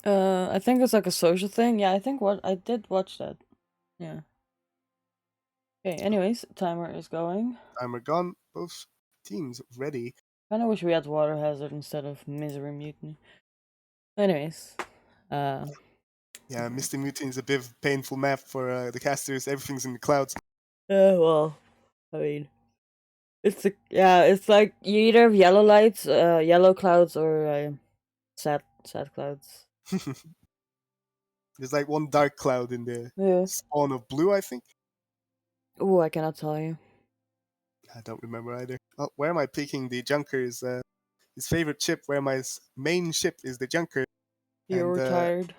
I think it's like a social thing. Yeah, I think I did watch that. Yeah. Okay, anyways, timer is going. Timer gone. Both teams ready. Kinda wish we had Water Hazard instead of Misery Mutiny. Anyways. Yeah, Misty Mutiny is a bit of a painful map for the casters. Everything's in the clouds. Well, I mean, it's like you either have yellow lights, yellow clouds, or sad clouds. There's like one dark cloud in the spawn of blue, I think. Oh, I cannot tell you. I don't remember either. Oh, where am I picking the Junker is his favorite ship, where my main ship is the Junker. You're retired.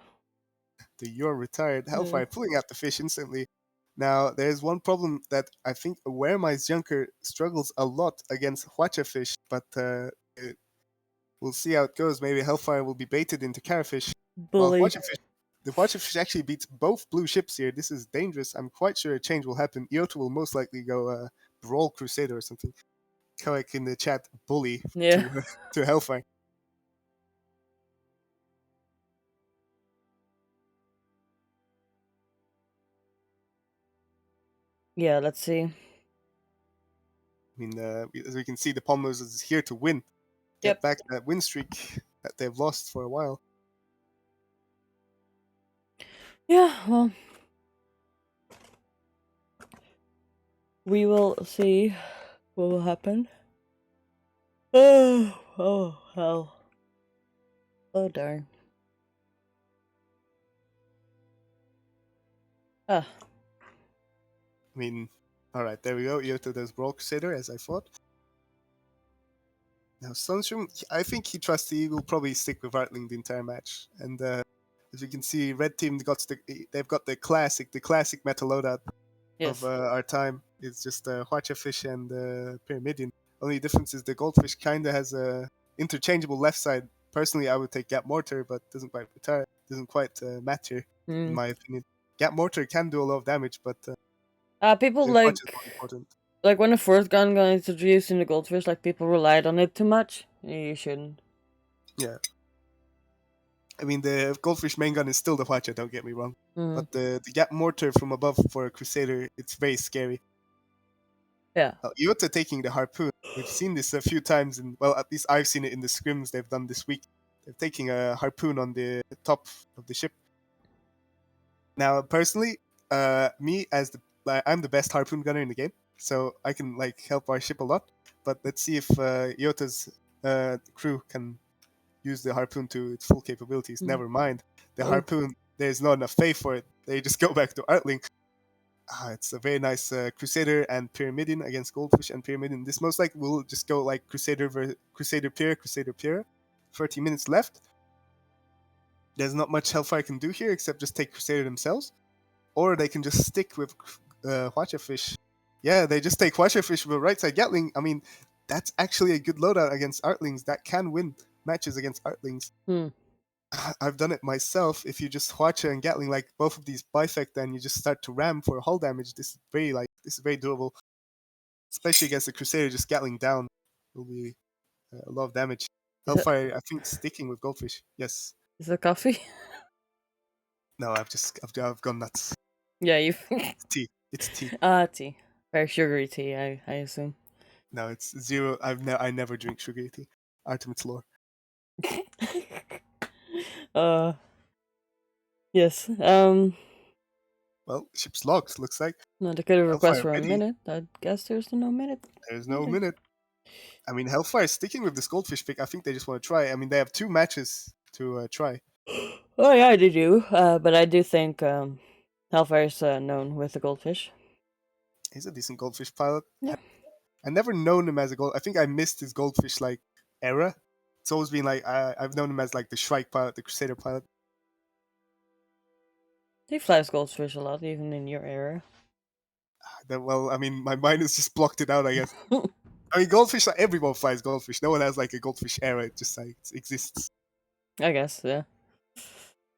You're retired. Hellfire pulling out the fish instantly. Now, there's one problem that I think Weremai's Junker struggles a lot against Hwacha fish, but we'll see how it goes. Maybe Hellfire will be baited into Carafish. Bully. Well, Hwacha fish The Watcherfish actually beats both blue ships here. This is dangerous. I'm quite sure a change will happen. Iota will most likely go Brawl Crusader or something. Koek in the chat, bully Yeah. to Hellfire. Yeah, let's see. I mean, as we can see, the Palmos is here to win. Get Yep. back that win streak that they've lost for a while. Yeah, well, we will see what will happen. Oh, hell. Oh, darn. Ah, I mean, alright, there we go. Iota does Brawl Crusader, as I thought. Now, Sunstream, I think he will probably stick with Artling the entire match. And as you can see, Red Team they've got the classic meta loadout yes. of our time. It's just Watcherfish and Pyramidian. Only difference is the Goldfish kind of has a interchangeable left side. Personally, I would take Gap Mortar, but doesn't quite matter in my opinion. Gap Mortar can do a lot of damage, but People the like punch is more important. when the fourth gun got introduced in the Goldfish, like people relied on it too much. You shouldn't. Yeah. I mean, the Goldfish main gun is still the Watcher, don't get me wrong. But the Gap Mortar from above for a Crusader, it's very scary. Yeah. Iota taking the Harpoon. We've seen this a few times, well, at least I've seen it in the scrims they've done this week. They're taking a Harpoon on the top of the ship. Now, personally, I'm the best Harpoon gunner in the game, so I can help our ship a lot. But let's see if Iota's crew can use the Harpoon to its full capabilities. Never mind. The Harpoon, there's not enough faith for it. They just go back to Artling. It's a very nice Crusader and Pyramidian against Goldfish and Pyramidian. This most likely will just go like Crusader Pyra. 30 minutes left. There's not much Hellfire can do here except just take Crusader themselves. Or they can just stick with Watcherfish. Yeah, they just take Watcherfish with a right side Gatling. I mean, that's actually a good loadout against Artlings. That can win matches against Artlings. I've done it myself. If you just Watcher and Gatling like both of these bifect, then you just start to ram for hull damage. This is very doable, especially against the Crusader. Just Gatling down will be a lot of damage. Hellfire, I think, sticking with Goldfish. Yes. Is it coffee? No, I've gone nuts. Yeah, you. It's tea. It's tea. Tea. Very sugary tea, I assume. No, it's zero. I never drink sugary tea. Artimits lore. Yes. Well, ship's locked. Looks like. No, they could have requested for Hellfire a ready. minute. I guess there's no minute. There's no minute. I mean, Hellfire is sticking with this Goldfish pick. I think they just want to try. I mean, they have 2 matches to try. Oh yeah, they do. But I do think Hellfire's known with the Goldfish. He's a decent Goldfish pilot. Yeah. I never known him as a gold. I think I missed his Goldfish era. It's always been I've known him as the Shrike pilot, the Crusader pilot. He flies Goldfish a lot, even in your era. Well, I mean, my mind has just blocked it out, I guess. I mean, Goldfish, everyone flies Goldfish. No one has a Goldfish era. It just it exists. I guess, yeah.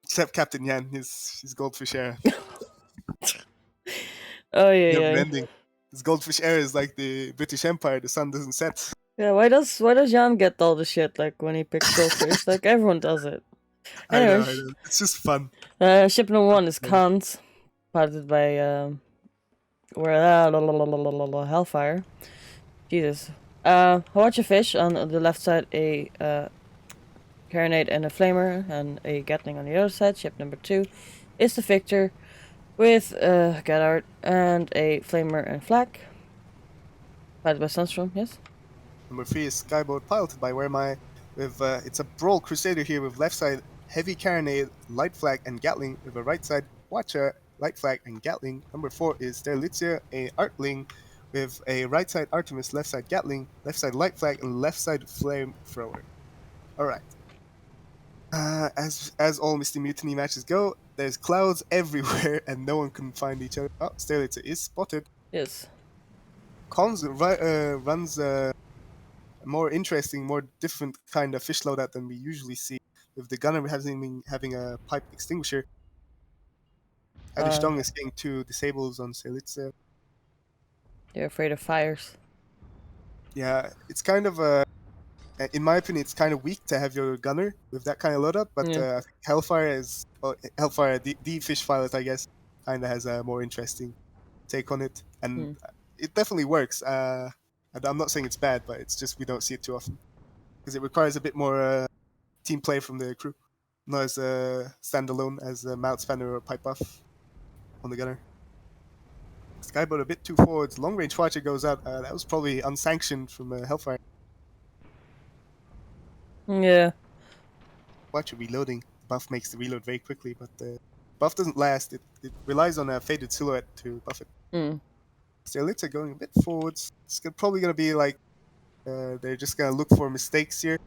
Except Captain Yan, his Goldfish era. Oh yeah, Never yeah. ending. His Goldfish era is like the British Empire. The sun doesn't set. Yeah, why does Jan get all the shit when he picks Goldfish? Everyone does it. I know. Anyways, It's just fun. ship number 1 is Kant, piloted by Hellfire. Jesus. Watcherfish on the left side, a Carronade and a Flamer, and a Gatling on the other side. Ship number 2 is the Victor, with Gadard and a Flamer and Flak. Piloted by Sunstrom, yes? Number 3 is Skyboat, piloted by Wehrmai. With it's a Brawl Crusader here with left side Heavy Carronade, Light Flag, and Gatling. With a right side Watcher, Light Flag, and Gatling. Number 4 is Sterlitzia, a Artling, with a right side Artemis, left side Gatling, left side Light Flag, and left side Flamethrower. Alright. As all Misty Mutiny matches go, there's clouds everywhere and no one can find each other. Oh, Sterlitzia is spotted. Yes. Cons runs a more interesting, more different kind of fish loadout than we usually see, with the gunner having a pipe extinguisher. Adishtong is getting 2 disables on Selitsa. They're afraid of fires. Yeah, it's kind of in my opinion, it's kind of weak to have your gunner with that kind of loadout. But Yeah. I think Hellfire is Hellfire, the fish pilot, I guess, kind of has a more interesting take on it, and it definitely works. And I'm not saying it's bad, but it's just we don't see it too often because it requires a bit more team play from the crew, not as standalone as Mount Spanner or Pipe Buff on the gunner. Skyboat a bit too forwards. Long range watcher goes out. That was probably unsanctioned from Hellfire. Yeah. Watcher reloading. Buff makes the reload very quickly, but buff doesn't last. It relies on a faded silhouette to buff it. Stelitza going a bit forwards. It's probably going to be like they're just going to look for mistakes here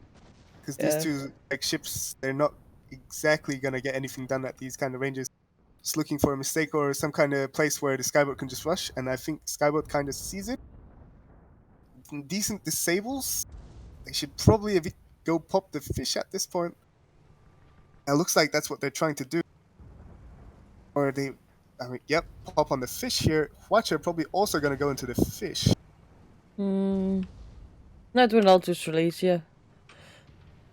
because these two like ships, they're not exactly going to get anything done at these kind of ranges. Just looking for a mistake or some kind of place where the Skyboat can just rush, and I think Skyboat kind of sees it. Decent disables. They should probably go pop the fish at this point. It looks like that's what they're trying to do. Or yep, pop on the fish here. Watcher probably also going to go into the fish. Not when Altus release, yeah.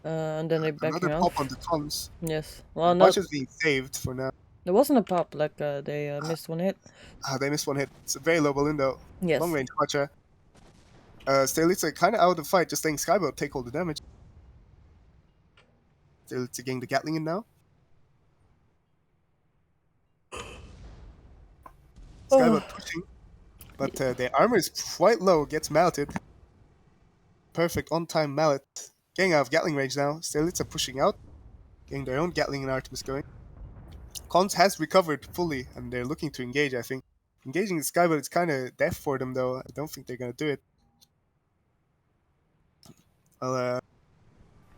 And then they backing Another off. pop on the tons. Yes. Well, no. Watcher's being saved for now. There wasn't a pop, like they missed one hit. They missed one hit. It's a very low balloon though. Yes. Long range Watcher. Stelitza kind of out of the fight, just letting Skyboat take all the damage. Stelitza getting the Gatling in now. Skyboat pushing, but their armor is quite low, gets malleted. Perfect on-time mallet. Getting out of Gatling range now. Stelitza pushing out, getting their own Gatling and Artemis going. Cons has recovered fully, and they're looking to engage, I think. Engaging the Skyboat is kind of death for them, though. I don't think they're going to do it. Well,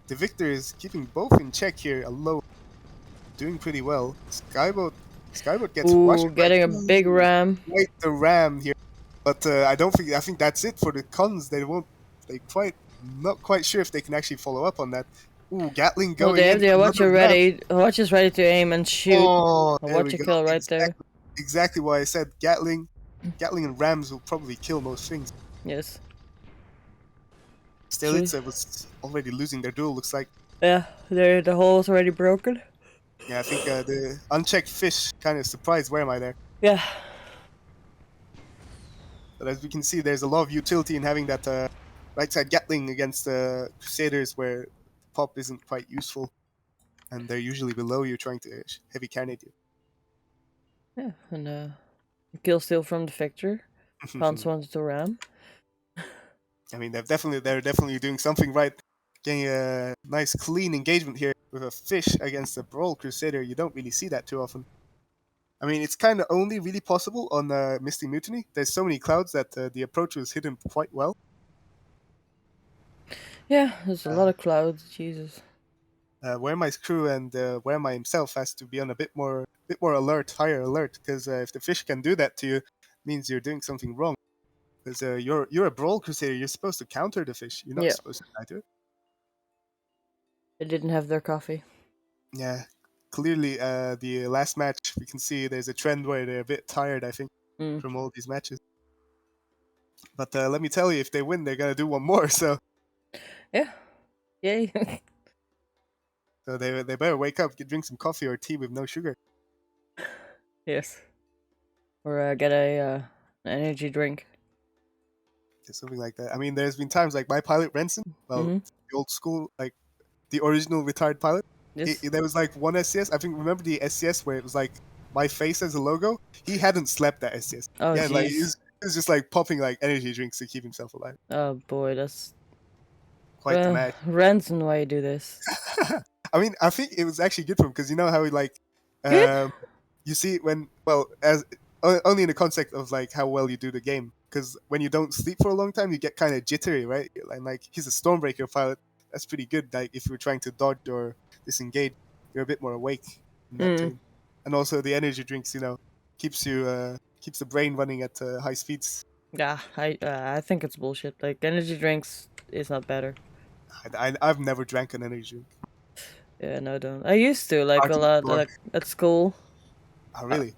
the Victor is keeping both in check here, alone. Doing pretty well. Skyboat gets rushed. Getting a big ram. Wait, the ram here. But I think that's it for the cons. Not quite sure if they can actually follow up on that. Ooh, Gatling going they have in. the Watcher ready. Watcher's ready to aim and shoot. Oh, a Watcher kill right there. Exactly why I said Gatling and rams will probably kill most things. Yes. Stelitza was already losing their duel, looks like. Yeah, the hole's already broken. Yeah, I think the unchecked fish kind of surprised where am I there. Yeah. But as we can see, there's a lot of utility in having that right side Gatling against Crusaders where pop isn't quite useful. And they're usually below you trying to heavy cannonade you. Yeah, and kill steal from the Victor. Cons wanted to ram. I mean, they're definitely doing something right. Getting a nice clean engagement here with a fish against a Brawl Crusader. You don't really see that too often. I mean, it's kind of only really possible on Misty Mutiny. There's so many clouds that the approach was hidden quite well. Yeah, there's a lot of clouds. Jesus. Weremai's crew and Weremai himself has to be on a bit more alert, higher alert, because if the fish can do that to you, it means you're doing something wrong. Because you're a Brawl Crusader, you're supposed to counter the fish. You're not supposed to die to it. They didn't have their coffee. Yeah, clearly the last match we can see there's a trend where they're a bit tired, I think, from all these matches. But let me tell you, if they win, they're gonna do one more. So yeah, yay. So they better wake up, drink some coffee or tea with no sugar. Yes, or get a energy drink. Something like that. I mean, there's been times like my pilot Renson, the old school, like the original retired pilot. Yes. There was like one SCS. I think remember the SCS where it was like my face as a logo. He hadn't slept that SCS. Oh, yeah, geez. like he was just like popping like energy drinks to keep himself alive. Oh boy, that's quite the match. Ranson, why you do this? I mean, I think it was actually good for him because you know how he like, you see when as only in the context of like how well you do the game. Because when you don't sleep for a long time, you get kind of jittery, right? And like he's a Stormbreaker pilot. That's pretty good. Like if you're trying to dodge or disengage, you're a bit more awake in that time. And also the energy drinks, keeps the brain running at high speeds. Yeah, I think it's bullshit. Like energy drinks is not better. I've never drank an energy drink. Yeah, no, I don't. I used to like a lot, like at school. Oh really?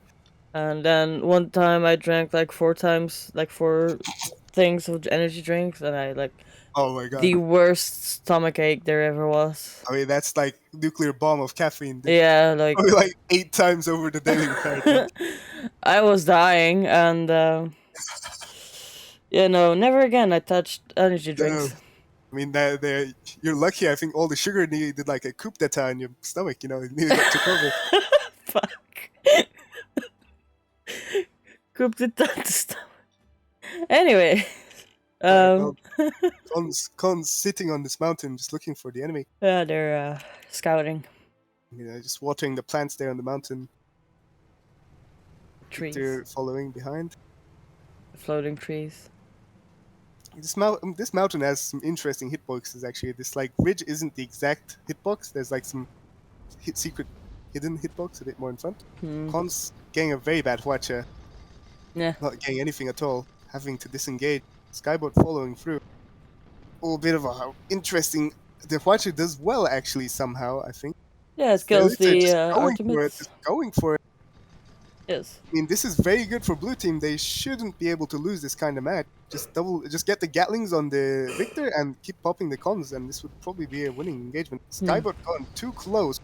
And then one time I drank like 4 things of energy drinks, and I like Oh my god. the worst stomach ache there ever was. I mean, that's like nuclear bomb of caffeine. Dude. Yeah, like Probably like 8 times over the daily required. I was dying, and yeah, no, never again. I touched energy No. drinks. I mean, you're lucky. I think all the sugar needed like a coup d'etat in your stomach. You know, it nearly got took over. Fuck. Coup d'etat to stomach. Anyway, Well, Cons sitting on this mountain, just looking for the enemy. yeah, they're scouting You know, just watering the plants there on the mountain. trees, They're following behind. floating trees. This mountain has some interesting hitboxes. Actually, this like ridge isn't the exact hitbox. There's like some secret hidden hitbox a bit more in front. Cons getting a very bad watcher. Yeah. Not getting anything at all. Having to disengage. Skybot following through. Oh, a bit of a interesting. The watcher does well actually somehow. I think. Yeah, it kills They're the just going for it. Artimits. Just going for it. Yes. I mean, this is very good for blue team. They shouldn't be able to lose this kind of match. Just get the Gatlings on the Victor and keep popping the cons, and this would probably be a winning engagement. Skybot gone too close.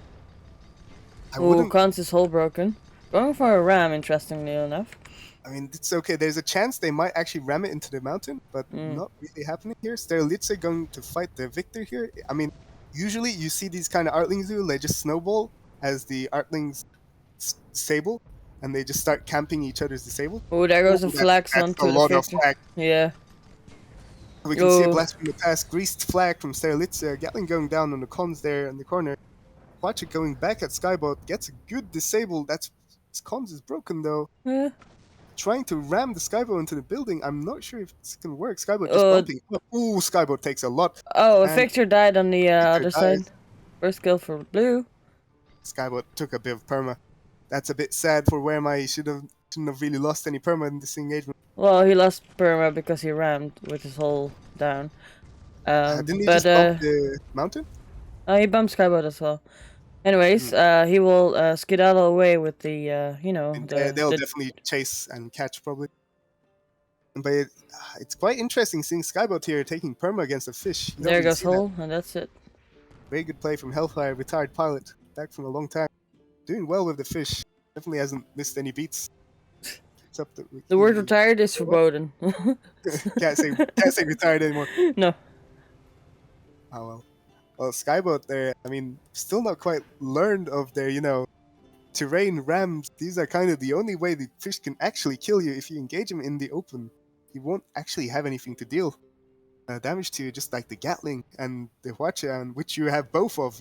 Oh, Cons is hole broken. Going for a ram, interestingly enough. I mean, it's okay. There's a chance they might actually ram it into the mountain, but not really happening here. Sterlitze going to fight the Victor here. I mean, usually you see these kind of Artlings do, they just snowball as the Artlings disable, and they just start camping each other's disable. Oh, there goes a flax onto the Victor. Flag. Yeah. We can see a blast from the past, greased flag from Sterlitze. Gatling going down on the cons there in the corner. Watch it going back at Skybot, gets a good disable. Cons is broken though. Yeah. Trying to ram the Skybot into the building. I'm not sure if it's gonna work. Skybot just bumping. Ooh, Skybot takes a lot. Oh, Victor died on the other side. First kill for blue. Skybot took a bit of perma. That's a bit sad for Werma. He shouldn't have really lost any perma in this engagement. Well, he lost perma because he rammed with his hull down. Didn't he just bump the mountain? He bumped Skybot as well. Anyways, he will skedaddle away with the, you know... They'll definitely chase and catch, probably. But it's quite interesting seeing Skybot here taking perma against a fish. There goes hull, and that's it. Very good play from Hellfire, retired pilot. Back from a long time. Doing well with the fish. Definitely hasn't missed any beats. Except that the word retired is verboten. can't say retired anymore. No. Oh well. Well, Skybot there, I mean, still not quite learned of their, terrain rams. These are kind of the only way the fish can actually kill you if you engage him in the open. He won't actually have anything to deal damage to you, just like the Gatling and the Watcher, and which you have both of,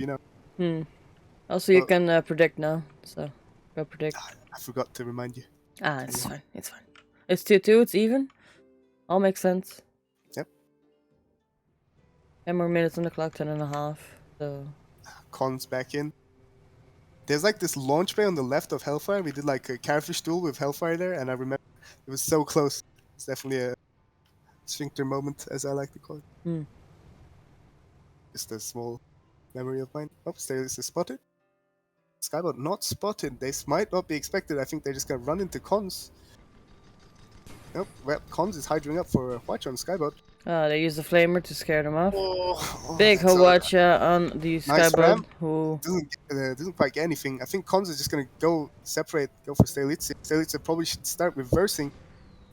Also, you can predict now, so go predict. I forgot to remind you. It's fine. It's fine. It's 2-2. It's even. All makes sense. Yep. 10 more minutes on the clock. 10.5. So. Cons back in. There's like this launch bay on the left of Hellfire. We did like a Catfish duel with Hellfire there, and I remember it was so close. It's definitely a sphincter moment, as I like to call it. Just a small memory of mine. Oh, Sterlitze is spotted. Skybot not spotted. They might not be expected. I think they're just gonna run into Cons. Nope. Well, Cons is hydring up for a watch on Skybot. They use the flamer to scare them off. Big Hawacha on the Skybot, who doesn't quite get anything. I think Cons is just gonna go separate, go for Sterlitze. Sterlitze probably should start reversing.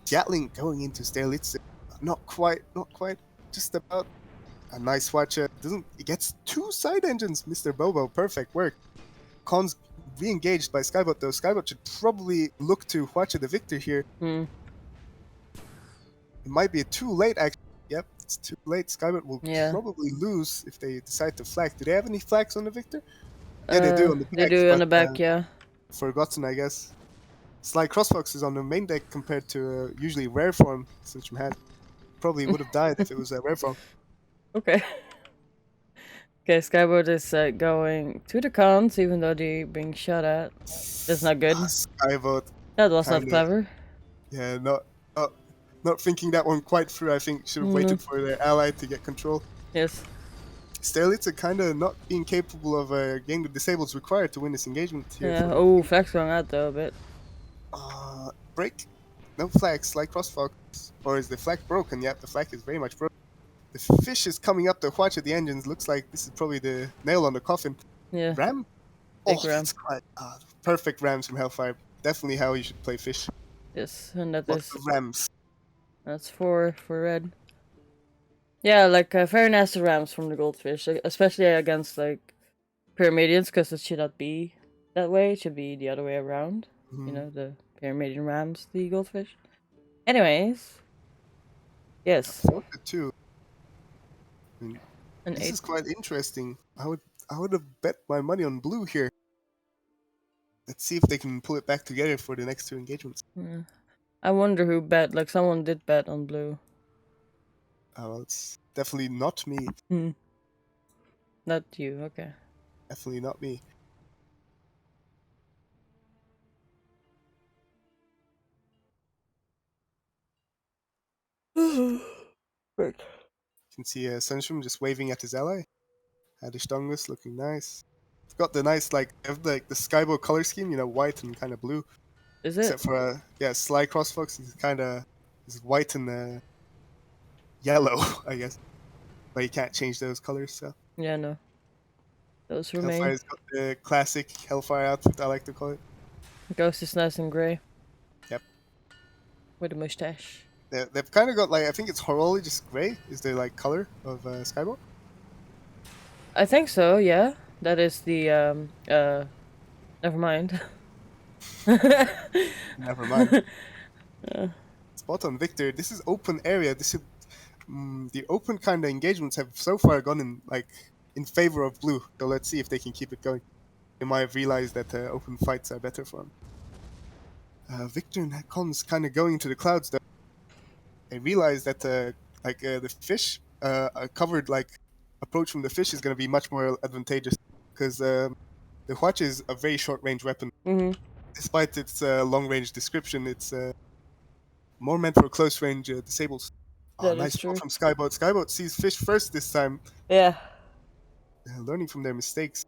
Gatling going into Sterlitze. Not quite. Just about. A nice watcher. He gets 2 side engines, Mr. Bobo. Perfect work. Cons re-engaged by Skybot though. Skybot should probably look to Watcher the Victor here. It might be too late actually. Yep, it's too late. Skybot will probably lose if they decide to flag. Do they have any flags on the Victor? Yeah, they do on the back. They do on the back, yeah. Forgotten, I guess. Sly Crossfox is on the main deck compared to usually rare form, since you had. Probably would have died if it was a rare form. Okay. Okay, Skybot is going to the Cons, even though they're being shot at. That's not good. Skybot. That was not clever. Yeah, not thinking that one quite through. I think should have waited for their ally to get control. Yes. Sterlitze kind of not being capable of getting the disables required to win this engagement here. Yeah. Oh, Flax going out though a bit. break. No flag, slide crossfox. Or is the flag broken? Yep, the flag is very much broken. The fish is coming up to watch at the engines. Looks like this is probably the nail on the coffin. Yeah. Ram? Big Oh, ram. that's quite perfect rams from Hellfire. Definitely how you should play fish. Yes, and that Lots is of rams. that's for red. Yeah, like very nasty rams from the goldfish, especially against like pyramidians, because it should not be that way. It should be the other way around. You know, the pyramidian rams, the goldfish. Anyways, yes, 4-2. I mean, an this 8. is quite interesting. I would have bet my money on blue here. Let's see if they can pull it back together for the next 2 engagements. Yeah. I wonder who bet. Like someone did bet on blue. Well, it's definitely not me. Hmm. Not you. Okay. Definitely not me. Right. You can see Sunshine just waving at his ally. Adishtongus looking nice. It's got the nice like the Skybow color scheme, you know, white and kind of blue. Is it? Except for Sly Crossfox is kind of white and yellow, I guess. But you can't change those colors. So Yeah, no. Those remain. Hellfire's got the classic Hellfire outfit, I like to call it. Ghost is nice and grey. Yep. With a mustache. They've kind of got like I think it's horologist gray is the like color of Skybow. I think so. Yeah. That is the Never mind. Never mind. Spot on, Victor. This is open area. This is the open kind of engagements have so far gone in favor of blue. So let's see if they can keep it going. They might have realized that open fights are better for them. Victor and Con's kind of going into the clouds though. They realize that the fish covered like approach from the fish is going to be much more advantageous because the Huachi is a very short range weapon. Mm-hmm. Despite its long range description, it's more meant for close range disables. Oh, That nice is ball true. from Skyboat. Skyboat sees fish first this time, Yeah. learning from their mistakes.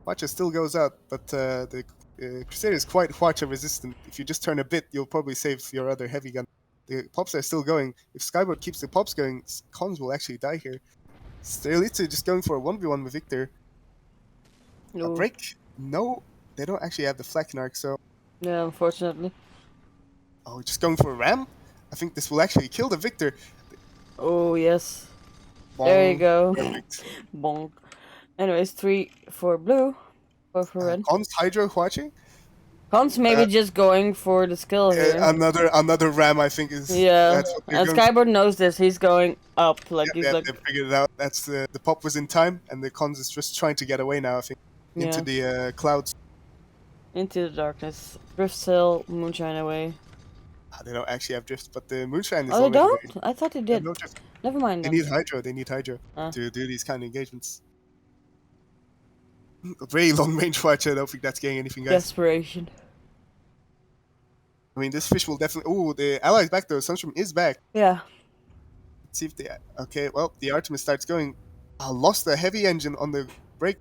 Huacha still goes out, but the Crusader is quite Huacha resistant. If you just turn a bit, you'll probably save your other heavy gun. The pops are still going. If Skyboat keeps the pops going, Cons will actually die here. Strelitsa just going for a 1v1 with Victor. No. A break? No, they don't actually have the Flakin arc, so... Yeah, unfortunately. Oh, just going for a ram? I think this will actually kill the Victor. Oh, yes. There you Bong. go. Perfect. Bonk. Anyways, 3 for blue. 4 for red. Cons Hydro Huachi? Con's maybe just going for the skill here. Another ram, I think, is... Yeah, That's what they're and going Skybird knows this. He's going up, like Yeah, he's like, they figured it out. That's the pop was in time, and the Cons is just trying to get away now, I think. Into the clouds. into the darkness. Drift sail, moonshine away. They don't actually have drift, but the moonshine is Oh, they already don't? I thought they Yeah, did. no drift. Never mind. They Then. need Hydro. They need Hydro Ah. to do these kind of engagements. A very long range watch. I don't think that's getting anything, guys. Desperation. I mean, this fish will definitely. Oh, the ally's back though. Sunstrom is back. Yeah. Let's see if they. Okay, well, the Artemis starts going. Lost the heavy engine on the break.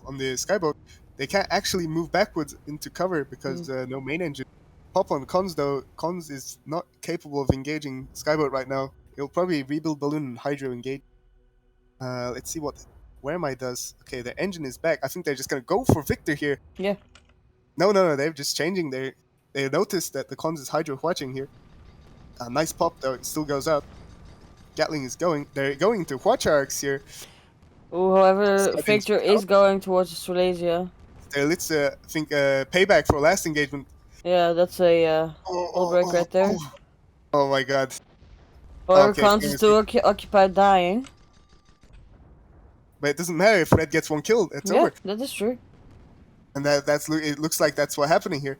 On the Skyboat. They can't actually move backwards into cover because no main engine. Pop on Cons though. Cons is not capable of engaging Skyboat right now. He'll probably rebuild Balloon and Hydro engage. Let's see what Wheremai does. Okay, the engine is back. I think they're just gonna go for Victor here. Yeah. No, they're just changing. They noticed that the Cons is Hydro watching here. Nice pop though. It still goes out. Gatling is going. They're going to Huacha arcs here. Oh, however, Skybird Victor is going towards Australasia. Let's think payback for last engagement. Yeah, that's a wall break right there. Oh my god. Or Okay, Cons is still occupied dying. But it doesn't matter if Red gets one kill. It's Yeah, over. that is true. And that's it looks like that's what's happening here.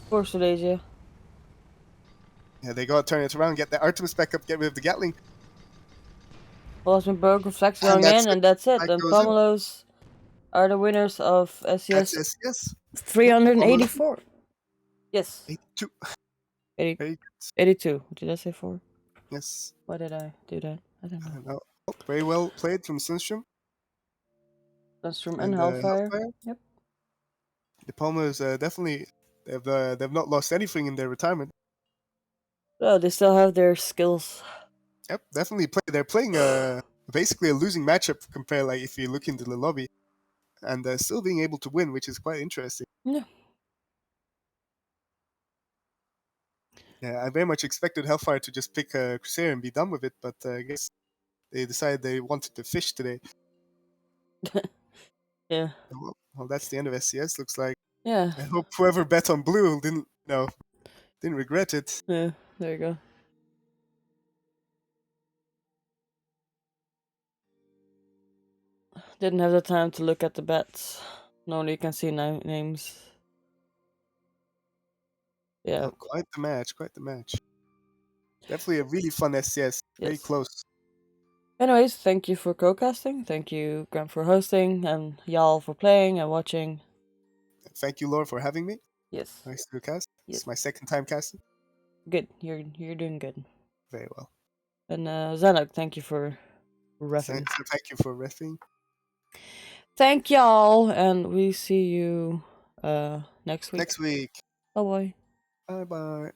For Australasia. Yeah, they gotta turn it around, get the Artemis back up, get rid of the Gatling. Ball has been broken, Flex And going that's in, and that's it. Flag And goes in. Pomelos are the winners of SES That's yes. 384. Yes. 82. 80, Very good. 82. Did I say 4? Yes. Why did I do that? I don't I know. don't know. Oh, very well played from Sunstrom. Sunstrom and Hellfire. Yep. The Palmer is definitely They've not lost anything in their retirement. Oh, they still have their skills. Yep, definitely they're playing basically a losing matchup compared, like, if you look into the lobby, and still being able to win, which is quite interesting. Yeah. Yeah, I very much expected Hellfire to just pick Crusader and be done with it, but I guess they decided they wanted to fish today. Yeah. Well, that's the end of SCS. Looks like. Yeah. I hope whoever bet on blue didn't regret it. Yeah. There you go. Didn't have the time to look at the bets. Normally you can see names. Yeah. Oh, quite the match. Quite the match. Definitely a really fun SCS. Very Yes. close. Anyways, thank you for co-casting. Thank you, Graham, for hosting, and y'all for playing and watching. Thank you, Laura, for having me. Yes. Nice to cast. Yes. It's my second time casting. Good. You're doing good. Very well. And Zanuck, thank you for reffing. Thank you for reffing. Thank y'all, and we see you next week. Next week. Bye bye. Bye bye.